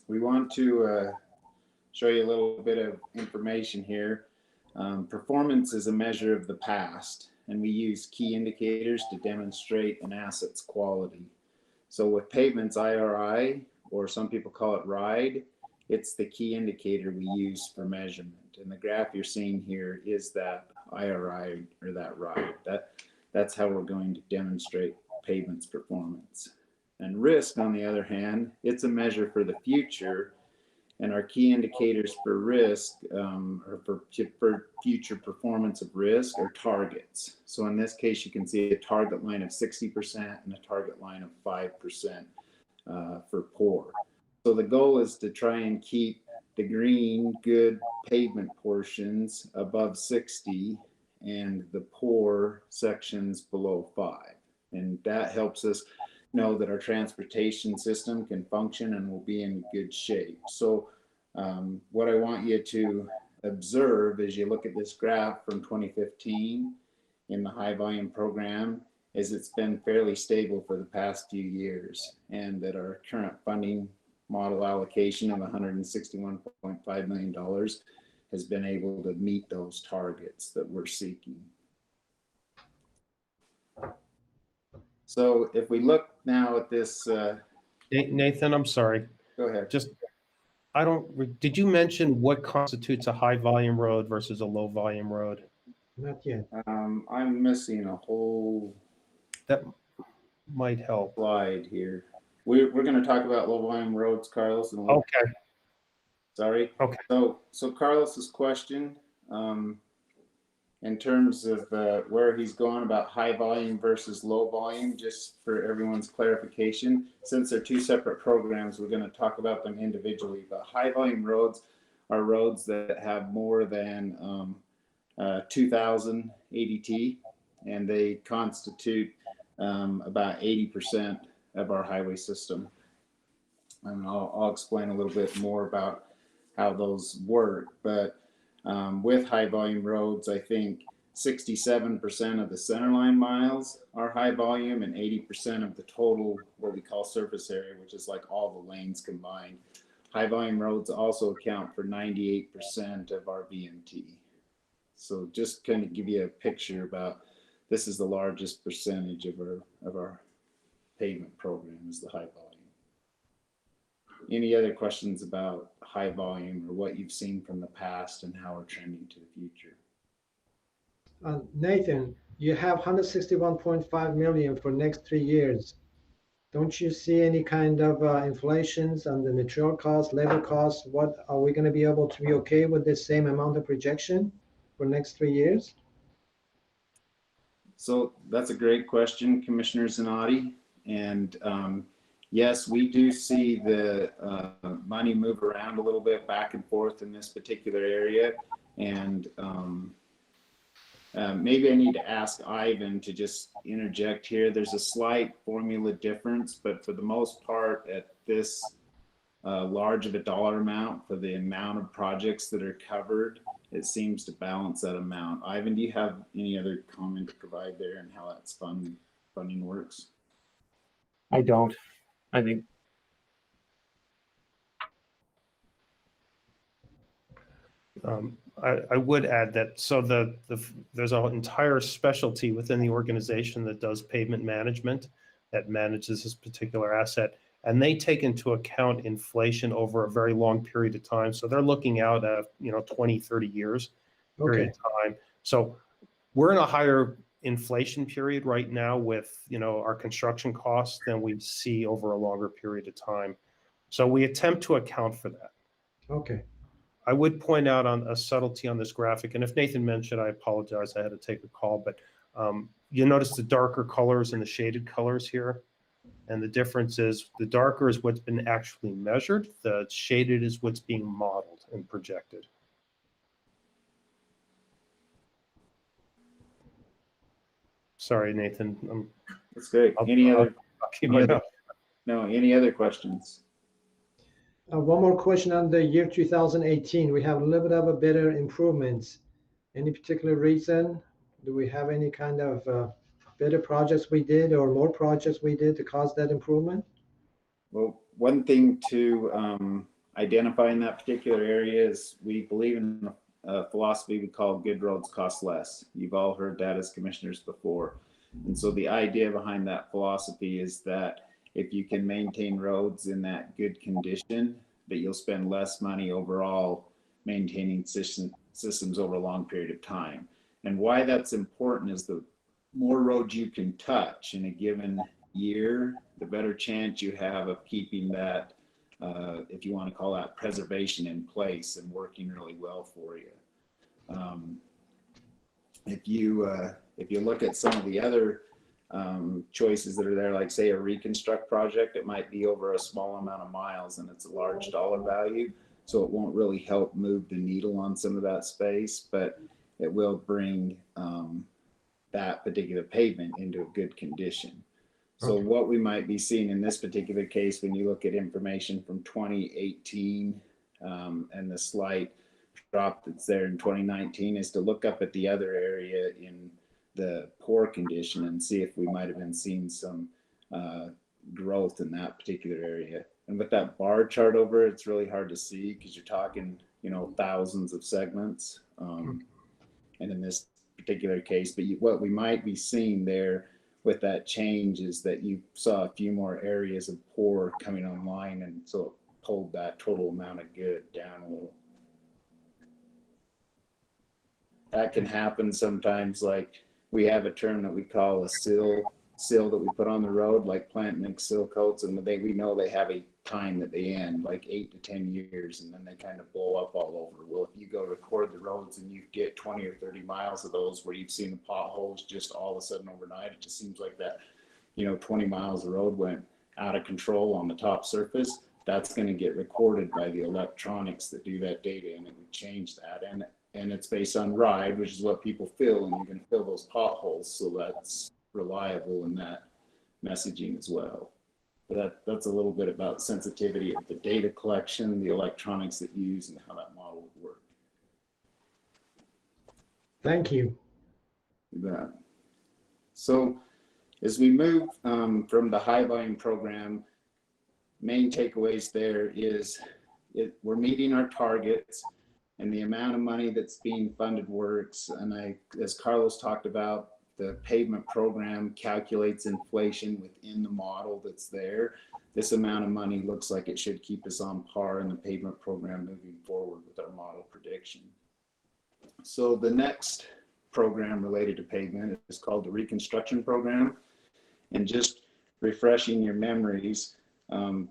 We want to show you a little bit of information here. Performance is a measure of the past, and we use key indicators to demonstrate an asset's quality. So with pavements, IRI, or some people call it RIDE, it's the key indicator we use for measurement. And the graph you're seeing here is that IRI, or that RIDE. That's how we're going to demonstrate pavement's performance. And risk, on the other hand, it's a measure for the future, And our key indicators for risk, or for future performance of risk, are targets. So in this case, you can see a target line of 60% and a target line of 5% for poor. So the goal is to try and keep the green, good pavement portions above 60 and the poor sections below 5. And that helps us know that our transportation system can function and will be in good shape. So what I want you to observe as you look at this graph from 2015 in the high volume program is it's been fairly stable for the past few years, and that our current funding model allocation of $161.5 million has been able to meet those targets that we're seeking. So if we look now at this, Nathan, I'm sorry. go ahead. Did you mention what constitutes a high volume road versus a low volume road? Not yet. I'm missing a whole That might help. slide here. We're going to talk about low volume roads, Carlos. And Okay. Sorry. Okay. So Carlos's question, in terms of where he's going about high volume versus low volume, just for everyone's clarification, since they're two separate programs, we're going to talk about them individually. But high volume roads are roads that have more than 2,000 ADT, and they constitute about 80% of our highway system. And I'll explain a little bit more about how those work. But with high volume roads, I think 67% of the centerline miles are high volume and 80% of the total, what we call surface area, which is like all the lanes combined. High volume roads also account for 98% of our VMT. So just kind of give you a picture about, this is the largest percentage of our pavement program is the high volume. Any other questions about high volume or what you've seen from the past and how we're trending to the future? Nathan, you have 161.5 million for next 3 years. Don't you see any kind of inflations on the material costs, labor costs? What are we going to be able to be okay with the same amount of projection for next 3 years? So that's a great question, Commissioner Zanotti. And yes, we do see the money move around a little bit back and forth in this particular area. And maybe I need to ask Ivan to just interject here. There's a slight formula difference, but for the most part, at this large of a dollar amount for the amount of projects that are covered, it seems to balance that amount. Ivan, do you have any other comment to provide there and how that's funding works? I don't. I think I would add that, so there's an entire specialty within the organization that does pavement management, that manages this particular asset, and they take into account inflation over a very long period of time. So they're looking out at 20, 30 years period of time. So we're in a higher inflation period right now with our construction costs than we see over a longer period of time. So we attempt to account for that. Okay. I would point out on a subtlety on this graphic, and if Nathan mentioned, I apologize, I had to take a call, but you notice the darker colors and the shaded colors here. And the difference is the darker is what's been actually measured, the shaded is what's being modeled and projected. Sorry, Nathan. That's great. Any other questions? One more question on the year 2018. We have a little bit of a better improvements. Any particular reason? Do we have any kind of better projects we did or more projects we did to cause that improvement? Well, one thing to identify in that particular area is we believe in a philosophy we call good roads cost less. You've all heard that as commissioners before. And so the idea behind that philosophy is that if you can maintain roads in that good condition, that you'll spend less money overall maintaining systems over a long period of time. And why that's important is the more roads you can touch in a given year, the better chance you have of keeping that if you want to call that preservation, in place and working really well for you. If you look at some of the other choices that are there, like say a reconstruct project, it might be over a small amount of miles and it's a large dollar value, so it won't really help move the needle on some of that space, but it will bring that particular pavement into a good condition. So what we might be seeing in this particular case, when you look at information from 2018 and the slight drop that's there in 2019, is to look up at the other area in the poor condition and see if we might have been seeing some growth in that particular area. And with that bar chart over, it's really hard to see because you're talking, you know, thousands of segments. And in this particular case, but what we might be seeing there with that change is that you saw a few more areas of poor coming online, and so it pulled that total amount of good down a little. That can happen sometimes. Like we have a term that we call a sill that we put on the road, like plant mix sill coats, and we know they have a time that they end, like 8 to 10 years, and then they kind of blow up all over. Well, if you go record the roads and you get 20 or 30 miles of those where you've seen the potholes just all of a sudden overnight, it just seems like that, you know, 20 miles of road went out of control on the top surface. That's going to get recorded by the electronics that do that data, and it would change that. And it's based on ride, which is what people fill, and you can fill those potholes, so that's reliable in that messaging as well. But that's a little bit about sensitivity of the data collection, the electronics that you use, and how that model would work. Thank you. Yeah. So as we move from the high volume program, main takeaways there is we're meeting our targets, and the amount of money that's being funded works. And as Carlos talked about, the pavement program calculates inflation within the model that's there. This amount of money looks like it should keep us on par in the pavement program moving forward with our model prediction. So the next program related to pavement is called the reconstruction program. And just refreshing your memories,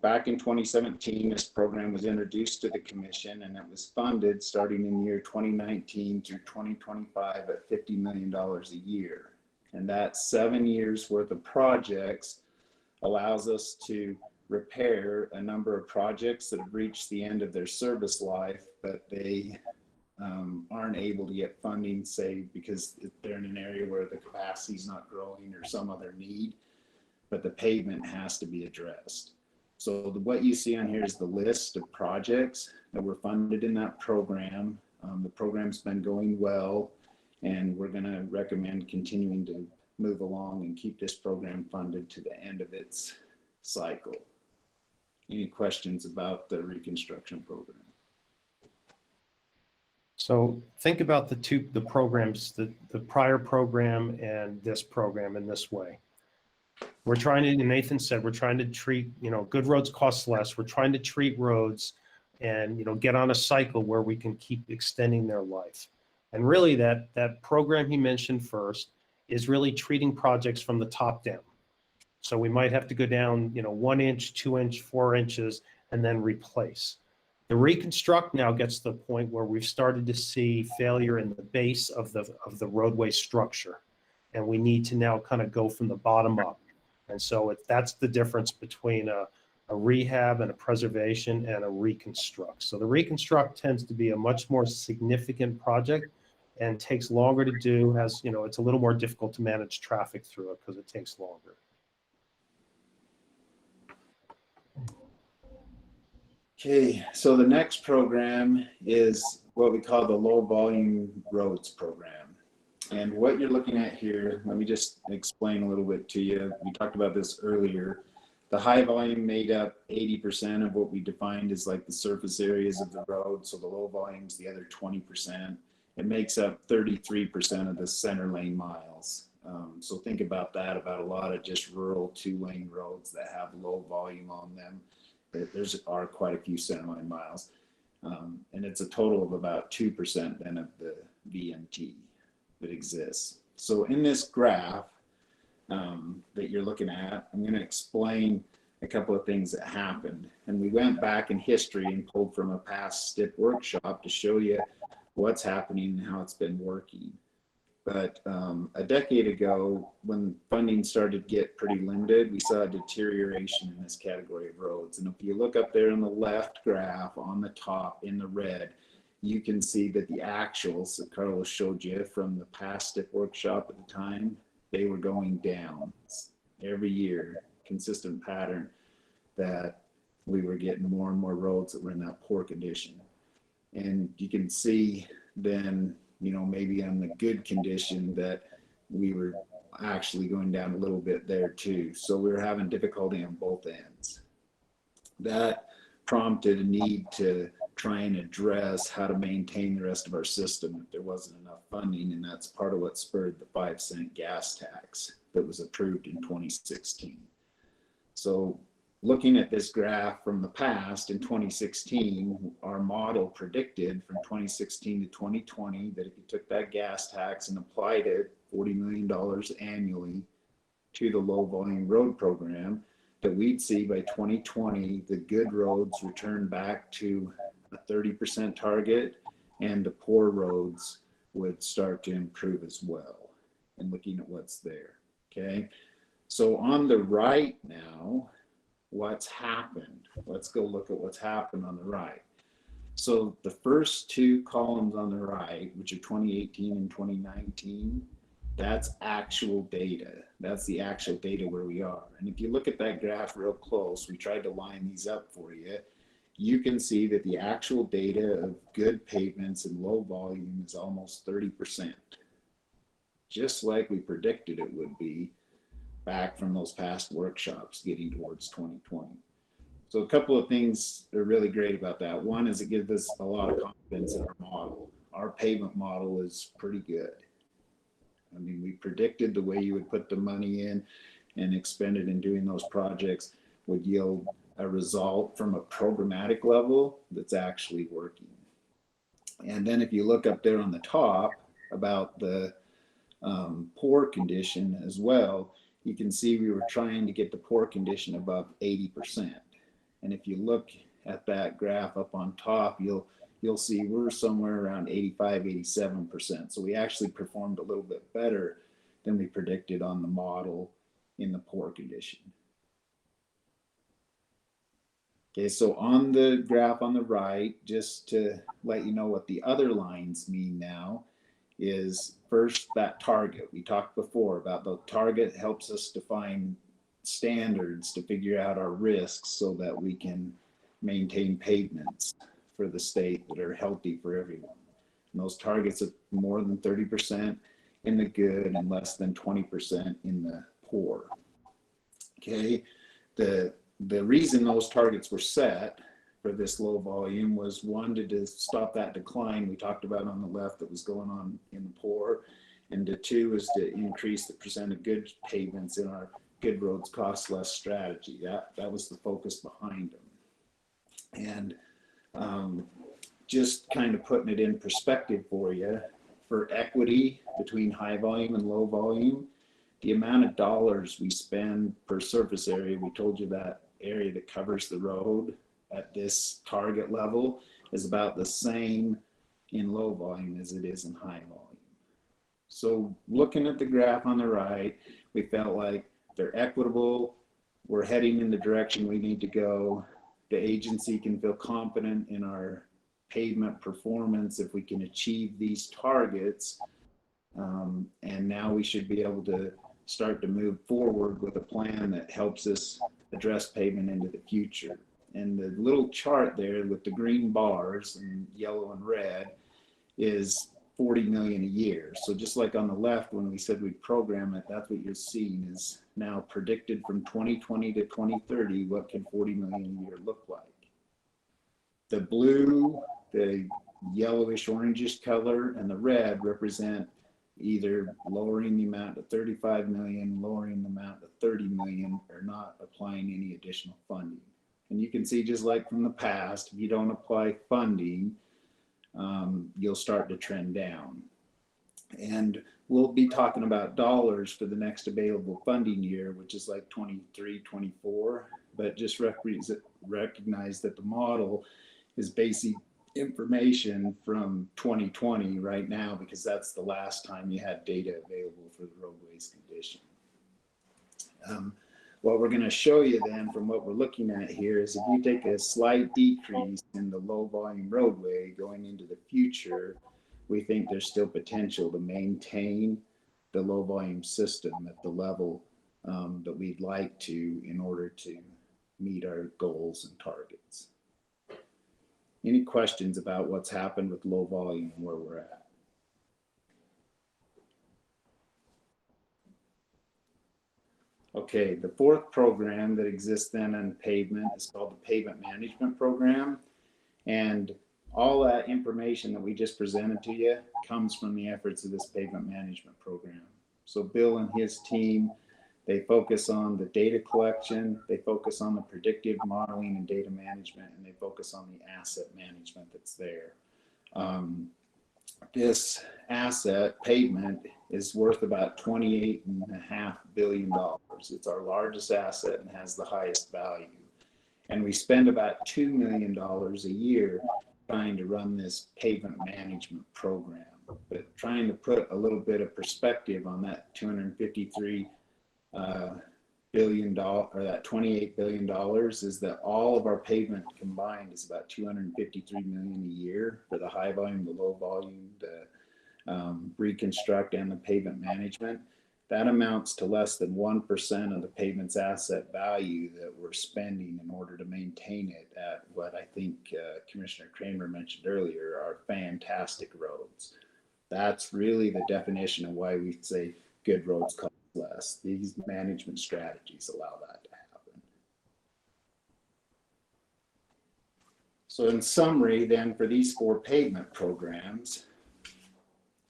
back in 2017, this program was introduced to the commission, and it was funded starting in year 2019 through 2025 at $50 million a year. And that 7 years worth of projects allows us to repair a number of projects that have reached the end of their service life, but they aren't able to get funding, say, because they're in an area where the capacity is not growing or some other need, but the pavement has to be addressed. So what you see on here is the list of projects that were funded in that program. The program's been going well, and we're going to recommend continuing to move along and keep this program funded to the end of its cycle. Any questions about the reconstruction program? So think about the programs, the prior program and this program in this way. We're trying to, Nathan said, we're trying to treat, you know, good roads cost less. We're trying to treat roads and, you know, get on a cycle where we can keep extending their life. And really that program he mentioned first is really treating projects from the top down. So we might have to go down, you know, 1 inch, 2 inch, 4 inches, and then replace. The reconstruct now gets to the point where we've started to see failure in the base of the roadway structure. And we need to now kind of go from the bottom up. And so that's the difference between a rehab and a preservation and a reconstruct. So the reconstruct tends to be a much more significant project and takes longer to do, has, you know, it's a little more difficult to manage traffic through it because it takes longer. Okay, so the next program is what we call the low volume roads program. And what you're looking at here, let me just explain a little bit to you. We talked about this earlier. The high volume made up 80% of what we defined as like the surface areas of the road. So the low volume is the other 20%. It makes up 33% of the center lane miles. So think about that, about a lot of just rural 2-lane roads that have low volume on them. There's quite a few center line miles. And it's a total of about 2% then of the VMT that exists. So in this graph that you're looking at, I'm going to explain a couple of things that happened. And we went back in history and pulled from a past STIP workshop to show you what's happening and how it's been working. But a decade ago, when funding started to get pretty limited, we saw a deterioration in this category of roads. And if you look up there on the left graph on the top in the red, you can see that the actuals that Carlos showed you from the past STIP workshop at the time, they were going down every year, consistent pattern that we were getting more and more roads that were in that poor condition. And you can see then, you know, maybe on the good condition that we were actually going down a little bit there too. So we were having difficulty on both ends. That prompted a need to try and address how to maintain the rest of our system if there wasn't enough funding, and that's part of what spurred the 5-cent gas tax that was approved in 2016. So looking at this graph from the past, in 2016, our model predicted from 2016 to 2020 that if you took that gas tax and applied it $40 million annually to the low volume road program, that we'd see by 2020 the good roads return back to a 30% target, and the poor roads would start to improve as well. And looking at what's there, okay? So on the right now, what's happened? Let's go look at what's happened on the right. So the first two columns on the right, which are 2018 and 2019, that's actual data. That's the actual data where we are. And if you look at that graph real close, we tried to line these up for you. You can see that the actual data of good pavements and low volume is almost 30%, just like we predicted it would be back from those past workshops getting towards 2020. So a couple of things are really great about that. One is it gives us a lot of confidence in our model. Our pavement model is pretty good. I mean, we predicted the way you would put the money in and expend it in doing those projects would yield a result from a programmatic level that's actually working. And then if you look up there on the top about the poor condition as well, you can see we were trying to get the poor condition above 80%. And if you look at that graph up on top, you'll see we're somewhere around 85, 87%. So we actually performed a little bit better than we predicted on the model in the poor condition. Okay, so on the graph on the right, just to let you know what the other lines mean now, is first that target. We talked before about the target helps us define standards to figure out our risks so that we can maintain pavements for the state that are healthy for everyone. And those targets are more than 30% in the good and less than 20% in the poor. Okay, the reason those targets were set for this low volume was one, to stop that decline we talked about on the left that was going on in the poor, and the two is to increase the percent of good pavements in our good roads cost less strategy. That was the focus behind them. And just kind of putting it in perspective for you, for equity between high volume and low volume, the amount of dollars we spend per surface area, we told you that area that covers the road at this target level is about the same in low volume as it is in high volume. So looking at the graph on the right, we felt like they're equitable, we're heading in the direction we need to go. The agency can feel confident in our pavement performance if we can achieve these targets. And now we should be able to start to move forward with a plan that helps us address pavement into the future. And the little chart there with the green bars and yellow and red is 40 million a year. So just like on the left, when we said we'd program it, that's what you're seeing is now predicted from 2020 to 2030, what can 40 million a year look like? The blue, the yellowish orangish color, and the red represent either lowering the amount to 35 million, lowering the amount to 30 million, or not applying any additional funding. And you can see, just like from the past, if you don't apply funding, you'll start to trend down. And we'll be talking about dollars for the next available funding year, which is like 23, 24. but just recognize that the model is basic information from 2020 right now, because that's the last time you had data available for the roadways condition. What we're going to show you then from what we're looking at here is if you take a slight decrease in the low volume roadway going into the future, we think there's still potential to maintain the low volume system at the level that we'd like to in order to meet our goals and targets. Any questions about what's happened with low volume and where we're at? Okay, the fourth program that exists then on Pavement is called the Pavement Management Program. And all that information that we just presented to you comes from the efforts of this Pavement Management Program. So Bill and his team, they focus on the data collection, they focus on the predictive modeling and data management, and they focus on the asset management that's there. This asset, Pavement, is worth about $28.5 billion. It's our largest asset and has the highest value. And we spend about $2 million a year trying to run this pavement management program. But trying to put a little bit of perspective on that $253 billion, or that $28 billion, is that all of our pavement combined is about $253 million a year for the high volume, the low volume, the reconstruct, and the pavement management. That amounts to less than 1% of the pavement's asset value that we're spending in order to maintain it at what I think Commissioner Kramer mentioned earlier are fantastic roads. That's really the definition of why we say good roads cost less. These management strategies allow that to happen. So in summary then, for these 4 pavement programs,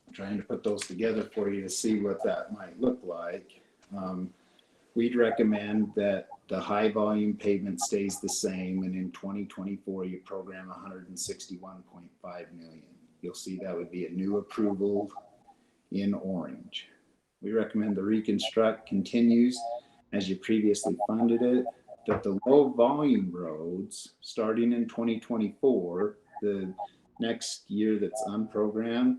I'm trying to put those together for you to see what that might look like. We'd recommend that the high volume pavement stays the same, and in 2024 you program 161.5 million. You'll see that would be a new approval in orange. We recommend the reconstruct continues as you previously funded it, that the low volume roads starting in 2024, the next year that's unprogrammed,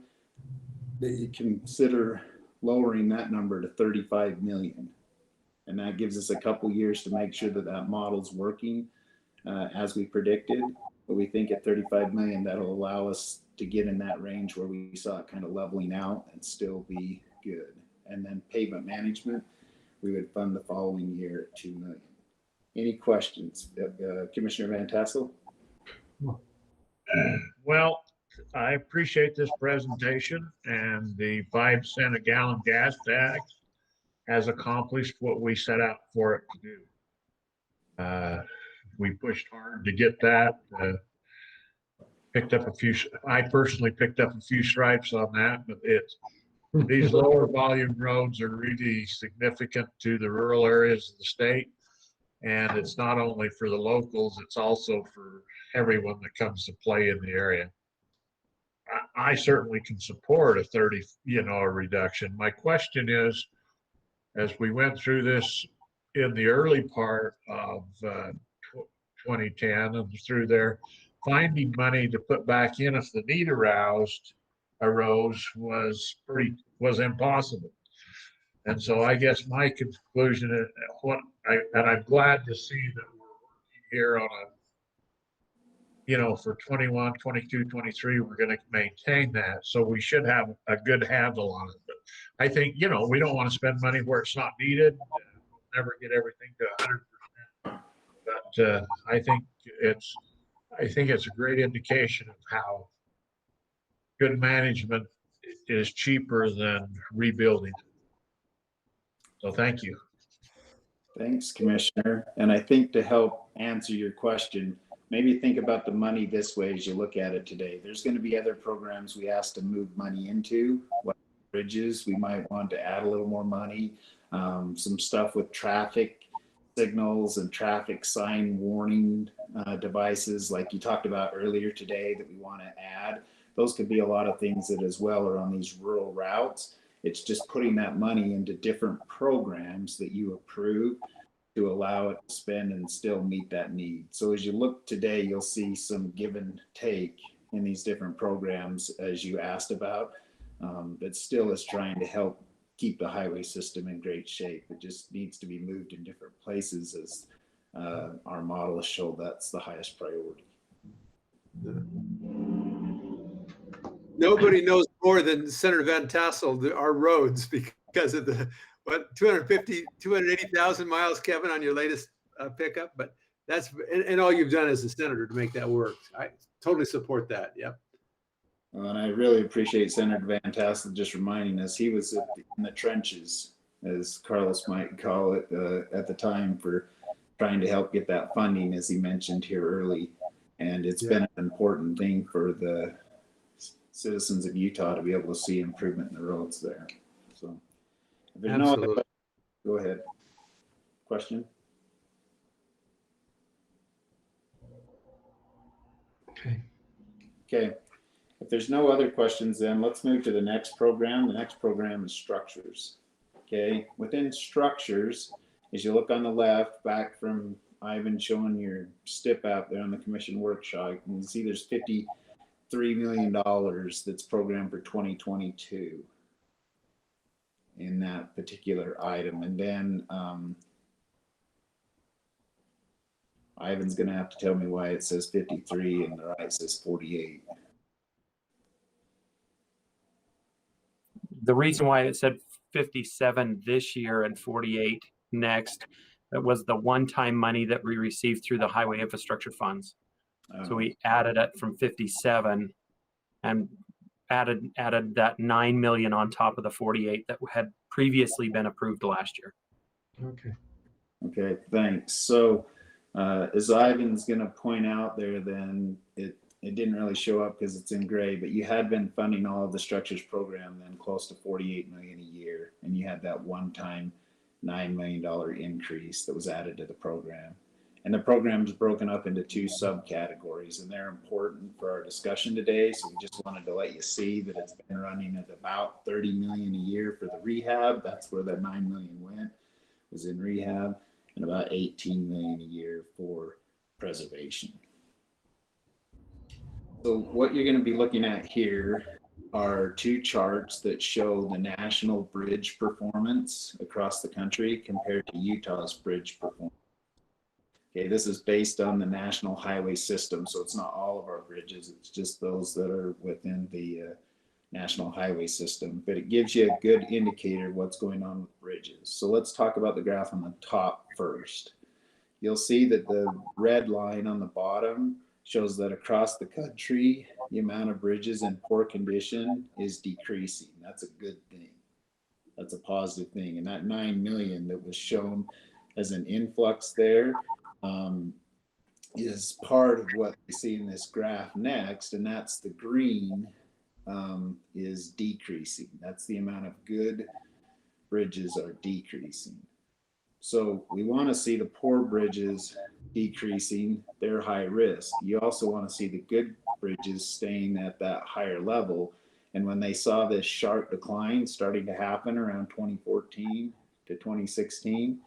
that you consider lowering that number to 35 million. And that gives us a couple years to make sure that that model's working as we predicted. But we think at 35 million, that'll allow us to get in that range where we saw it kind of leveling out and still be good. And then pavement management, we would fund the following year at 2 million. Any questions? Commissioner Van Tassel? Well, I appreciate this presentation, and the 5 cent a gallon gas tax has accomplished what we set out for it to do. We pushed hard to get that, picked up a few, I personally picked up a few stripes on that, but these lower volume roads are really significant to the rural areas of the state. And it's not only for the locals, it's also for everyone that comes to play in the area. I certainly can support a 30, a reduction. My question is, as we went through this in the early part of 2010 and through there, finding money to put back in if the need arose was impossible. And so I guess my conclusion is and I'm glad to see that we're working here on for 21, 22, 23, we're going to maintain that. So we should have a good handle on it. But I think, we don't want to spend money where it's not needed. We'll never get everything to 100%. But I think it's a great indication of how good management is cheaper than rebuilding. So thank you. Thanks, Commissioner. And I think to help answer your question, maybe think about the money this way as you look at it today. There's going to be other programs we ask to move money into, like bridges. We might want to add a little more money. Some stuff with traffic signals and traffic sign warning devices like you talked about earlier today that we want to add. Those could be a lot of things that as well are on these rural routes. It's just putting that money into different programs that you approve to allow it to spend and still meet that need. So as you look today, you'll see some give and take in these different programs as you asked about, but still is trying to help keep the highway system in great shape. It just needs to be moved in different places as our model show that's the highest priority. Nobody knows more than Senator Van Tassel our roads because of the, what, 280,000 miles, Kevin, on your latest pickup. But that's, and all you've done as a senator to make that work. I totally support that. Yep. Well, and I really appreciate Senator Van Tassel just reminding us he was in the trenches, as Carlos might call it, at the time for trying to help get that funding, as he mentioned here early. And it's been an important thing for the citizens of Utah to be able to see improvement in the roads there. So if there's no other, go ahead. Question? Okay. If there's no other questions, then let's move to the next program. The next program is structures. Okay. Within structures, as you look on the left, back from Ivan showing your STIP out there on the commission workshop, you can see there's $53 million that's programmed for 2022 in that particular item. And then Ivan's going to have to tell me why it says 53 and the right says 48. The reason why it said 57 this year and 48 next, it was the one-time money that we received through the highway infrastructure funds. So we added it from 57 and added that 9 million on top of the 48 that had previously been approved last year. Okay. Okay, thanks. So as Ivan's going to point out there, then it didn't really show up because it's in gray, but you had been funding all of the structures program then close to 48 million a year, and you had that one-time $9 million increase that was added to the program. And the program is broken up into two subcategories, and they're important for our discussion today. So we just wanted to let you see that it's been running at about 30 million a year for the rehab. That's where that 9 million went, was in rehab, and about 18 million a year for preservation. So what you're going to be looking at here are two charts that show the national bridge performance across the country compared to Utah's bridge performance. Okay, this is based on the national highway system, so it's not all of our bridges, it's just those that are within the national highway system, but it gives you a good indicator of what's going on with bridges. So let's talk about the graph on the top first. You'll see that the red line on the bottom shows that across the country, the amount of bridges in poor condition is decreasing. That's a good thing. That's a positive thing. And that 9 million that was shown as an influx there is part of what we see in this graph next, and that's the green is decreasing. That's the amount of good bridges are decreasing. So we want to see the poor bridges decreasing, they're high risk. You also want to see the good bridges staying at that higher level. And when they saw this sharp decline starting to happen around 2014 to 2016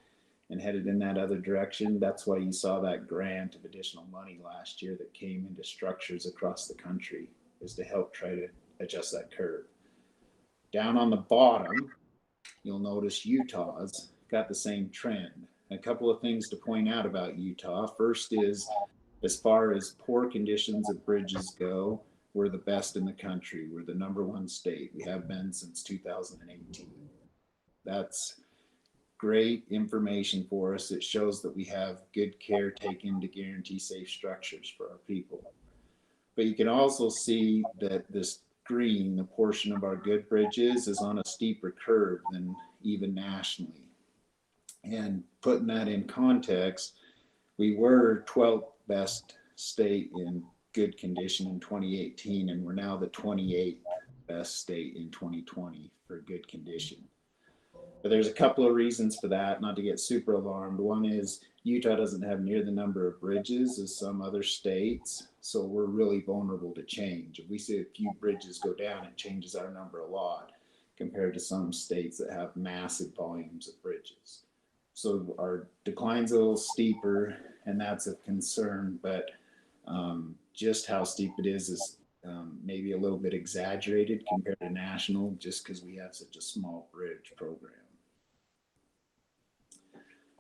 and headed in that other direction, that's why you saw that grant of additional money last year that came into structures across the country, is to help try to adjust that curve. Down on the bottom, you'll notice Utah's got the same trend. A couple of things to point out about Utah. First is, as far as poor conditions of bridges go, we're the best in the country. We're the #1 state. We have been since 2018. That's great information for us. It shows that we have good care taken to guarantee safe structures for our people. But you can also see that this green, the portion of our good bridges, is on a steeper curve than even nationally. And putting that in context, we were 12th best state in good condition in 2018, and we're now the 28th best state in 2020 for good condition. But there's a couple of reasons for that, not to get super alarmed. One is Utah doesn't have near the number of bridges as some other states, so we're really vulnerable to change. If we see a few bridges go down, it changes our number a lot compared to some states that have massive volumes of bridges. so our decline's a little steeper, and that's a concern. But just how steep it is maybe a little bit exaggerated compared to national, just because we have such a small bridge program.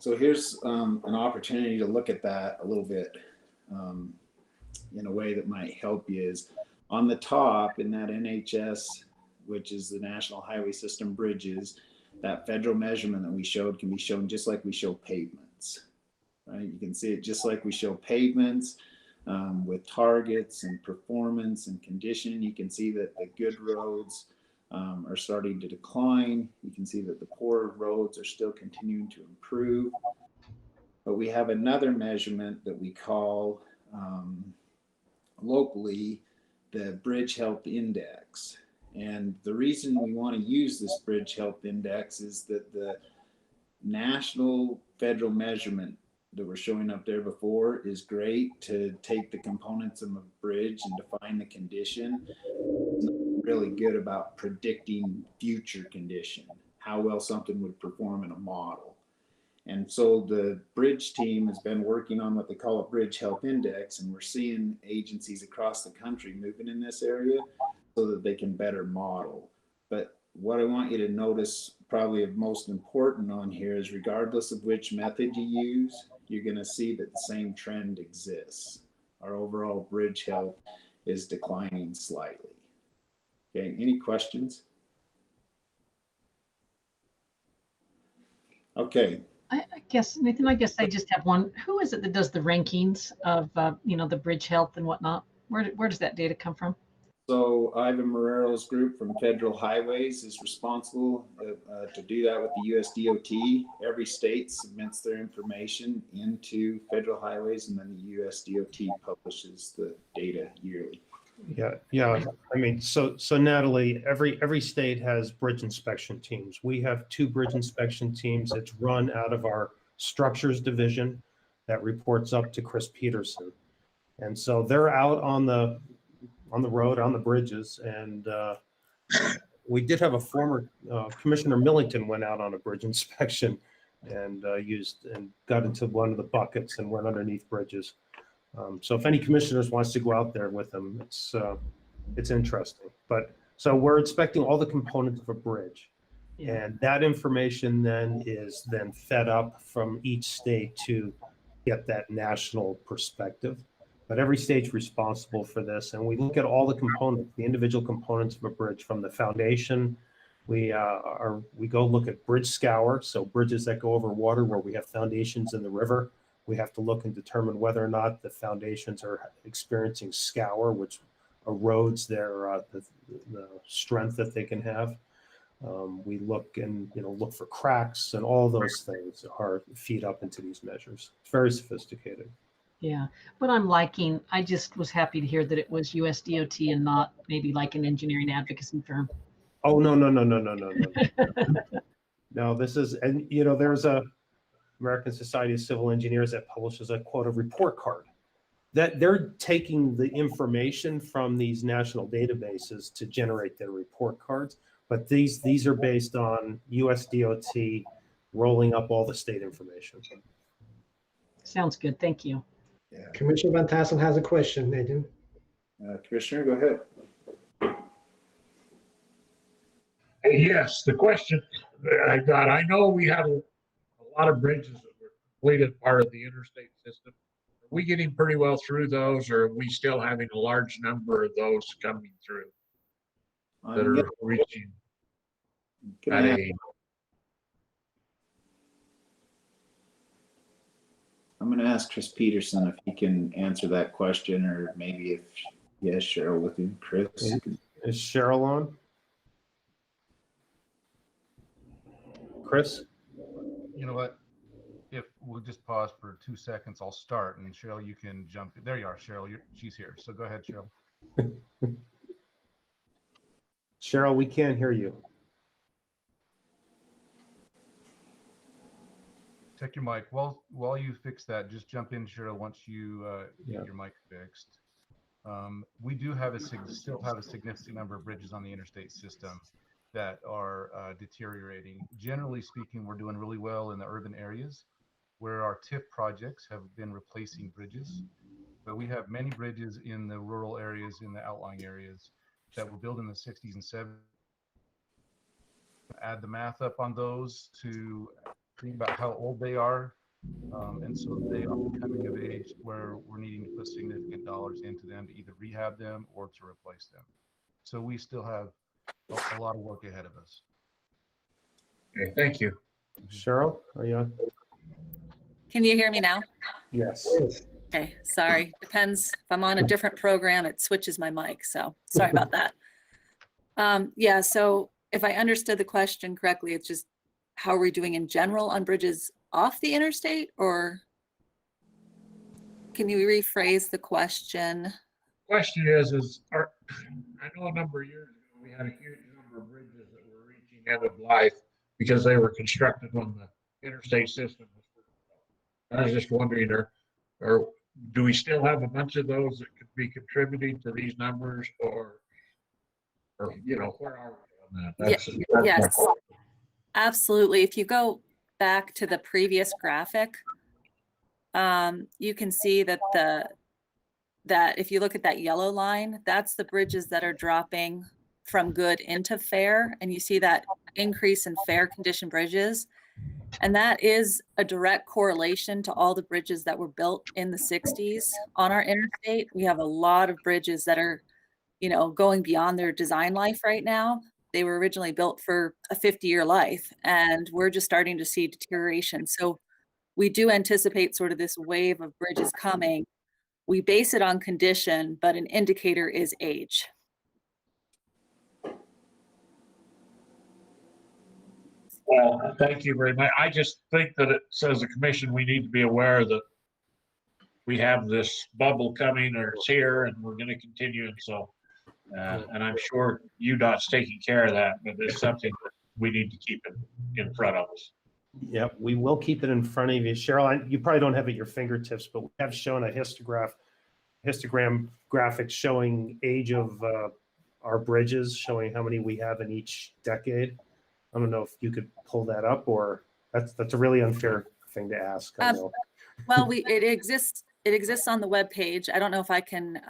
So here's an opportunity to look at that a little bit in a way that might help you. Is on the top in that NHS, which is the National Highway System bridges, that federal measurement that we showed can be shown just like we show pavements, right? You can see it just like we show pavements with targets and performance and condition. You can see that the good roads are starting to decline. You can see that the poor roads are still continuing to improve. But we have another measurement that we call locally the Bridge Health Index. And the reason we want to use this Bridge Health Index is that the national federal measurement that we're showing up there before is great to take the components of a bridge and define the condition. It's not really good about predicting future condition, how well something would perform in a model. And so the bridge team has been working on what they call a Bridge Health Index, and we're seeing agencies across the country moving in this area so that they can better model. But what I want you to notice, probably of most important on here, is regardless of which method you use, you're going to see that the same trend exists. Our overall bridge health is declining slightly. Okay, any questions? Okay. I guess, Nathan, I guess I just have one. Who is it that does the rankings of, the bridge health and whatnot? Where does that data come from? So Ivan Marrero's group from Federal Highways is responsible to do that with the USDOT. Every state submits their information into Federal Highways, and then the USDOT publishes the data yearly. Yeah. I mean, so Natalie, every state has bridge inspection teams. We have 2 bridge inspection teams. It's run out of our structures division that reports up to Chris Peterson. And so they're out on the road, on the bridges. And we did have a former Commissioner Millington went out on a bridge inspection and got into one of the buckets and went underneath bridges. So if any commissioners wants to go out there with them, it's interesting. But so we're inspecting all the components of a bridge, and that information then is fed up from each state to get that national perspective. But every state's responsible for this, and we look at all the components, the individual components of a bridge, from the foundation. We go look at bridge scour, so bridges that go over water where we have foundations in the river. We have to look and determine whether or not the foundations are experiencing scour, which erodes their the strength that they can have. We look and look for cracks, and all those things feed up into these measures. It's very sophisticated. Yeah, what I'm liking, I just was happy to hear that it was USDOT and not maybe like an engineering advocacy firm. Oh, no. No, this is, and there's a American Society of Civil Engineers that publishes a quote, a report card, that they're taking the information from these national databases to generate their report cards. But these are based on USDOT rolling up all the state information. Sounds good. Thank you. Yeah. Commissioner Van Tassel has a question, Nathan. Commissioner, go ahead. Yes, the question that I got, I know we had a lot of bridges that were completed part of the interstate system. Are we getting pretty well through those, or are we still having a large number of those coming through that are reaching at I'm going to ask Chris Peterson if he can answer that question, or maybe if, yes, Cheryl with him. Chris. Is Cheryl on? Chris? You know what? If we'll just pause for 2 seconds, I'll start, and Cheryl, you can jump in. There you are, Cheryl. She's here. So go ahead, Cheryl. Cheryl, we can't hear you. Check your mic. While you fix that, just jump in, Cheryl, once you get your mic fixed. We do have still have a significant number of bridges on the interstate system. that are deteriorating. Generally speaking, we're doing really well in the urban areas where our TIP projects have been replacing bridges. But we have many bridges in the rural areas, in the outlying areas that were built in the 60s and 70s. Add the math up on those to think about how old they are. And so they are becoming of age where we're needing to put significant dollars into them to either rehab them or to replace them. So we still have a lot of work ahead of us. Okay, thank you. Cheryl, are you on? Can you hear me now? Yes. Okay, sorry. Depends. If I'm on a different program, it switches my mic. So sorry about that. Yeah, so if I understood the question correctly, it's just how are we doing in general on bridges off the interstate, or can you rephrase the question? Question is I know a number of years ago, we had a huge number of bridges that were reaching end of life because they were constructed when the interstate system was. I was just wondering, or do we still have a bunch of those that could be contributing to these numbers, or where are we on that? Yes, absolutely. If you go back to the previous graphic, you can see that that if you look at that yellow line, that's the bridges that are dropping from good into fair, and you see that increase in fair condition bridges. And that is a direct correlation to all the bridges that were built in the 60s on our interstate. We have a lot of bridges that are, going beyond their design life right now. They were originally built for a 50-year life, and we're just starting to see deterioration. So we do anticipate sort of this wave of bridges coming. We base it on condition, but an indicator is age. Well, thank you very much. I just think that it says the commission, we need to be aware that we have this bubble coming, or it's here, and we're going to continue. And so, and I'm sure UDOT's taking care of that, but it's something that we need to keep it in front of us. Yep, we will keep it in front of you. Cheryl, you probably don't have it at your fingertips, but we have shown a histogram graphic showing age of our bridges, showing how many we have in each decade. I don't know if you could pull that up, or that's a really unfair thing to ask. I know. Well, it exists on the webpage. I don't know if I can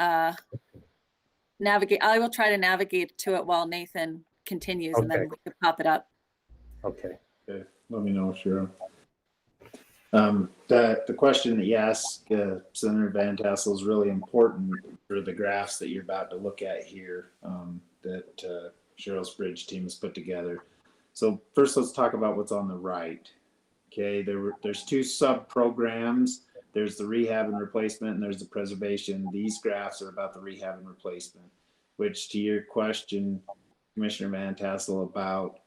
navigate. I will try to navigate to it while Nathan continues, and then we can pop it up. Okay. Okay, let me know, Cheryl. The question that you asked, Senator Van Tassel, is really important for the graphs that you're about to look at here that Cheryl's bridge team has put together. So first, let's talk about what's on the right. Okay, there's two sub-programs. There's the rehab and replacement, and there's the preservation. These graphs are about the rehab and replacement, which, to your question, Commissioner Van Tassel, about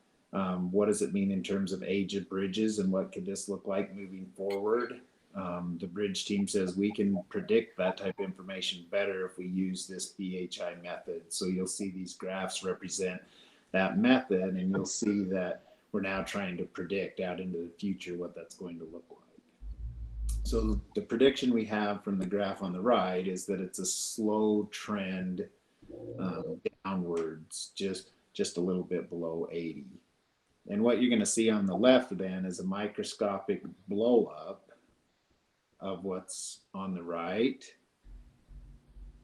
what does it mean in terms of age of bridges and what could this look like moving forward? The bridge team says we can predict that type of information better if we use this BHI method. So you'll see these graphs represent that method, and you'll see that we're now trying to predict out into the future what that's going to look like. So the prediction we have from the graph on the right is that it's a slow trend downwards, just a little bit below 80. And what you're going to see on the left then is a microscopic blow up of what's on the right,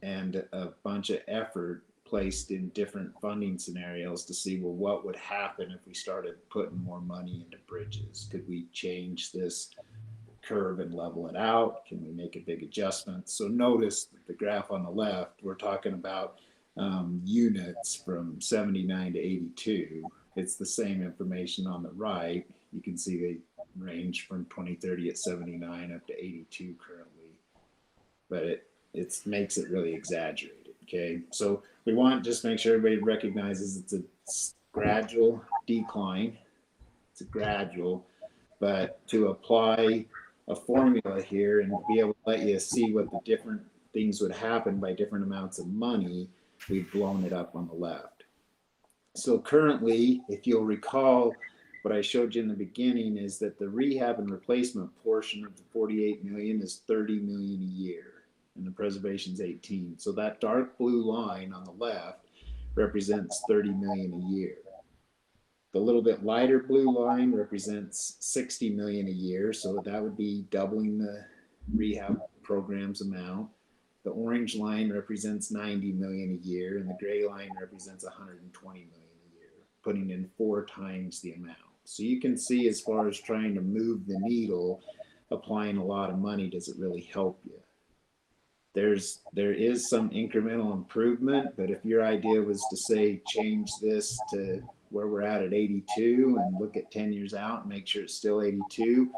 and a bunch of effort placed in different funding scenarios to see, well, what would happen if we started putting more money into bridges? Could we change this curve and level it out? Can we make a big adjustment? So notice the graph on the left, we're talking about units from 79 to 82. It's the same information on the right. You can see they range from 2030 at 79 up to 82 currently, but it makes it really exaggerated. Okay, so we want just make sure everybody recognizes it's a gradual decline. It's a gradual, but to apply a formula here and be able to let you see what the different things would happen by different amounts of money, we've blown it up on the left. So currently, if you'll recall, what I showed you in the beginning is that the rehab and replacement portion of the 48 million is 30 million a year, and the preservation's 18. So that dark blue line on the left represents 30 million a year. The little bit lighter blue line represents 60 million a year, so that would be doubling the rehab program's amount. The orange line represents 90 million a year, and the gray line represents 120 million a year, putting in 4 times the amount. So you can see, as far as trying to move the needle, applying a lot of money, does it really help you? There is some incremental improvement, but if your idea was to say change this to where we're at 82 and look at 10 years out and make sure it's still 82,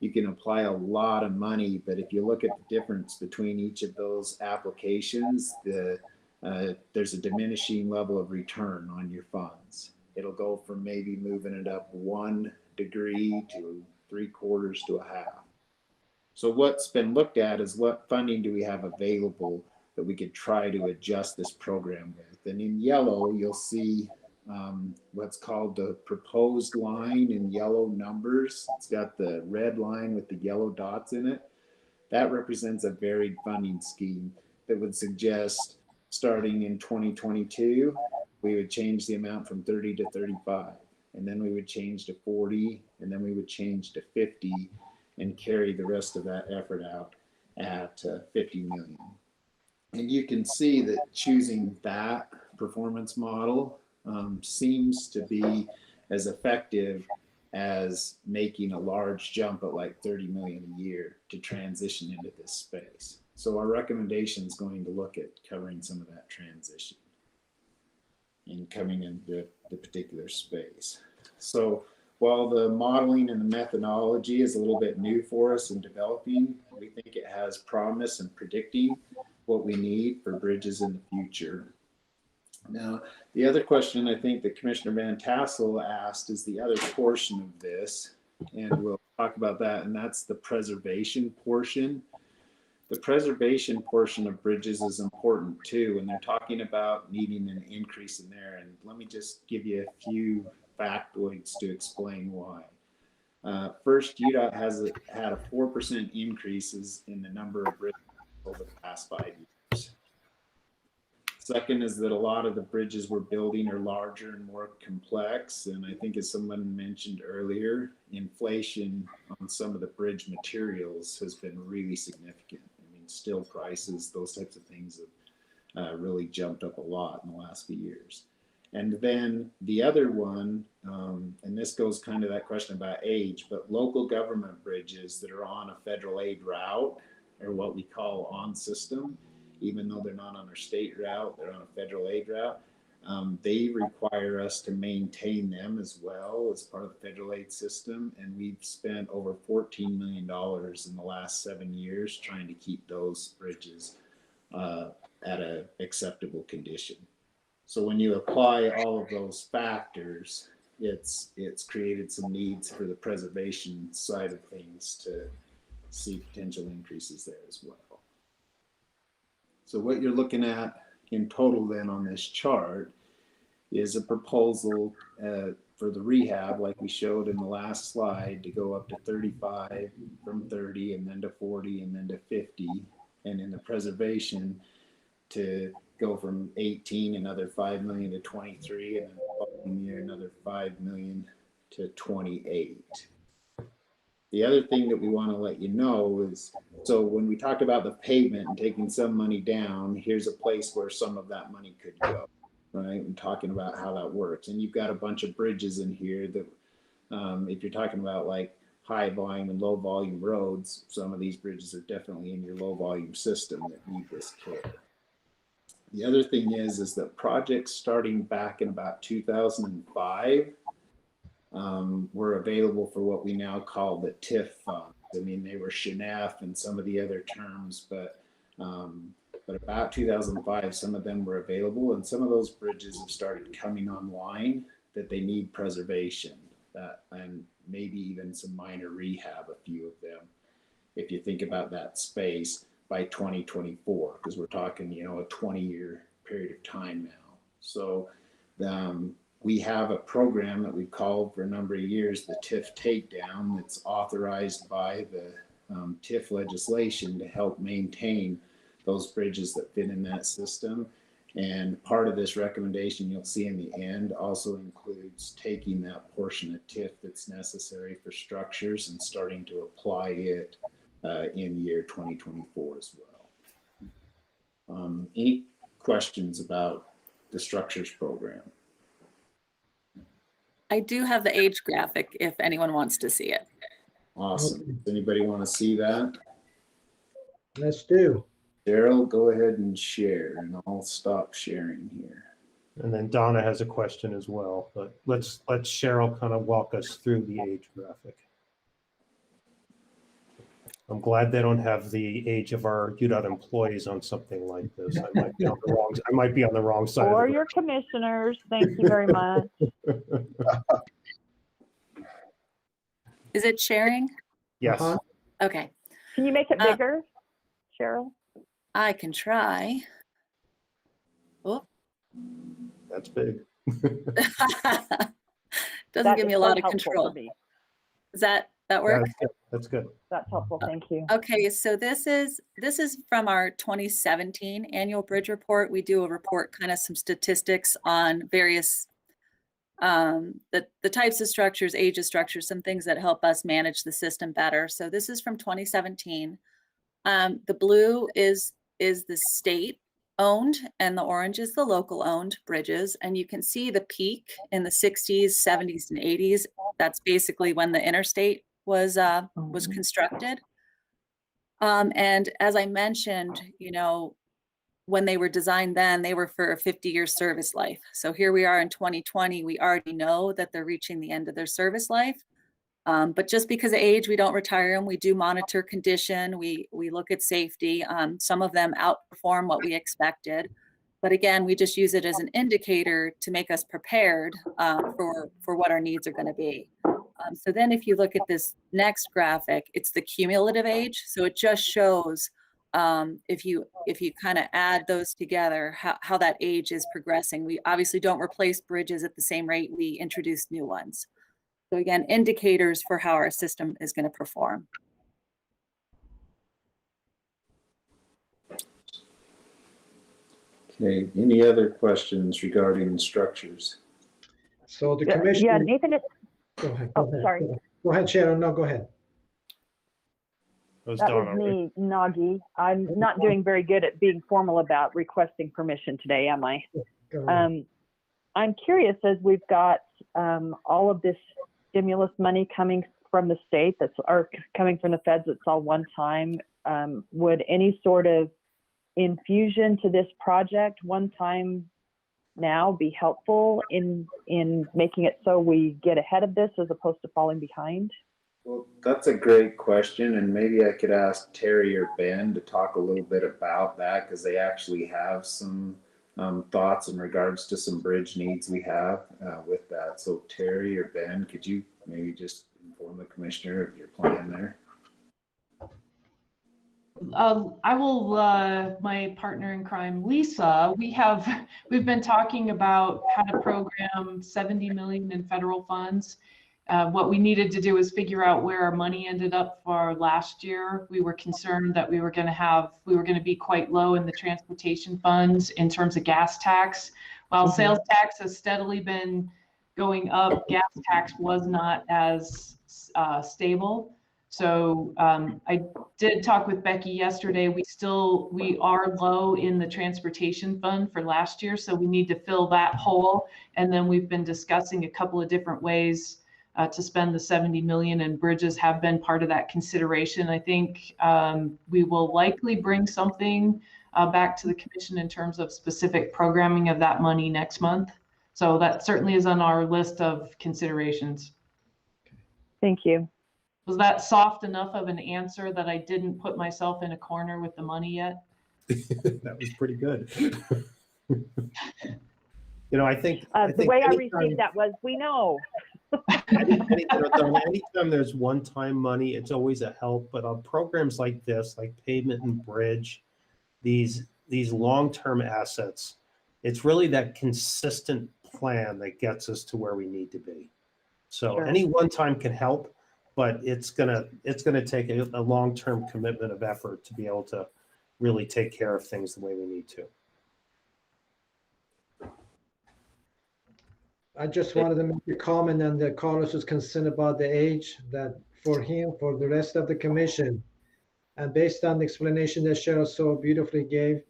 you can apply a lot of money. But if you look at the difference between each of those applications, there's a diminishing level of return on your funds. It'll go from maybe moving it up 1 degree to 3/4 to a half. So what's been looked at is what funding do we have available that we could try to adjust this program with. And in yellow, you'll see what's called the proposed line in yellow numbers. It's got the red line with the yellow dots in it. That represents a varied funding scheme that would suggest, starting in 2022, we would change the amount from 30 to 35, and then we would change to 40, and then we would change to 50, and carry the rest of that effort out at 50 million. And you can see that choosing that performance model seems to be as effective as making a large jump at like 30 million a year to transition into this space. So our recommendation is going to look at covering some of that transition and coming into the particular space. So while the modeling and the methodology is a little bit new for us in developing, we think it has promise in predicting what we need for bridges in the future. Now, the other question I think that Commissioner Van Tassel asked is the other portion of this, and we'll talk about that, and that's the preservation portion. The preservation portion of bridges is important too, and they're talking about needing an increase in there. And let me just give you a few factoids to explain why. First, UDOT has had a 4% increases in the number of bridges over the past 5 years. Second is that a lot of the bridges we're building are larger and more complex. And I think, as someone mentioned earlier, inflation on some of the bridge materials has been really significant. I mean, steel prices, those types of things have really jumped up a lot in the last few years. And then the other one, and this goes kind of that question about age, but local government bridges that are on a federal aid route, or what we call on system, even though they're not on our state route, they're on a federal aid route. They require us to maintain them as well as part of the federal aid system. And we've spent over $14 million in the last 7 years trying to keep those bridges at an acceptable condition. So when you apply all of those factors, it's created some needs for the preservation side of things to see potential increases there as well. So what you're looking at in total then on this chart is a proposal for the rehab, like we showed in the last slide, to go up to 35 from 30, and then to 40, and then to 50, and in the preservation to go from 18, another 5 million to 23, and then the following year another 5 million to 28. The other thing that we want to let you know is, so when we talked about the pavement and taking some money down, here's a place where some of that money could go, right? And talking about how that works. And you've got a bunch of bridges in here that, if you're talking about like high volume and low volume roads, some of these bridges are definitely in your low volume system that need this care. The other thing is that projects starting back in about 2005 were available for what we now call the TIF funds. I mean, they were SHNF and some of the other terms, but about 2005, some of them were available, and some of those bridges have started coming online that they need preservation, and maybe even some minor rehab, a few of them, if you think about that space by 2024, because we're talking, a 20-year period of time now. So we have a program that we've called for a number of years, the TIF takedown, that's authorized by the TIF legislation to help maintain those bridges that fit in that system. And part of this recommendation you'll see in the end also includes taking that portion of TIF that's necessary for structures and starting to apply it in year 2024 as well. Any questions about the structures program? I do have the age graphic if anyone wants to see it. Awesome. Does anybody want to see that? Let's do. Daryl, go ahead and share, and I'll stop sharing here. And then Donna has a question as well, but let's let Cheryl kind of walk us through the age graphic. I'm glad they don't have the age of our UDOT employees on something like this. I might be on the wrong side. Or your commissioners. Thank you very much. Is it sharing? Yes. Okay, Can you make it bigger, Cheryl? I can try. Oh. That's big. Doesn't give me a lot of control. Does that work? That's good. That's helpful. Thank you. Okay, so this is from our 2017 annual bridge report. We do a report, kind of some statistics on various the types of structures, age of structures, some things that help us manage the system better. So this is from 2017. The blue is the state owned and the orange is the local owned bridges. And you can see the peak in the 60s, 70s, and 80s. That's basically when the interstate was constructed. And as I mentioned, you know, when they were designed then, they were for a 50-year service life. So here we are in 2020, we already know that they're reaching the end of their service life. But just because of age, we don't retire them. We do monitor condition. We look at safety. Some of them outperform what we expected. But again, we just use it as an indicator to make us prepared for what our needs are going to be. So then if you look at this next graphic, it's the cumulative age. So it just shows if you kind of add those together, how that age is progressing. We obviously don't replace bridges at the same rate we introduce new ones. So again, indicators for how our system is going to perform. Okay, any other questions regarding structures? So the commission. Yeah, Nathan. Go ahead. Oh, sorry. Go ahead, Sharon. No, go ahead. That was me, Nagi. I'm not doing very good at being formal about requesting permission today, am I? I'm curious, as we've got all of this stimulus money coming from the state or coming from the feds, it's all one time. Would any sort of infusion to this project one time now be helpful in making it so we get ahead of this as opposed to falling behind? Well, that's a great question, and maybe I could ask Terry or Ben to talk a little bit about that, because they actually have some thoughts in regards to some bridge needs we have with that. So Terry or Ben, could you maybe just inform the commissioner of your plan there? I will, my partner in crime, Lisa, we've been talking about how to program 70 million in federal funds. What we needed to do is figure out where our money ended up for last year. We were concerned that we were going to be quite low in the transportation funds in terms of gas tax. While sales tax has steadily been going up, gas tax was not as stable. So I did talk with Becky yesterday. We are low in the transportation fund for last year, so we need to fill that hole. And then we've been discussing a couple of different ways to spend the 70 million, and bridges have been part of that consideration. I think we will likely bring something back to the commission in terms of specific programming of that money next month. So that certainly is on our list of considerations. Thank you. Was that soft enough of an answer that I didn't put myself in a corner with the money yet? That was pretty good. You know, I think the way I received that was, we know. Anytime there's one-time money, it's always a help. But on programs like this, like pavement and bridge, these long-term assets, it's really that consistent plan that gets us to where we need to be. So any one time can help, but it's gonna take a long-term commitment of effort to be able to really take care of things the way we need to. I just wanted to make a comment on the Carlos was concerned about the age that for him, for the rest of the commission. And based on the explanation that Cheryl so beautifully gave,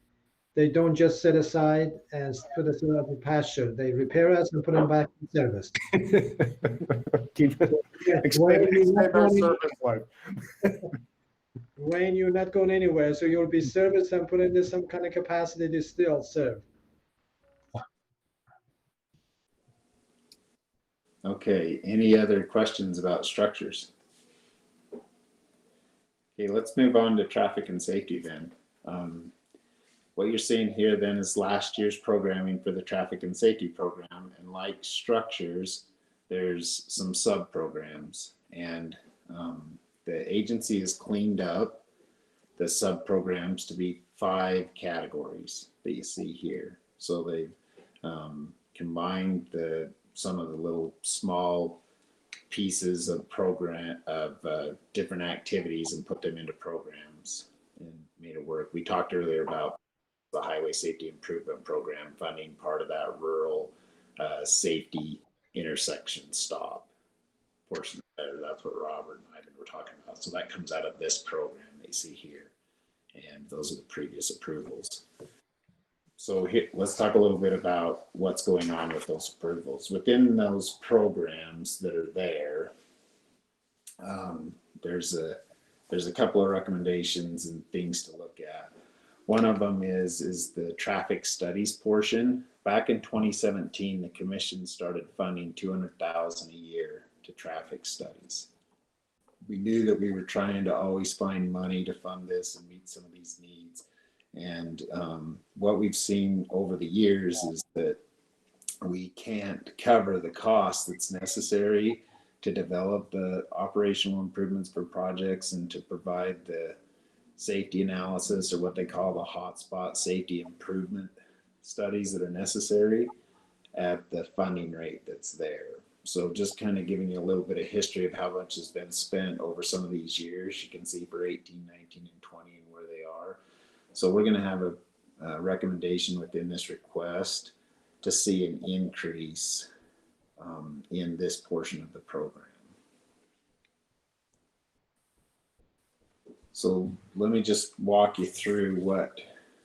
they don't just set aside and put us out the pasture. They repair us and put them back in service. Keep it, Wayne, you're extend not our going, service life. Wayne, you're not going anywhere, so you'll be serviced and put into some kind of capacity to still serve. Okay, any other questions about structures? Okay, let's move on to traffic and safety then. What you're seeing here then is last year's programming for the traffic and safety program, and like structures, there's some sub-programs, and the agency has cleaned up the sub-programs to be 5 categories that you see here. So they've combined some of the little small pieces of program of different activities and put them into programs and made it work. We talked earlier about the Highway Safety Improvement Program funding part of that rural safety intersection stop portion. That's what Robert and I were talking about. So that comes out of this program they see here, and those are the previous approvals. So here, let's talk a little bit about what's going on with those approvals. Within those programs that are there, there's a couple of recommendations and things to look at. One of them is the traffic studies portion. Back in 2017, the commission started funding $200,000 a year to traffic studies. We knew that we were trying to always find money to fund this and meet some of these needs. And what we've seen over the years is that we can't cover the cost that's necessary to develop the operational improvements for projects and to provide the safety analysis, or what they call the hotspot safety improvement studies that are necessary at the funding rate that's there. So just kind of giving you a little bit of history of how much has been spent over some of these years. You can see for 18, 19, and 20 and where they are. So we're going to have a recommendation within this request to see an increase in this portion of the program. So let me just walk you through what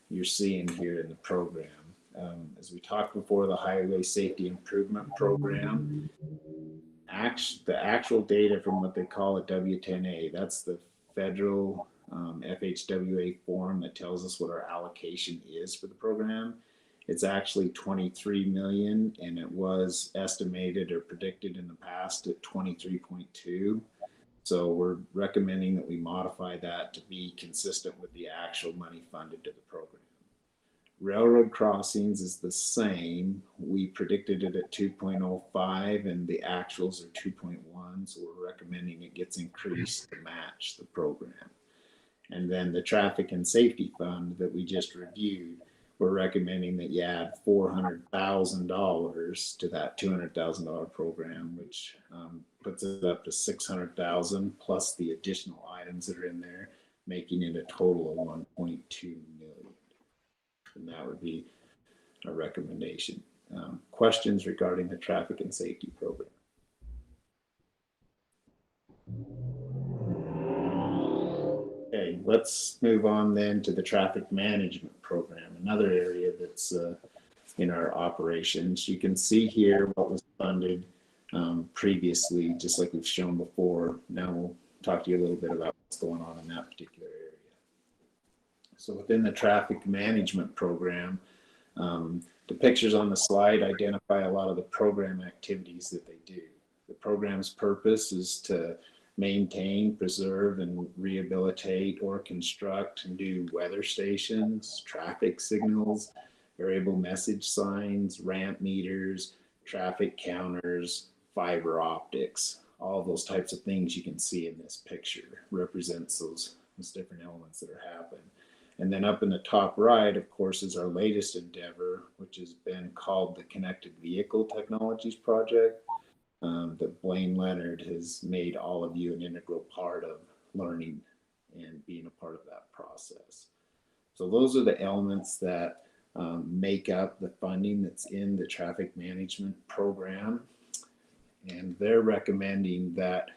you're seeing here in the program. As we talked before, the Highway Safety Improvement Program, the actual data from what they call a W10A, that's the federal FHWA form that tells us what our allocation is for the program. It's actually 23 million, and it was estimated or predicted in the past at 23.2. So we're recommending that we modify that to be consistent with the actual money funded to the program. Railroad crossings is the same. We predicted it at 2.05 and the actuals are 2.1. So we're recommending it gets increased to match the program. And then the traffic and safety fund that we just reviewed, we're recommending that you add $400,000 to that $200,000 program, which puts it up to $600,000 plus the additional items that are in there, making it a total of $1.2 million. And that would be a recommendation. Questions regarding the traffic and safety program? Okay, let's move on then to the traffic management program, another area that's in our operations. You can see here what was funded previously, just like we've shown before. Now we'll talk to you a little bit about what's going on in that particular area. So within the traffic management program, the pictures on the slide identify a lot of the program activities that they do. The program's purpose is to maintain, preserve, and rehabilitate or construct and do weather stations, traffic signals, variable message signs, ramp meters, traffic counters, fiber optics. All those types of things you can see in this picture represents those different elements that are happening. And then up in the top right, of course, is our latest endeavor, which has been called the Connected Vehicle Technologies Project. That Blaine Leonard has made all of you an integral part of learning and being a part of that process. So those are the elements that make up the funding that's in the traffic management program. And they're recommending that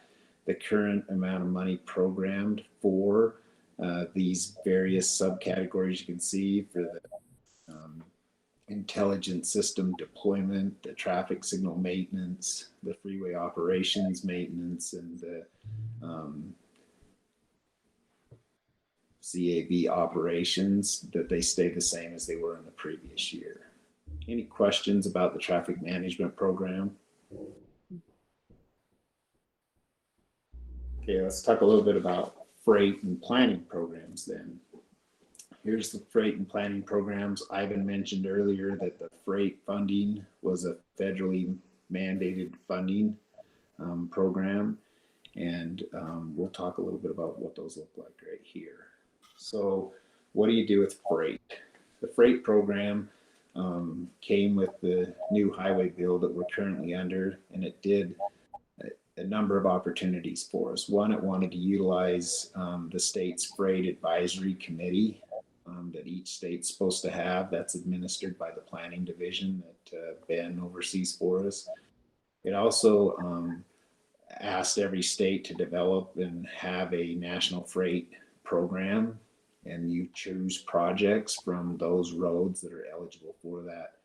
the current amount of money programmed for these various subcategories you can see for the intelligent system deployment, the traffic signal maintenance, the freeway operations maintenance, and the CAV operations, that they stay the same as they were in the previous year. Any questions about the traffic management program? Okay, let's talk a little bit about freight and planning programs then. Here's the freight and planning programs. Ivan mentioned earlier that the freight funding was a federally mandated funding program. And we'll talk a little bit about what those look like right here. So what do you do with freight? The freight program came with the new highway bill that we're currently under, and it did a number of opportunities for us. One, it wanted to utilize the state's freight advisory committee that each state's supposed to have. That's administered by the planning division that Ben oversees for us. It also asked every state to develop and have a national freight program, and you choose projects from those roads that are eligible for that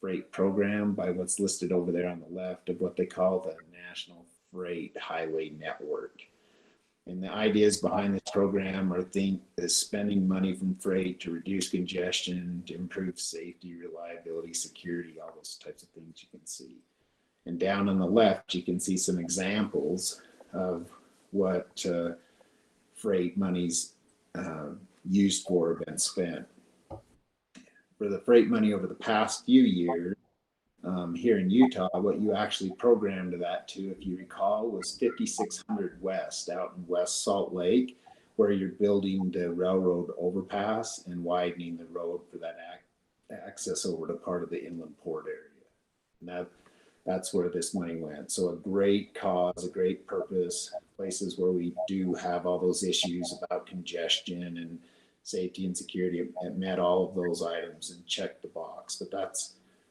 freight program by what's listed over there on the left of what they call the National Freight Highway Network. And the ideas behind this program are spending money from freight to reduce congestion, to improve safety, reliability, security, all those types of things you can see. And down on the left, you can see some examples of what freight money's used for or been spent. For the freight money over the past few years, here in Utah, what you actually programmed that to, if you recall, was 5600 West out in West Salt Lake, where you're building the railroad overpass and widening the road for that access over to part of the inland port area. And that's where this money went. So a great cause, a great purpose, places where we do have all those issues about congestion and safety and security. It met all of those items and checked the box. But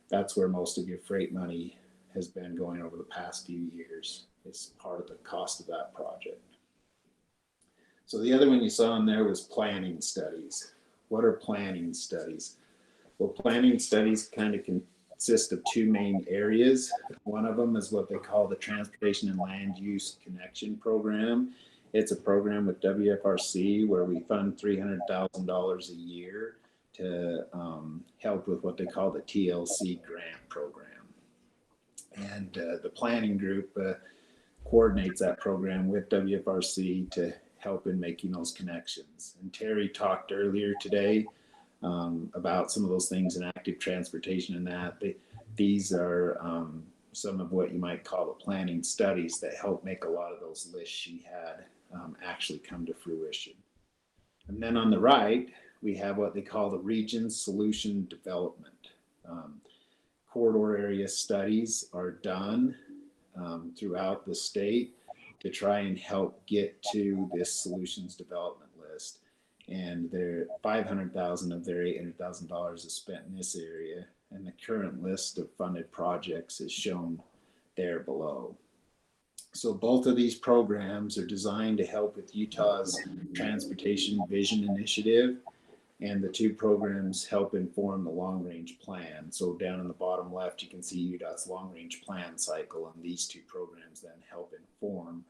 that's where most of your freight money has been going over the past few years. It's part of the cost of that project. So the other one you saw in there was planning studies. What are planning studies? Well, planning studies kind of consist of two main areas. One of them is what they call the Transportation and Land Use Connection Program. It's a program with WFRC where we fund $300,000 a year to help with what they call the TLC grant program. And the planning group coordinates that program with WFRC to help in making those connections. And Terry talked earlier today about some of those things in active transportation and that. These are some of what you might call the planning studies that help make a lot of those lists she had actually come to fruition. And then on the right, we have what they call the Region Solution Development. Corridor area studies are done throughout the state to try and help get to this solutions development list. And their $500,000 of their $800,000 is spent in this area. And the current list of funded projects is shown there below. So both of these programs are designed to help with Utah's Transportation Vision Initiative, and the two programs help inform the long-range plan. So down in the bottom left, you can see UDOT's long-range plan cycle, and these two programs then help inform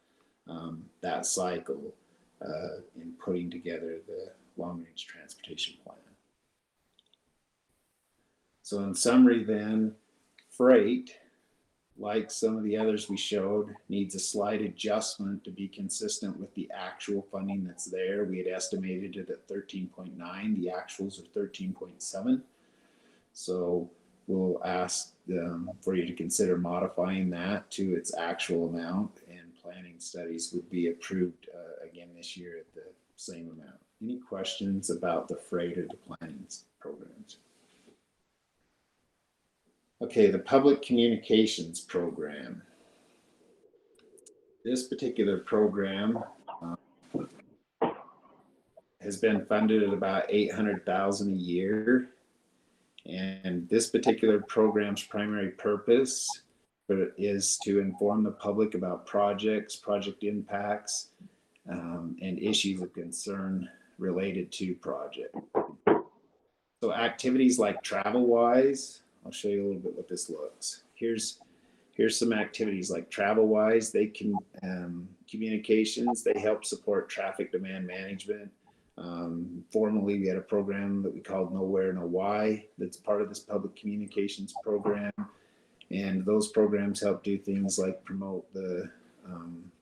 that cycle in putting together the long-range transportation plan. So in summary then, freight, like some of the others we showed, needs a slight adjustment to be consistent with the actual funding that's there. We had estimated it at 13.9, the actuals are 13.7. So we'll ask for you to consider modifying that to its actual amount, and planning studies would be approved again this year at the same amount. Any questions about the freight or the planning programs? Okay, the public communications program. This particular program has been funded at about $800,000 a year. And this particular program's primary purpose is to inform the public about projects, project impacts, and issues of concern related to project. So activities like TravelWise, I'll show you a little bit what this looks. Here's some activities like TravelWise. They can communications. They help support traffic demand management. Formerly, we had a program that we called Know Where, Know Why. That's part of this public communications program. And those programs help do things like promote the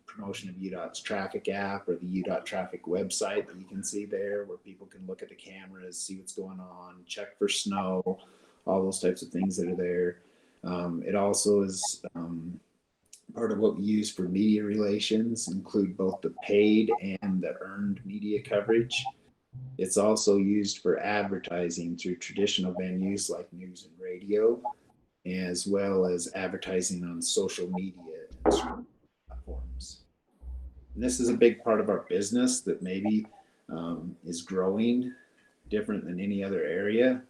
promotion of UDOT's traffic app or the UDOT traffic website that you can see there, where people can look at the cameras, see what's going on, check for snow, all those types of things that are there. It also is part of what we use for media relations, include both the paid and the earned media coverage. It's also used for advertising through traditional venues like news and radio, as well as advertising on social media and platforms. And this is a big part of our business that maybe is growing different than any other area.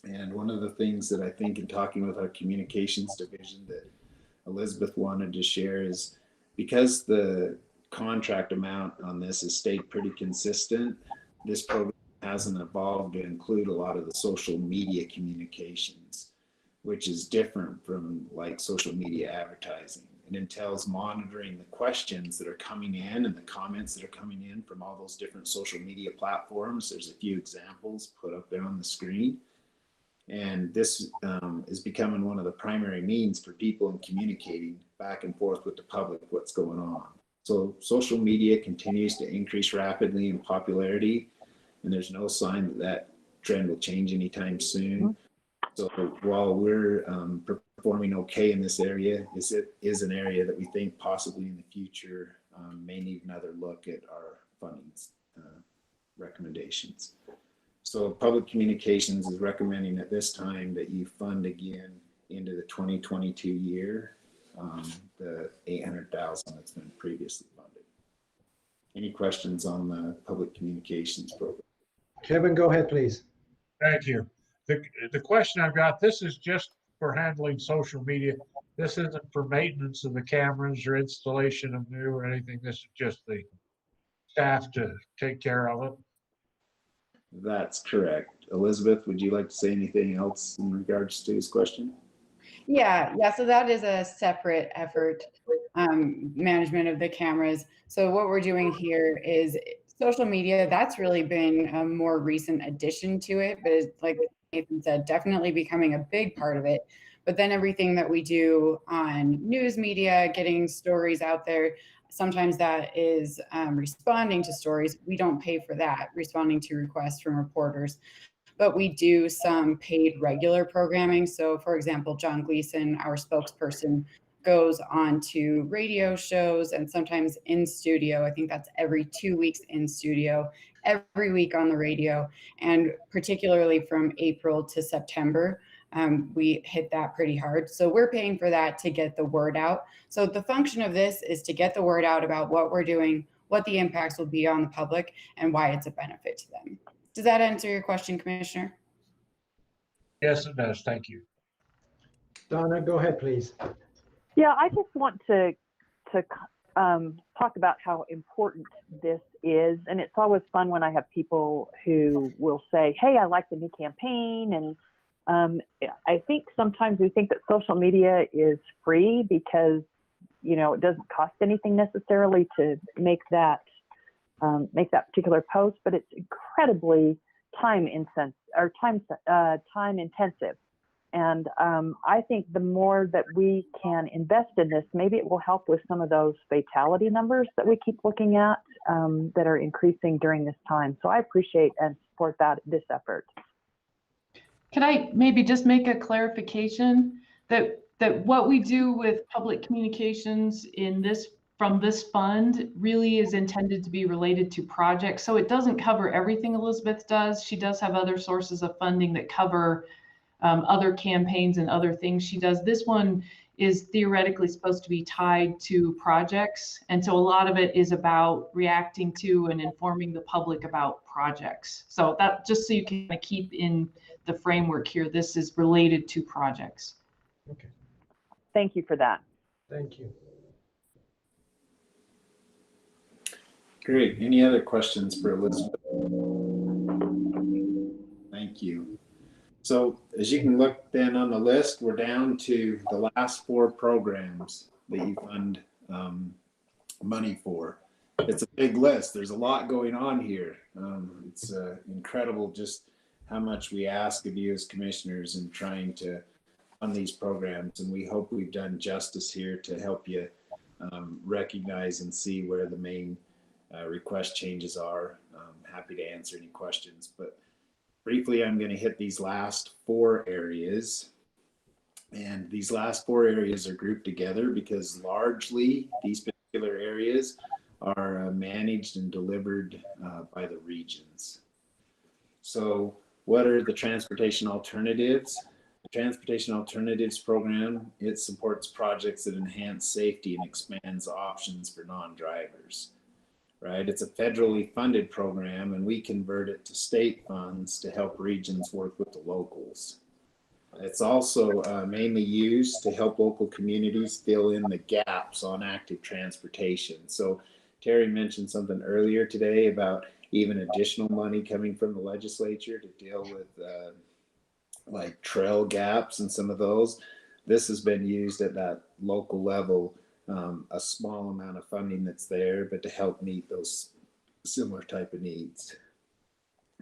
And one of the things that I think in talking with our communications division that Elizabeth wanted to share is, because the contract amount on this has stayed pretty consistent, this program hasn't evolved to include a lot of the social media communications, which is different from like social media advertising. It entails monitoring the questions that are coming in and the comments that are coming in from all those different social media platforms. There's a few examples put up there on the screen. And this is becoming one of the primary means for people in communicating back and forth with the public what's going on. So social media continues to increase rapidly in popularity, and there's no sign that that trend will change anytime soon. So while we're performing okay in this area, it is an area that we think possibly in the future may need another look at our funding recommendations. So Public Communications is recommending at this time that you fund again into the 2022 year the $800,000 that's been previously funded. Any questions on the Public Communications program? Kevin, go ahead, please. Thank you. The question I've got, this is just for handling social media. This isn't for maintenance of the cameras or installation of new or anything. This is just the staff to take care of it. That's correct. Elizabeth, would you like to say anything else in regards to his question? Yeah, so that is a separate effort, management of the cameras. So what we're doing here is social media. That's really been a more recent addition to it, but it's, like Nathan said, definitely becoming a big part of it. But then everything that we do on news media, getting stories out there, sometimes that is responding to stories. We don't pay for that, responding to requests from reporters. But we do some paid regular programming. So for example, John Gleason, our spokesperson, goes on to radio shows and sometimes in studio. I think that's every 2 weeks in studio, every week on the radio. And particularly from April to September, we hit that pretty hard. So we're paying for that to get the word out. So the function of this is to get the word out about what we're doing, what the impacts will be on the public, and why it's a benefit to them. Does that answer your question, Commissioner? Yes, it does. Thank you. Donna, go ahead, please. Yeah, I just want to talk about how important this is. And it's always fun when I have people who will say, hey, I like the new campaign. And I think sometimes we think that social media is free because, you know, it doesn't cost anything necessarily to make that particular post, but it's incredibly time intensive. And I think the more that we can invest in this, maybe it will help with some of those fatality numbers that we keep looking at that are increasing during this time. So I appreciate and support this effort. Can I maybe just make a clarification that what we do with public communications from this fund really is intended to be related to projects. So it doesn't cover everything Elizabeth does. She does have other sources of funding that cover other campaigns and other things she does. This one is theoretically supposed to be tied to projects. And so a lot of it is about reacting to and informing the public about projects. So that, just so you can keep in the framework here, this is related to projects. Okay, Thank you for that. thank you. Great. Any other questions for Elizabeth? Thank you. So as you can look then on the list, we're down to the last 4 programs that you fund money for. It's a big list. There's a lot going on here. It's incredible just how much we ask of you as commissioners in trying to fund these programs. And we hope we've done justice here to help you recognize and see where the main request changes are. Happy to answer any questions, but briefly, I'm going to hit these last 4 areas. And these last 4 areas are grouped together because largely these particular areas are managed and delivered by the regions. So what are the transportation alternatives? The Transportation Alternatives Program, it supports projects that enhance safety and expands options for non-drivers. Right? It's a federally funded program, and we convert it to state funds to help regions work with the locals. It's also mainly used to help local communities fill in the gaps on active transportation. So Terry mentioned something earlier today about even additional money coming from the legislature to deal with like trail gaps and some of those. This has been used at that local level. A small amount of funding that's there, but to help meet those similar type of needs.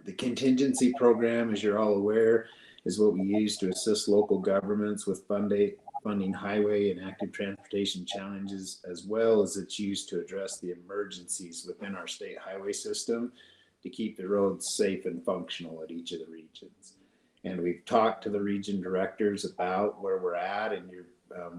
The contingency program, as you're all aware, is what we use to assist local governments with funding highway and active transportation challenges, as well as it's used to address the emergencies within our state highway system to keep the roads safe and functional at each of the regions. And we've talked to the region directors about where we're at, and you're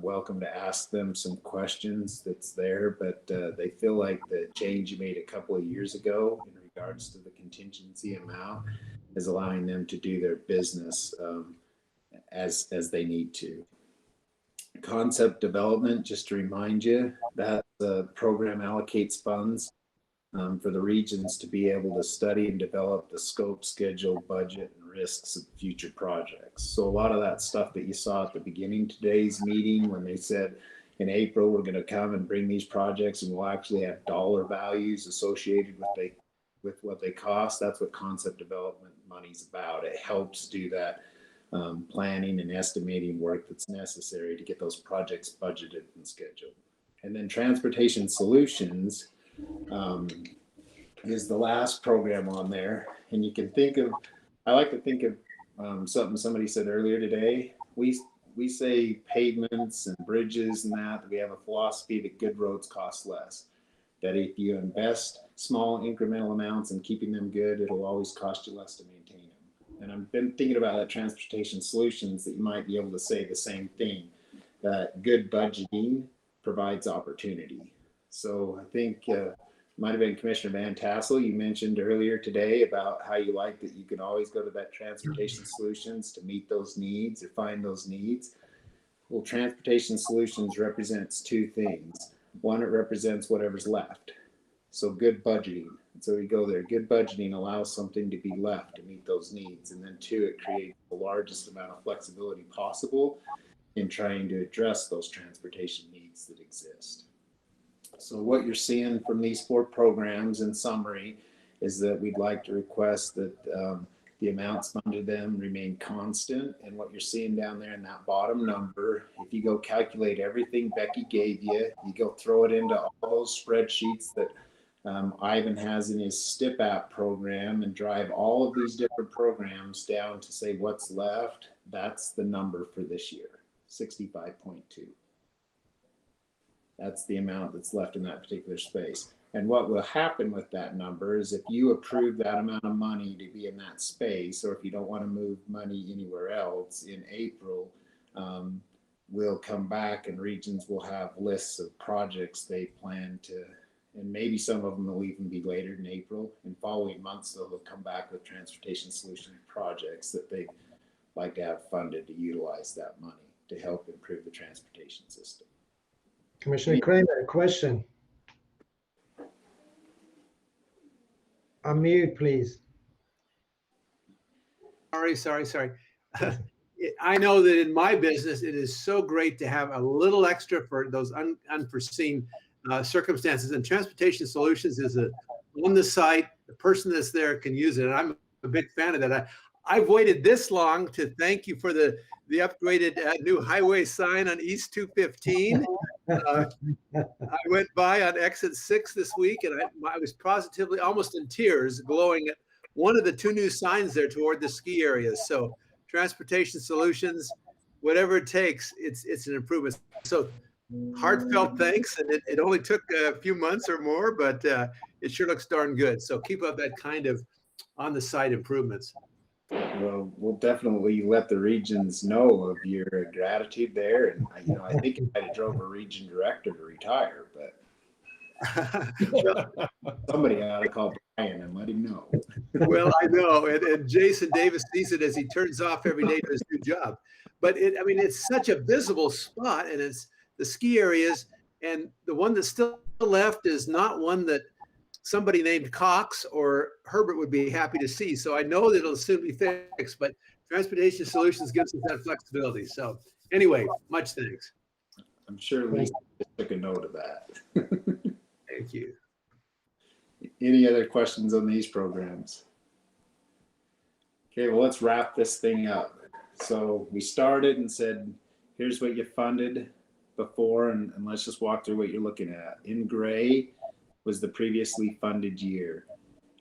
welcome to ask them some questions that's there, but they feel like the change you made a couple of years ago in regards to the contingency amount is allowing them to do their business as they need to. Concept development, just to remind you, that the program allocates funds for the regions to be able to study and develop the scope, schedule, budget, and risks of future projects. So a lot of that stuff that you saw at the beginning of today's meeting when they said in April we're going to come and bring these projects and we'll actually have dollar values associated with what they cost, that's what concept development money's about. It helps do that planning and estimating work that's necessary to get those projects budgeted and scheduled. And then transportation solutions is the last program on there. And you can think of, I like to think of something somebody said earlier today. We say pavements and bridges and that we have a philosophy that good roads cost less. That if you invest small incremental amounts in keeping them good, it'll always cost you less to maintain them. And I've been thinking about that transportation solutions that you might be able to say the same thing, that good budgeting provides opportunity. So I think might have been Commissioner Van Tassel, you mentioned earlier today about how you like that you can always go to that transportation solutions to meet those needs or find those needs. Well, transportation solutions represents 2 things. One, it represents whatever's left. So good budgeting. So we go there. Good budgeting allows something to be left to meet those needs. And then 2, it creates the largest amount of flexibility possible in trying to address those transportation needs that exist. So what you're seeing from these 4 programs in summary is that we'd like to request that the amounts funded them remain constant. And what you're seeing down there in that bottom number, if you go calculate everything Becky gave you, you go throw it into all those spreadsheets that Ivan has in his STIP app program and drive all of these different programs down to say what's left, that's the number for this year, 65.2. That's the amount that's left in that particular space. And what will happen with that number is if you approve that amount of money to be in that space, or if you don't want to move money anywhere else in April, we'll come back and regions will have lists of projects they plan to, and maybe some of them will even be later in April. In following months, they'll come back with transportation solution projects that they'd like to have funded to utilize that money to help improve the transportation system. Commissioner Kramer, question. Unmute, please. Sorry. I know that in my business, it is so great to have a little extra for those unforeseen circumstances. And Transportation Solutions is on the site. The person that's there can use it. And I'm a big fan of that. I've waited this long to thank you for the upgraded new highway sign on East 215. I went by on exit 6 this week, and I was positively almost in tears, glowing at one of the 2 new signs there toward the ski areas. So Transportation Solutions, whatever it takes, it's an improvement. So heartfelt thanks, and it only took a few months or more, but it sure looks darn good. So keep up that kind of on the site improvements. Well, we'll definitely let the regions know of your gratitude there. And, I think I might have drove a region director to retire, but somebody ought to call Brian and let him know. Well, I know. And Jason Davis sees it as he turns off every day to his new job. But it's such a visible spot, and it's the ski areas. And the one that's still left is not one that somebody named Cox or Herbert would be happy to see. So I know that it'll soon be fixed, but Transportation Solutions gives us that flexibility. So anyway, much thanks. I'm sure Lisa took a note of that. Thank you. Any other questions on these programs? Okay, well, let's wrap this thing up. So we started and said, here's what you funded before, and let's just walk through what you're looking at. In gray was the previously funded year.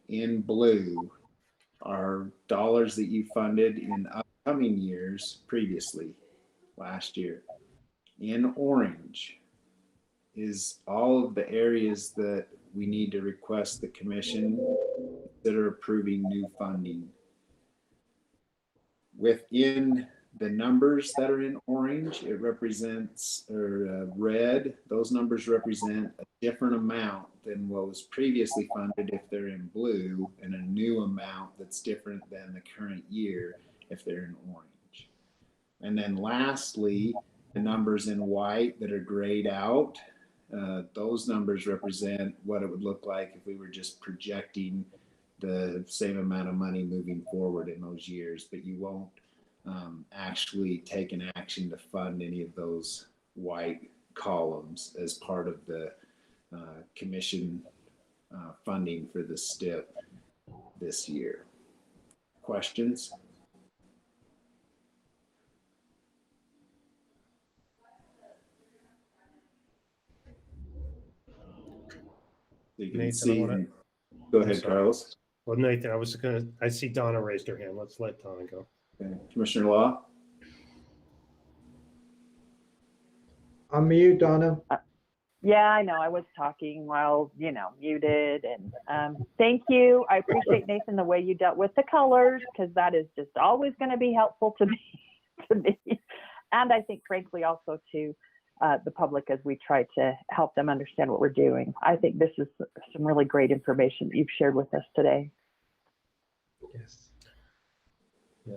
In blue are dollars that you funded in upcoming years previously, last year. In orange is all of the areas that we need to request the commission that are approving new funding. Within the numbers that are in orange, it represents, or red, those numbers represent a different amount than what was previously funded if they're in blue, and a new amount that's different than the current year if they're in orange. And then lastly, the numbers in white that are grayed out, those numbers represent what it would look like if we were just projecting the same amount of money moving forward in those years, but you won't actually take an action to fund any of those white columns as part of the commission funding for the STIP this year. Questions? You can Nathan, see. Go ahead, Carlos. Well, Nathan, I see Donna raised her hand. Let's let Donna go. Okay. Commissioner Law? Unmute, Donna. Yeah, I know. I was talking while, muted. And thank you. I appreciate, Nathan, the way you dealt with the colors, because that is just always going to be helpful to me. And I think, frankly, also to the public as we try to help them understand what we're doing. I think this is some really great information that you've shared with us today. Yes. Yeah.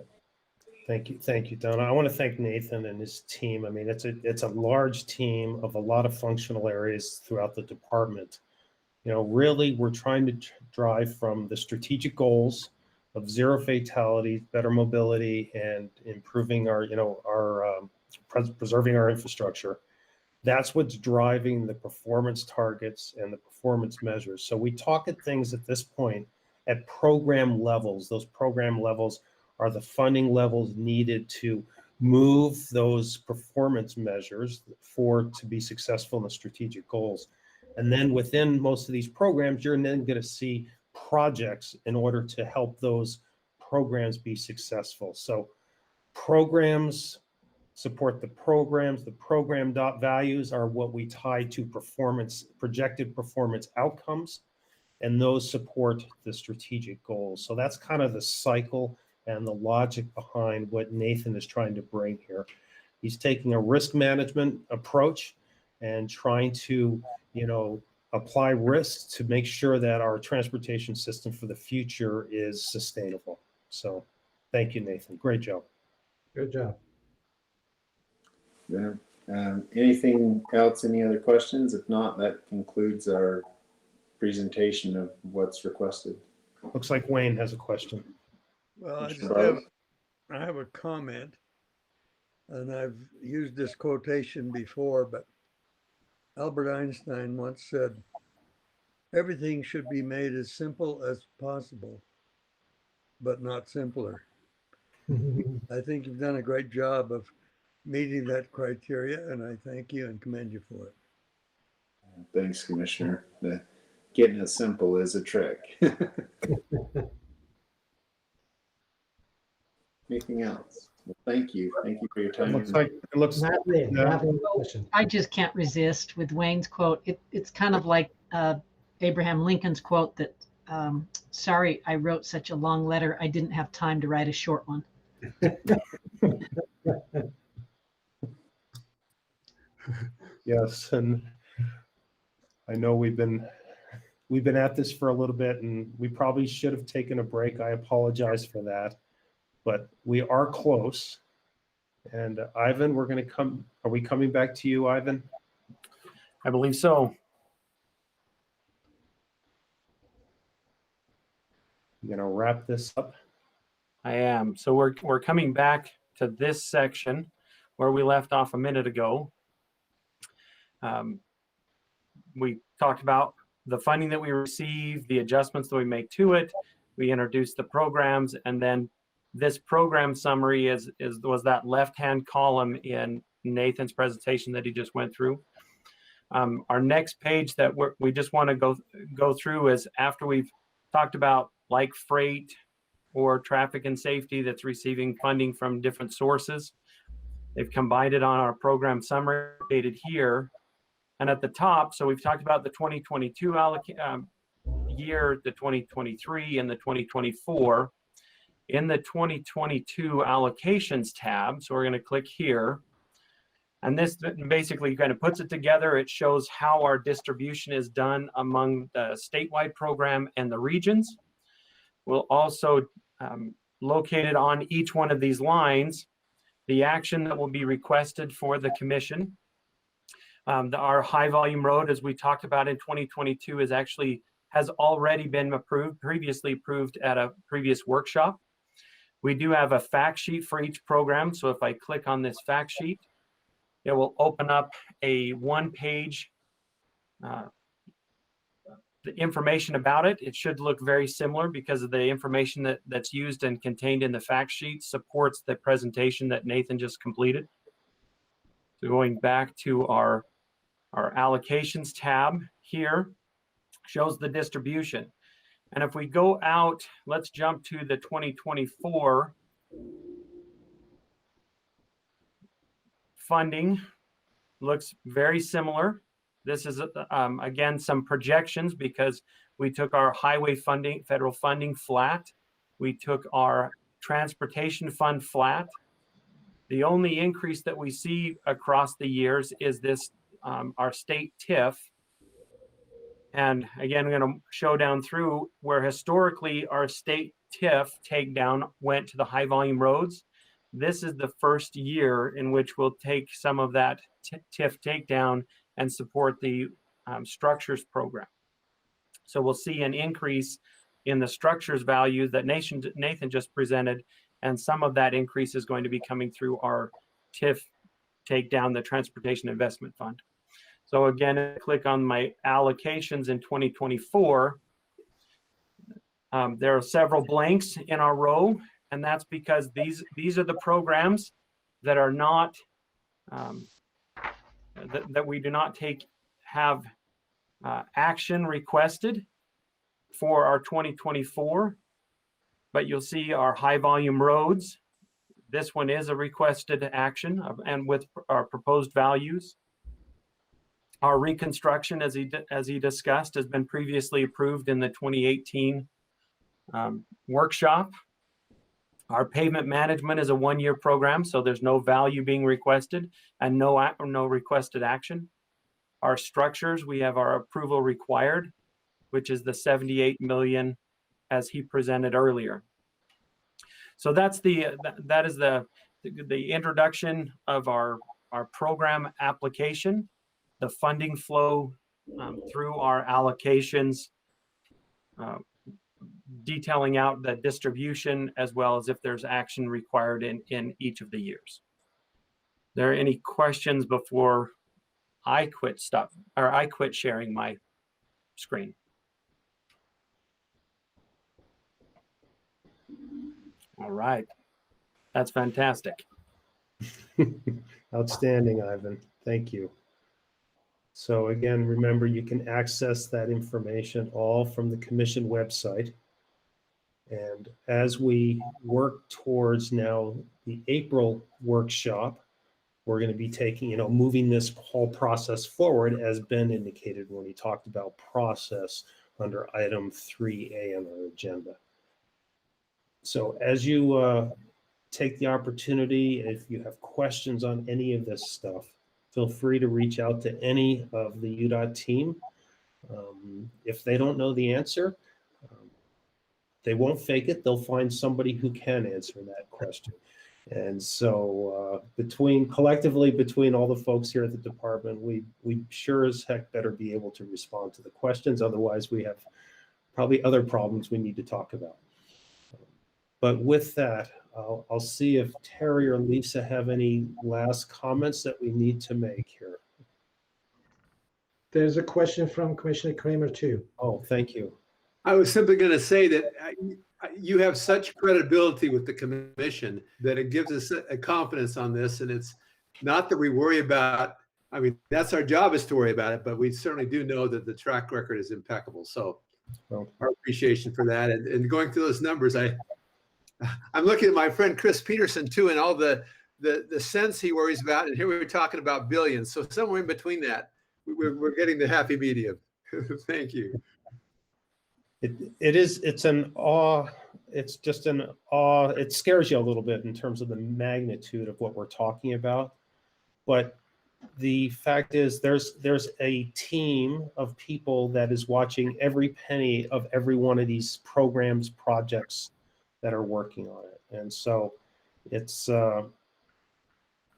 Thank you, Donna. I want to thank Nathan and his team. I mean, it's a large team of a lot of functional areas throughout the department. Really, we're trying to drive from the strategic goals of zero fatalities, better mobility, and improving our preserving our infrastructure. That's what's driving the performance targets and the performance measures. So we talk at things at this point at program levels. Those program levels are the funding levels needed to move those performance measures to be successful in the strategic goals. And then within most of these programs, you're then going to see projects in order to help those programs be successful. So programs support the programs. The program values are what we tie to projected performance outcomes, and those support the strategic goals. So that's kind of the cycle and the logic behind what Nathan is trying to bring here. He's taking a risk management approach and trying to, apply risks to make sure that our transportation system for the future is sustainable. So thank you, Nathan. Great job. Good job. Yeah. Anything else? Any other questions? If not, that concludes our presentation of what's requested. Looks like Wayne has a question. Well, I Commissioner just Barlow? have a comment, and I've used this quotation before, but Albert Einstein once said, everything should be made as simple as possible, but not simpler. I think you've done a great job of meeting that criteria, and I thank you and commend you for it. Thanks, Commissioner. Getting it simple is a trick. Anything else? Well, thank you. Thank you for your time. It looks Natalie, Natalie, question. I just can't resist with Wayne's quote. It's kind of like Abraham Lincoln's quote that, sorry, I wrote such a long letter. I didn't have time to write a short one. Yes, and I know we've been at this for a little bit, and we probably should have taken a break. I apologize for that, but we are close. And Ivan, we're going to come. Are we coming back to you, Ivan? I believe so. I'm going to wrap this up. I am. So we're coming back to this section where we left off a minute ago. We talked about the funding that we receive, the adjustments that we make to it. We introduced the programs, and then this program summary was that left-hand column in Nathan's presentation that he just went through. Our next page that we just want to go through is after we've talked about like freight or traffic and safety that's receiving funding from different sources. They've combined it on our program summary dated here. And at the top, so we've talked about the 2022 year, the 2023, and the 2024. In the 2022 allocations tab, so we're going to click here. And this basically kind of puts it together. It shows how our distribution is done among the statewide program and the regions. We'll also located on each one of these lines the action that will be requested for the commission. Our high volume road, as we talked about in 2022, has already been previously approved at a previous workshop. We do have a fact sheet for each program. So if I click on this fact sheet, it will open up a one-page the information about it. It should look very similar because of the information that's used and contained in the fact sheet supports the presentation that Nathan just completed. So going back to our allocations tab here, shows the distribution. And if we go out, let's jump to the 2024 funding. Looks very similar. This is, again, some projections because we took our highway funding, federal funding flat. We took our transportation fund flat. The only increase that we see across the years is this, our state TIF. And again, I'm going to show down through where historically our state TIF takedown went to the high volume roads. This is the first year in which we'll take some of that TIF takedown and support the structures program. So we'll see an increase in the structures value that Nathan just presented, and some of that increase is going to be coming through our TIF takedown, the Transportation Investment Fund. So again, click on my allocations in 2024. There are several blanks in our row, and that's because these are the programs that are not that we do not have action requested for our 2024, but you'll see our high volume roads. This one is a requested action and with our proposed values. Our reconstruction, as he discussed, has been previously approved in the 2018 workshop. Our pavement management is a one-year program, so there's no value being requested and no requested action. Our structures, we have our approval required, which is the 78 million as he presented earlier. So that is the introduction of our our program application, the funding flow through our allocations, detailing out the distribution, as well as if there's action required in each of the years. There are any questions before I quit sharing my screen? All right, that's fantastic. Outstanding, Ivan. Thank you. So again, remember, you can access that information all from the commission website. And as we work towards now the April workshop, we're going to be taking, moving this whole process forward, as Ben indicated when he talked about process under item 3A on our agenda. So as you take the opportunity, if you have questions on any of this stuff, feel free to reach out to any of the UDOT team. If they don't know the answer, they won't fake it. They'll find somebody who can answer that question. And so collectively between all the folks here at the department, we sure as heck better be able to respond to the questions. Otherwise, we have probably other problems we need to talk about. But with that, I'll see if Terry or Lisa have any last comments that we need to make here. There's a question from Commissioner Kramer too. Oh, thank you. I was simply going to say that you have such credibility with the commission that it gives us a confidence on this. And it's not that we worry about, I mean, that's our job, is to worry about it, but we certainly do know that the track record is impeccable. So our appreciation for that. And going through those numbers, I'm looking at my friend Chris Peterson too, and all the cents he worries about. And here we're talking about billions. So somewhere in between that, we're getting the happy medium. Thank you. It's an awe. It's just an awe. It scares you a little bit in terms of the magnitude of what we're talking about. But the fact is, there's a team of people that is watching every penny of every one of these programs, projects that are working on it. And so it's, I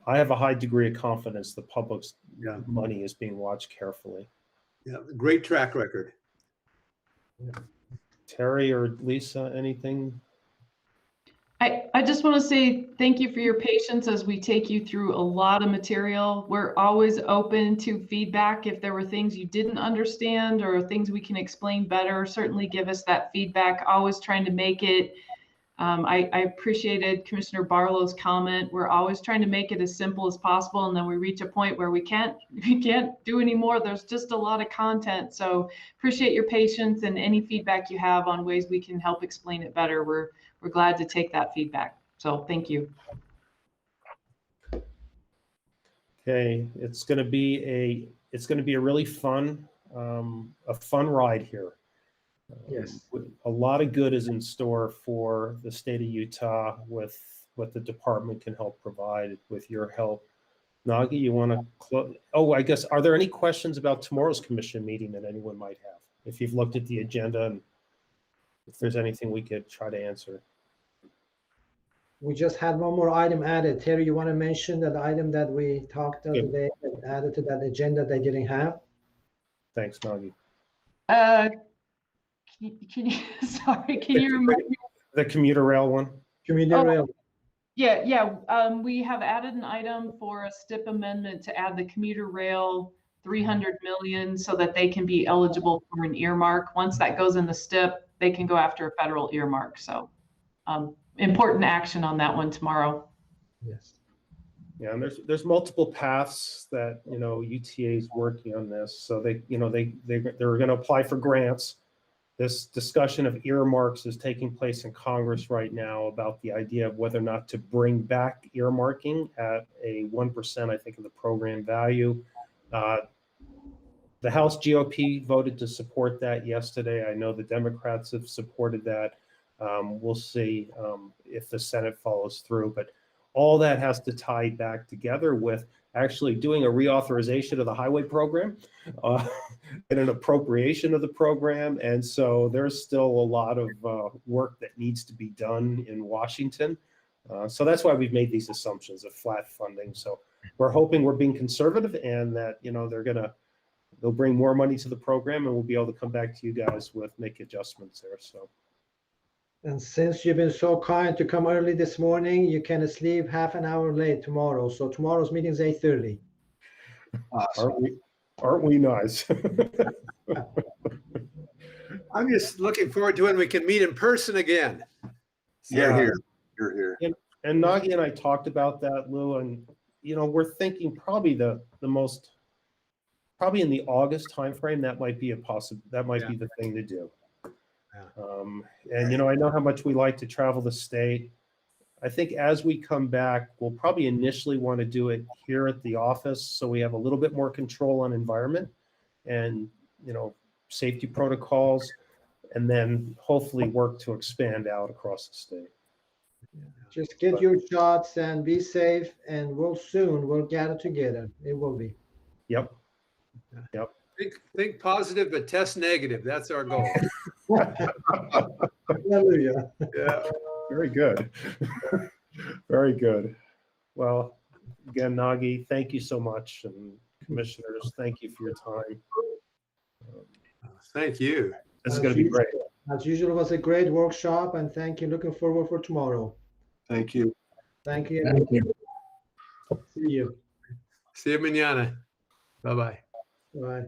have a high degree of confidence the public's money is being watched carefully. Yeah, great track record. Yeah. Terry or Lisa, anything? I just want to say thank you for your patience as we take you through a lot of material. We're always open to feedback. If there were things you didn't understand or things we can explain better, certainly give us that feedback. Always trying to make it. I appreciated Commissioner Barlow's comment. We're always trying to make it as simple as possible, and then we reach a point where we can't do any more. There's just a lot of content. So appreciate your patience, and any feedback you have on ways we can help explain it better. We're glad to take that feedback. So thank you. Okay, it's going to be a really fun ride here. Yes. A lot of good is in store for the state of Utah with what the department can help provide with your help. Nagi, you want to close? Oh, I guess, are there any questions about tomorrow's commission meeting that anyone might have? If you've looked at the agenda and if there's anything we could try to answer. We just had one more item added. Terry, you want to mention that item that we talked about today and added to that agenda they didn't have? Thanks, Nagi. Can you, sorry, can you remind me? The commuter rail one? Commuter rail. Yeah. We have added an item for a STIP amendment to add the commuter rail 300 million so that they can be eligible for an earmark. Once that goes in the STIP, they can go after a federal earmark. So important action on that one tomorrow. Yes. Yeah, and there's multiple paths that UTA is working on this. So they're going to apply for grants. This discussion of earmarks is taking place in Congress right now about the idea of whether or not to bring back earmarking at a 1%, I think, of the program value. The House GOP voted to support that yesterday. I know the Democrats have supported that. We'll see if the Senate follows through, but all that has to tie back together with actually doing a reauthorization of the highway program and an appropriation of the program. And so there's still a lot of work that needs to be done in Washington. So that's why we've made these assumptions of flat funding. So we're hoping we're being conservative and that, they'll bring more money to the program and we'll be able to come back to you guys with make adjustments there. So. And since you've been so kind to come early this morning, you can sleep half an hour late tomorrow. So tomorrow's meeting is 8:30. Awesome. Aren't we nice? I'm just looking forward to when we can meet in person again. You're Yeah. here. You're here. And Nagi and I talked about that, Lou, and we're thinking probably probably in the August timeframe, that might be be the thing to do. And I know how much we like to travel the state. I think as we come back, we'll probably initially want to do it here at the office so we have a little bit more control on environment and safety protocols, and then hopefully work to expand out across the state. Just get your shots and be safe, and we'll gather together. It will be. Yep. Think positive, but test negative. That's our goal. Hallelujah. Yeah. Very good. Very good. Well, again, Nagi, thank you so much. And commissioners, thank you for your time. Thank you. This is going to be great. As usual, it was a great workshop, and thank you. Looking forward for tomorrow. Thank you. Thank you. Thank you. See you. See you mañana. Bye-bye. Bye.